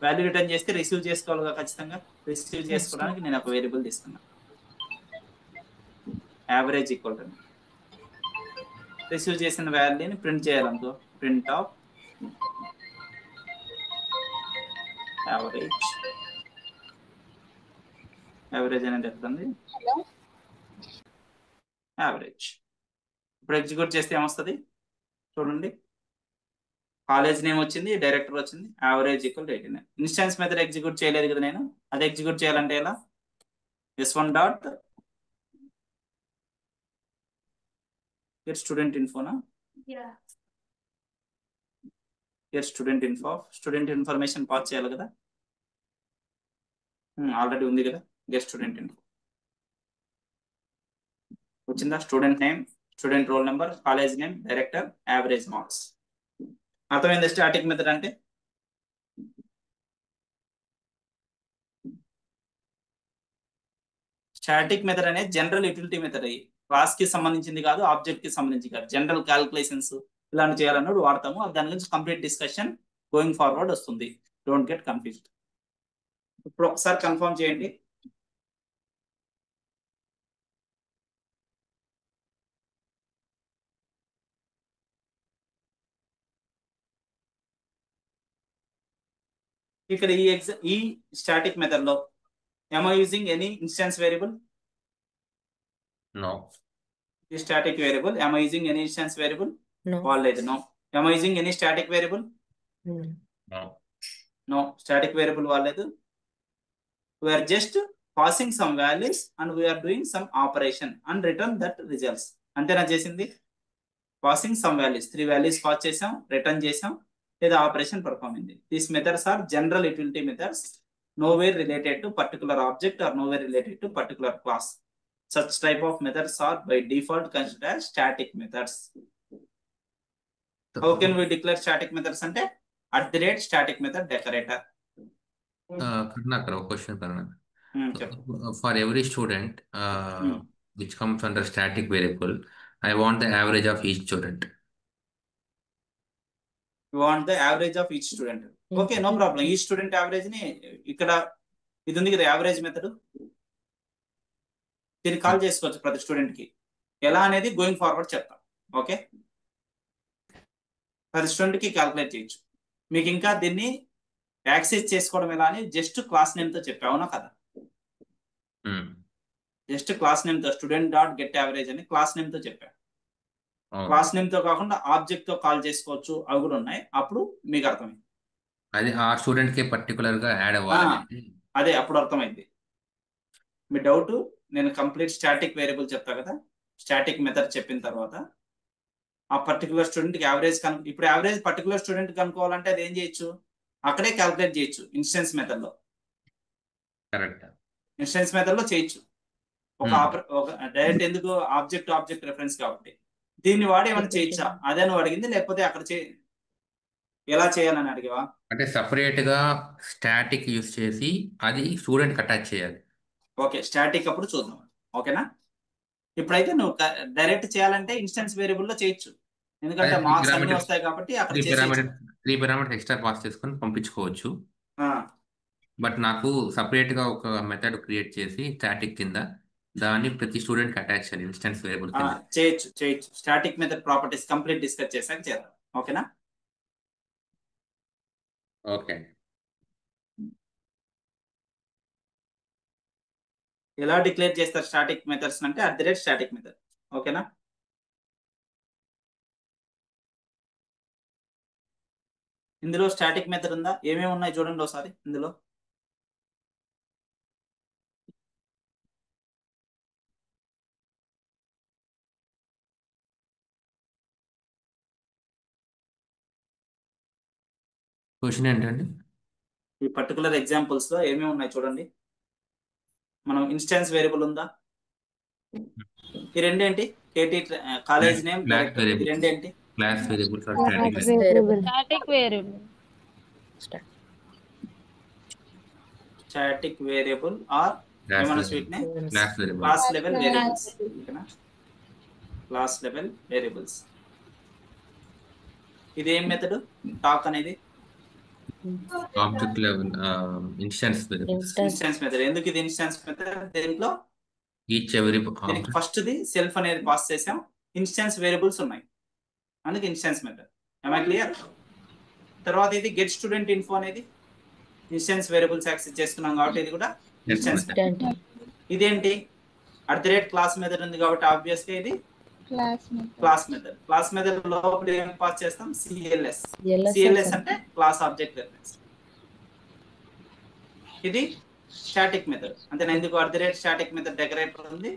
[SPEAKER 1] వాల్యూ రిటర్న్ చేస్తే రిసీవ్ చేసుకోవాలిగా ఖచ్చితంగా. రిసీవ్ చేసుకోవడానికి నేను ఒక వేరియబుల్ తీసుకున్నా, యావరేజ్ ఈక్వల్ టు రిసీవ్ చేసిన వాల్యూని ప్రింట్ చేయాలనుకో, ప్రింట్ ఆఫ్ యావరేజ్. యావరేజ్ అనేది ఎట్లుంది?
[SPEAKER 4] Hello
[SPEAKER 1] average. ఇప్పుడు ఎగ్జిక్యూట్ చేస్తే ఏమొస్తుంది చూడండి. కాలేజ్ నేమ్ వచ్చింది, డైరెక్టర్ వచ్చింది, average equal 89. Instance method execute చేయలేదు కదా నేను. అది ఎగ్జిక్యూట్ చేయాలంటే ఎలా? S1 డాట్ స్టూడెంట్ ఇన్ఫోనా? Student info, student information pass చేయాలి కదా. ఆల్రెడీ ఉంది కదా. గెట్ స్టూడెంట్ ఇన్ఫో వచ్చిందా? Student name, student roll number, college name, director, average marks. అర్థమైంది స్టాటిక్ మెథడ్ అంటే? స్టాటిక్ మెథడ్ అనేది జనరల్ యూటిలిటీ మెథడ్. అయ్యి క్లాస్ కి సంబంధించింది కాదు, ఆబ్జెక్ట్ కి సంబంధించి కాదు. జనరల్ క్యాలిక్యులేషన్స్ ఇలాంటి చేయాలన్నప్పుడు వాడతాము. దాని గురించి కంప్లీట్ డిస్కషన్ గోయింగ్ ఫార్వర్డ్ వస్తుంది. Don't get confused. ఇప్పుడు ఒకసారి కన్ఫర్మ్ చేయండి. ఇక్కడ ఈ స్టాటిక్ మెథడ్ లో am I using any instance variable?
[SPEAKER 6] No.
[SPEAKER 1] ఈ static variable am I using any instance variable?
[SPEAKER 3] No.
[SPEAKER 1] వాళ్ళేది no. am I using any static variable?
[SPEAKER 3] No.
[SPEAKER 6] No.
[SPEAKER 1] No, static variable వాళ్ళేదు. We are just passing some values and we are doing some operation and return that results. అంతేనా చేసింది? Passing some values, 3 values pass చేసాం, return చేసాం, లేదా operation perform అయింది. These methods are general utility methods, nowhere related to particular object or nowhere related to particular class. Such type of methods are by default considered as static methods. How can we declare static methods అంటే @static method decorator.
[SPEAKER 6] Karunakar, ఒక question Karunakar.
[SPEAKER 1] చెప్పు.
[SPEAKER 6] For every student which comes under static variable, I want the average of each student.
[SPEAKER 1] You want the average of each student. Okay, no problem. Each student average ని ఇక్కడ ఇది ఉంది కదా average method, దీన్ని call చేసుకోవచ్చు ప్రతి student కి. ఎలా అనేది గోయింగ్ ఫార్వర్డ్ చెప్తాం. ఓకే, ప్రతి స్టూడెంట్ కి క్యాల్కులేట్ చేయొచ్చు. మీకు ఇంకా దీన్ని యాక్సెస్ చేసుకోవడం ఎలా అని జస్ట్ క్లాస్ నేమ్ తో చెప్పా, అవునా కదా? జస్ట్ క్లాస్ నేమ్ తో స్టూడెంట్ డాట్ గెట్ యావరేజ్ అని క్లాస్ నేమ్ తో చెప్పా. క్లాస్ నేమ్ తో కాకుండా ఆబ్జెక్ట్ తో కాల్ చేసుకోవచ్చు, అవి కూడా ఉన్నాయి. అప్పుడు మీకు అర్థమైంది.
[SPEAKER 6] అది ఆ స్టూడెంట్ కి పర్టికులర్ గా యాడ్ అవ్వాలి.
[SPEAKER 1] అదే అప్పుడు అర్థమైంది. మీ డౌట్ నేను కంప్లీట్ స్టాటిక్ వేరియబుల్ చెప్తా కదా, స్టాటిక్ మెథడ్ చెప్పిన తర్వాత ఆ పర్టికులర్ స్టూడెంట్ కి యావరేజ్ ఇప్పుడు యావరేజ్ పర్టికులర్ స్టూడెంట్ కనుక్కోవాలంటే అది ఏం చేయొచ్చు? అక్కడే క్యాల్కులేట్ చేయొచ్చు ఇన్స్టెన్స్ మెథడ్ లో.
[SPEAKER 6] కరెక్ట్.
[SPEAKER 1] ఇన్స్టెన్స్ మెథడ్ లో చేయొచ్చు. ఒక డైరెక్ట్ ఎందుకు? ఆబ్జెక్ట్ రెఫరెన్స్ కాబట్టి. దీన్ని వాడి ఏమైనా చేయొచ్చా? అదే నువ్వు అడిగింది. లేకపోతే అక్కడ ఎలా చేయాలని అడిగావా?
[SPEAKER 6] అంటే సపరేట్ గా స్టాటిక్ యూస్ చేసి అది స్టూడెంట్ కి అటాచ్ చేయాలి.
[SPEAKER 1] ఓకే, స్టాటిక్ అప్పుడు చూద్దాం. ఓకేనా? ఇప్పుడైతే నువ్వు డైరెక్ట్ చేయాలంటే ఇన్స్టెన్స్ వేరియబుల్ లో చేయొచ్చు, ఎందుకంటే మార్క్స్ అన్ని వస్తాయి కాబట్టి అక్కడ
[SPEAKER 6] 3 పారామీటర్స్ ఎక్స్ట్రా పాస్ చేసుకొని పంపించుకోవచ్చు. బట్ నాకు సపరేట్ గా ఒక మెథడ్ క్రియేట్ చేసి స్టాటిక్ కింద దాన్ని ప్రతి స్టూడెంట్ కి అటాచ్ చేయాలి ఇన్స్టెన్స్ వేరియబుల్ కింద.
[SPEAKER 1] చేయొచ్చు static method properties complete discuss చేశాక చేద్దాం. ఓకేనా?
[SPEAKER 6] ఓకే.
[SPEAKER 1] ఎలా డిక్లేర్ చేస్తారు స్టాటిక్ మెథడ్స్ అంటే @స్టాటిక్ మెథడ్. ఓకేనా? ఇందులో స్టాటిక్ మెథడ్ ఉందా? ఏమేమి ఉన్నాయి చూడండి ఒకసారి ఇందులో.
[SPEAKER 6] క్వశ్చన్ ఏంటండి?
[SPEAKER 1] ఈ పర్టికులర్ ఎగ్జాంపుల్స్ లో ఏమేమి ఉన్నాయి చూడండి. మనం ఇన్స్టాన్స్ వేరియబుల్ ఉందా? ఈ రెండేంటి? KT college name
[SPEAKER 6] class
[SPEAKER 1] director. ఈ
[SPEAKER 6] వేరియబుల్,
[SPEAKER 1] రెండేంటి?
[SPEAKER 6] Class variables are
[SPEAKER 7] Class
[SPEAKER 6] static
[SPEAKER 7] variable.
[SPEAKER 5] Static variable.
[SPEAKER 1] Static variable are ఏమన్నా sweet name
[SPEAKER 6] class variable.
[SPEAKER 1] Class level
[SPEAKER 4] Class
[SPEAKER 1] variables.
[SPEAKER 4] variable.
[SPEAKER 1] ఓకేనా? Class level variables. ఇది ఏం method? Talk అనేది
[SPEAKER 6] object level instance variables.
[SPEAKER 1] Instance method. ఎందుకు ఇది instance method? దీంట్లో
[SPEAKER 6] each every
[SPEAKER 1] దీనికి first the self అనేది పాస్ చేసాం, ఇన్స్టాన్స్ వేరియబుల్స్ ఉన్నాయి, అందుకే ఇన్స్టాన్స్ మెథడ్. ఏమై క్లియర్? తర్వాత ఇది గెట్ స్టూడెంట్ ఇన్ఫో అనేది ఇన్స్టాన్స్ వేరియబుల్స్ యాక్సెస్ చేసుకున్నాం కాబట్టి ఇది కూడా ఇన్స్టాన్స్ మెథడ్. ఇదేంటి? క్లాస్ మెథడ్ ఉంది కాబట్టి ఆబ్వియస్ గా ఇది
[SPEAKER 4] Class method.
[SPEAKER 1] Class method. Class method లోపల ఏం పాస్ చేస్తాం? సిఎల్ఎస్ అంటే క్లాస్ ఆబ్జెక్ట్ రిఫరెన్స్. ఇది స్టాటిక్ మెథడ్. అంతేనా? ఎందుకు స్టాటిక్ మెథడ్ డెకరేటర్ ఉంది,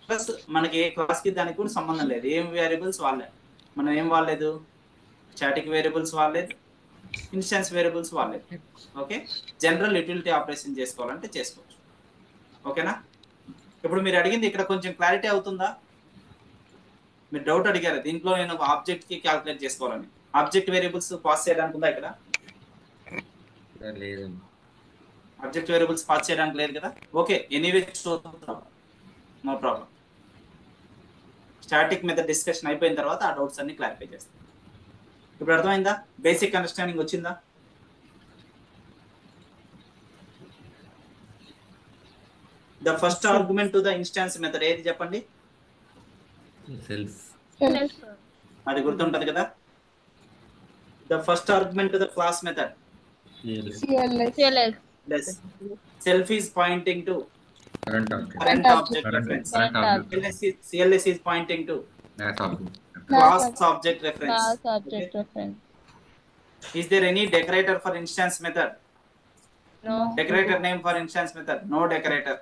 [SPEAKER 1] ప్లస్ మనకి ఏ క్లాస్ కి దానికి కూడా సంబంధం లేదు. ఏం వేరియబుల్స్ వాడలేదు మనం, ఏం వాడలేదు, స్టాటిక్ వేరియబుల్స్ వాడలేదు, ఇన్స్టాన్స్ వేరియబుల్స్ వాడలేదు. ఓకే, జనరల్ యూటిలిటీ ఆపరేషన్ చేసుకోవాలంటే చేసుకోవచ్చు. ఓకేనా? ఇప్పుడు మీరు అడిగింది ఇక్కడ కొంచెం క్లారిటీ అవుతుందా? మీరు డౌట్ అడిగారు దీంట్లో నేను ఆబ్జెక్ట్ కి క్యాల్కులేట్ చేసుకోవాలని. ఆబ్జెక్ట్ వేరియబుల్స్ పాస్ చేయడానికి ఉందా ఇక్కడ?
[SPEAKER 6] లేదండి.
[SPEAKER 1] ఆబ్జెక్ట్ వేరియబుల్స్ పాస్ చేయడానికి లేదు కదా? ఓకే, ఎనీవే చూద్దాం, no problem. Static method discussion అయిపోయిన తర్వాత ఆ డౌట్స్ అన్ని క్లారిఫై చేస్తాం. ఇప్పుడు అర్థమైందా? బేసిక్ అండర్స్టాండింగ్ వచ్చిందా? The first argument to the instance method ఏది చెప్పండి?
[SPEAKER 6] సెల్ఫ్.
[SPEAKER 1] అది గుర్తుంటది కదా? The first argument to the class method
[SPEAKER 4] CLS.
[SPEAKER 1] Self is pointing to
[SPEAKER 6] current object.
[SPEAKER 1] current object reference. CLS is pointing to
[SPEAKER 6] class object.
[SPEAKER 1] class object reference.
[SPEAKER 5] Class object reference.
[SPEAKER 1] Is there any decorator for instance method?
[SPEAKER 5] No.
[SPEAKER 1] Decorator name for instance method? No decorator.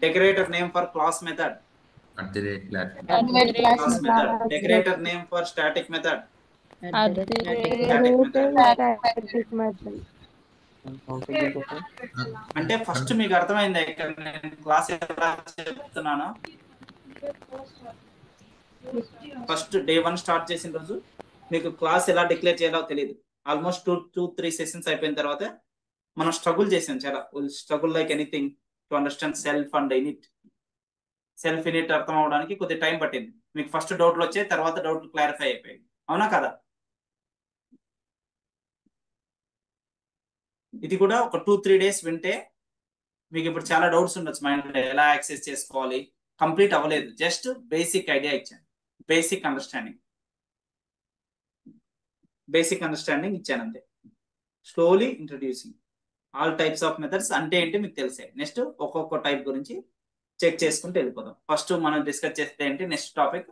[SPEAKER 1] Decorator name for class method?
[SPEAKER 6] Class.
[SPEAKER 1] Class method. Decorator name for static method? Static method.
[SPEAKER 7] Static method.
[SPEAKER 1] అంటే first మీకు అర్థమైందా ఇక్కడ నేను class ఎలా చెప్తున్నాను? First day 1 start చేసిన రోజు మీకు క్లాస్ ఎలా డిక్లేర్ చేయాలో తెలియదు. ఆల్మోస్ట్ 2-3 సెషన్స్ అయిపోయిన తర్వాత మనం స్ట్రగుల్ చేసాం చాలా. Struggle like anything to understand self and in it. Self in it అర్థం అవడానికి కొద్దిగా టైం పట్టింది. మీకు ఫస్ట్ డౌట్లు వచ్చాయి, తర్వాత డౌట్లు క్లారిఫై అయిపోయాయి. అవునా కదా? ఇది కూడా ఒక 2-3 డేస్ వింటే మీకు ఇప్పుడు చాలా డౌట్స్ ఉండొచ్చు మైండ్, ఎలా యాక్సెస్ చేసుకోవాలి. కంప్లీట్ అవ్వలేదు, జస్ట్ బేసిక్ ఐడియా ఇచ్చాను, బేసిక్ అండర్స్టాండింగ్ ఇచ్చాను అంతే. Slowly introducing all types of methods అంటే ఏంటి మీకు తెలిసే. నెక్స్ట్ ఒక్కొక్క టైప్ గురించి చెక్ చేసుకుంటూ వెళ్ళిపోదాం. ఫస్ట్ మనం డిస్కస్ చేస్తే ఏంటి, next topic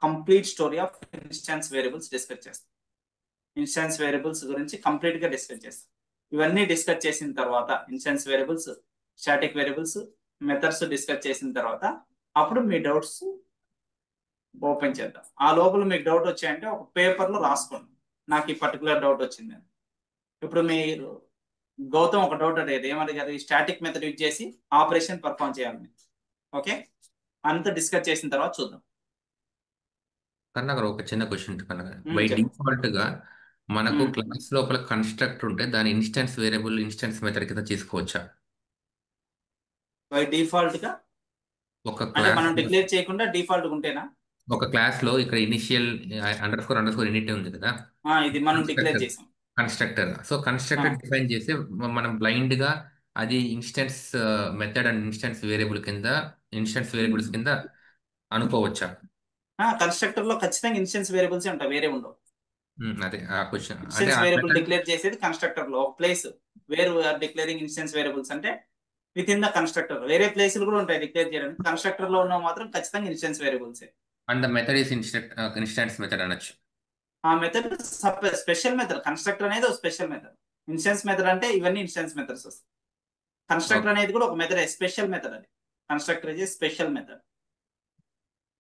[SPEAKER 1] complete story of instance variables discuss చేస్తాం. ఇన్స్టాన్స్ వేరియబుల్స్ గురించి కంప్లీట్ గా డిస్కస్ చేస్తాం. ఇవన్నీ డిస్కస్ చేసిన తర్వాత instance variables, static variables, methods discuss చేసిన తర్వాత అప్పుడు మీ డౌట్స్ ఓపెన్ చేద్దాం. ఆ లోపల మీకు డౌట్ వచ్చాయంటే ఒక పేపర్ లో రాసుకోండి, నాకు ఈ పర్టికులర్ డౌట్ వచ్చింది అని. ఇప్పుడు మీరు గౌతమ్ ఒక డౌట్ అడిగారు, ఏమడిగారు? ఈ స్టాటిక్ మెథడ్ యూజ్ చేసి ఆపరేషన్ పర్ఫామ్ చేయాలని. ఓకే, అంతా డిస్కస్ చేసిన తర్వాత చూద్దాం.
[SPEAKER 6] కన్నా గారు ఒక చిన్న క్వశ్చన్ కన్నా, బై డిఫాల్ట్ గా మనకు క్లాస్ లోపల కన్స్ట్రక్ట్ ఉంటే దాని ఇన్స్టెన్స్ వేరియబుల్ ఇన్స్టెన్స్ మెథడ్ కింద తీసుకోవచ్చా?
[SPEAKER 1] బై డిఫాల్ట్ గా
[SPEAKER 6] ఒక
[SPEAKER 1] అంటే మనం
[SPEAKER 6] క్లాస్
[SPEAKER 1] డిక్లేర్ చేయకుండా డిఫాల్ట్ ఉంటేనా?
[SPEAKER 6] ఒక క్లాస్ లో ఇక్కడ ఇనిషియల్ అండర్ స్కోర్ ఇనిట్ ఉంది కదా,
[SPEAKER 1] ఇది మనం డిక్లేర్ చేసాం
[SPEAKER 6] కన్స్ట్రక్టర్. సో కన్స్ట్రక్టర్ డిఫైన్ చేసి మనం బ్లైండ్ గా అది instance method and instance variables కింద అనుకోవచ్చా?
[SPEAKER 1] కన్స్ట్రక్టర్ లో ఖచ్చితంగా ఇన్స్టెన్స్ వేరియబుల్స్ ఉంటాయి, వేరే ఉండవు.
[SPEAKER 6] అదే ఆ క్వశ్చన్ అంటే
[SPEAKER 1] ఇన్స్టెన్స్
[SPEAKER 6] ఆ
[SPEAKER 1] వేరియబుల్
[SPEAKER 6] మెథడ్
[SPEAKER 1] డిక్లేర్ చేసేది కన్స్ట్రక్టర్ లో. ఒక place where we are declaring instance variables అంటే విత్ ఇన్ ద కన్స్ట్రక్టర్. వేరే ప్లేసులు కూడా ఉంటాయి డిక్లేర్ చేయడానికి, కన్స్ట్రక్టర్ లో ఉన్న మాత్రం ఖచ్చితంగా instance variables.
[SPEAKER 6] And the method is instance method అనొచ్చు.
[SPEAKER 1] ఆ మెథడ్ స్పెషల్ మెథడ్. కన్స్ట్రక్టర్ అనేది ఒక స్పెషల్ మెథడ్. ఇన్స్టెన్స్ మెథడ్ అంటే ఇవన్నీ ఇన్స్టెన్స్ మెథడ్స్ వస్తాయి. కన్స్ట్రక్టర్ అనేది కూడా ఒక మెథడ్, స్పెషల్ మెథడ్. అది కన్స్ట్రక్టర్ ఇస్ స్పెషల్ మెథడ్.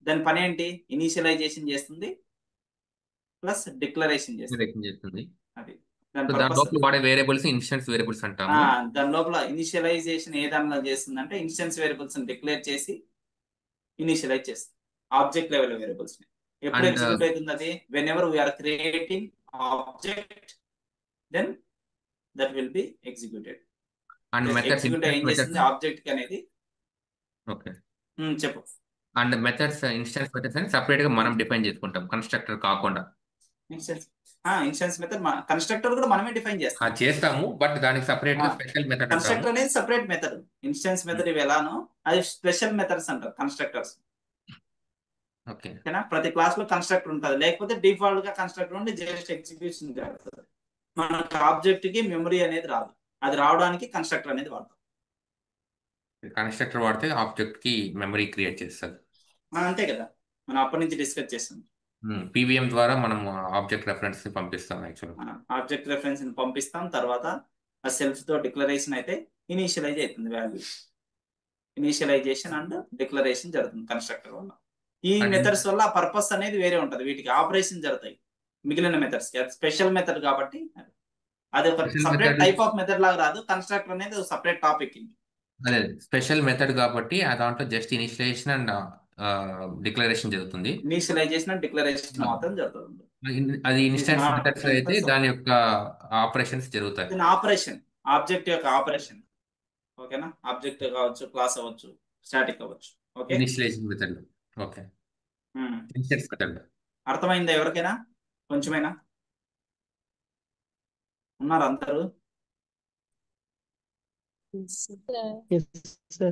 [SPEAKER 1] దాని పని ఏంటి? ఇనీషియలైజేషన్ చేస్తుంది ప్లస్ డిక్లరేషన్ చేస్తుంది. అది దాని
[SPEAKER 6] దాని
[SPEAKER 1] పర్పస్.
[SPEAKER 6] లోపల వాడే వేరియబుల్స్ ఇన్స్టెన్స్ వేరియబుల్స్ అంటాము.
[SPEAKER 1] దాని లోపల ఇనిషియలైజేషన్ ఏ దానిలో చేస్తుందంటే ఇన్స్టెన్స్ వేరియబుల్స్ డిక్లేర్ చేసి ఇనిషియలైజ్ చేస్తుంది ఆబ్జెక్ట్ లెవెల్ వేరియబుల్స్. ఎప్పుడు
[SPEAKER 6] And,
[SPEAKER 1] ఎగ్జిక్యూట్ అవుతుంది అది? Whenever we are creating object, then that will be executed.
[SPEAKER 6] And methods
[SPEAKER 1] execute ఏం చేస్తుంది ఆబ్జెక్ట్ కి అనేది.
[SPEAKER 6] ఓకే.
[SPEAKER 1] చెప్పు.
[SPEAKER 6] అండ్ మెథడ్స్ ఇన్స్టెన్స్ మెథడ్స్ అని సపరేట్ గా మనం డిఫైన్ చేసుకుంటాం, కన్స్ట్రక్టర్ కాకుండా.
[SPEAKER 1] ఇన్స్టెన్స్ మెథడ్ కన్స్ట్రక్టర్ కూడా మనమే డిఫైన్ చేస్తాం.
[SPEAKER 6] చేస్తాము, బట్ దానికి సపరేట్ గా స్పెషల్ మెథడ్ అంటాము.
[SPEAKER 1] కన్స్ట్రక్టర్ అనేది సపరేట్ మెథడ్. ఇన్స్టెన్స్ మెథడ్ ఇవి ఎలానో అది స్పెషల్ మెథడ్స్ అంటారు కన్స్ట్రక్టర్స్.
[SPEAKER 6] ఓకే.
[SPEAKER 1] ఓకేనా? ప్రతి క్లాస్ లో కన్స్ట్రక్టర్ ఉంటుంది, లేకపోతే డిఫాల్ట్ గా కన్స్ట్రక్టర్ ఉండి జస్ట్ ఎగ్జిక్యూషన్ జరుగుతుంది. మనకు ఆబ్జెక్ట్ కి మెమరీ అనేది రాదు. అది రావడానికి కన్స్ట్రక్టర్ అనేది వాడతాం.
[SPEAKER 6] కన్స్ట్రక్టర్ వాడితే ఆబ్జెక్ట్ కి మెమరీ క్రియేట్ చేస్తుంది.
[SPEAKER 1] అంతే కదా, మనం అప్పటి నుంచి డిస్కస్ చేస్తాం.
[SPEAKER 6] పీవీఎం ద్వారా మనం ఆబ్జెక్ట్ రెఫరెన్స్ ని పంపిస్తాం. యాక్చువల్గా
[SPEAKER 1] ఆబ్జెక్ట్ రెఫరెన్స్ ని పంపిస్తాం, తర్వాత ఆ సెల్ఫ్ తో డిక్లరేషన్ అయితే ఇనిషియలైజ్ అవుతుంది వాల్యూ. ఇనిషియలైజేషన్ అండ్ డిక్లరేషన్ జరుగుతుంది కన్స్ట్రక్టర్ వల్ల. ఈ మెథడ్స్ వల్ల పర్పస్ అనేది వేరే ఉంటది, వీటికి ఆపరేషన్ జరుగుతాయి. మిగిలిన మెథడ్స్ కి అది స్పెషల్ మెథడ్ కాబట్టి అది ఒక సపరేట్ టైప్ ఆఫ్ మెథడ్ లాగా రాదు. కన్స్ట్రక్టర్ అనేది సపరేట్ టాపిక్.
[SPEAKER 6] అదే స్పెషల్ మెథడ్ కాబట్టి ఆ దాంట్లో జస్ట్ ఇనిషియలైజేషన్ అండ్ డిక్లరేషన్ జరుగుతుంది.
[SPEAKER 1] ఇనిషియలైజేషన్ అండ్ డిక్లరేషన్ మాత్రం జరుగుతుంది.
[SPEAKER 6] అది ఇన్స్టెన్స్ మెథడ్స్ అయితే దాని యొక్క ఆపరేషన్స్ జరుగుతాయి.
[SPEAKER 1] ఆపరేషన్ ఆబ్జెక్ట్ యొక్క ఆపరేషన్. ఓకేనా? ఆబ్జెక్ట్ కావచ్చు, క్లాస్ అవ్వచ్చు, స్టాటిక్ అవ్వచ్చు. Okay.
[SPEAKER 6] Initialization method. Okay. Instance method
[SPEAKER 1] అర్థమైందా ఎవరికైనా? కొంచెమైనా ఉన్నారు అందరూ?
[SPEAKER 2] Yes, sir.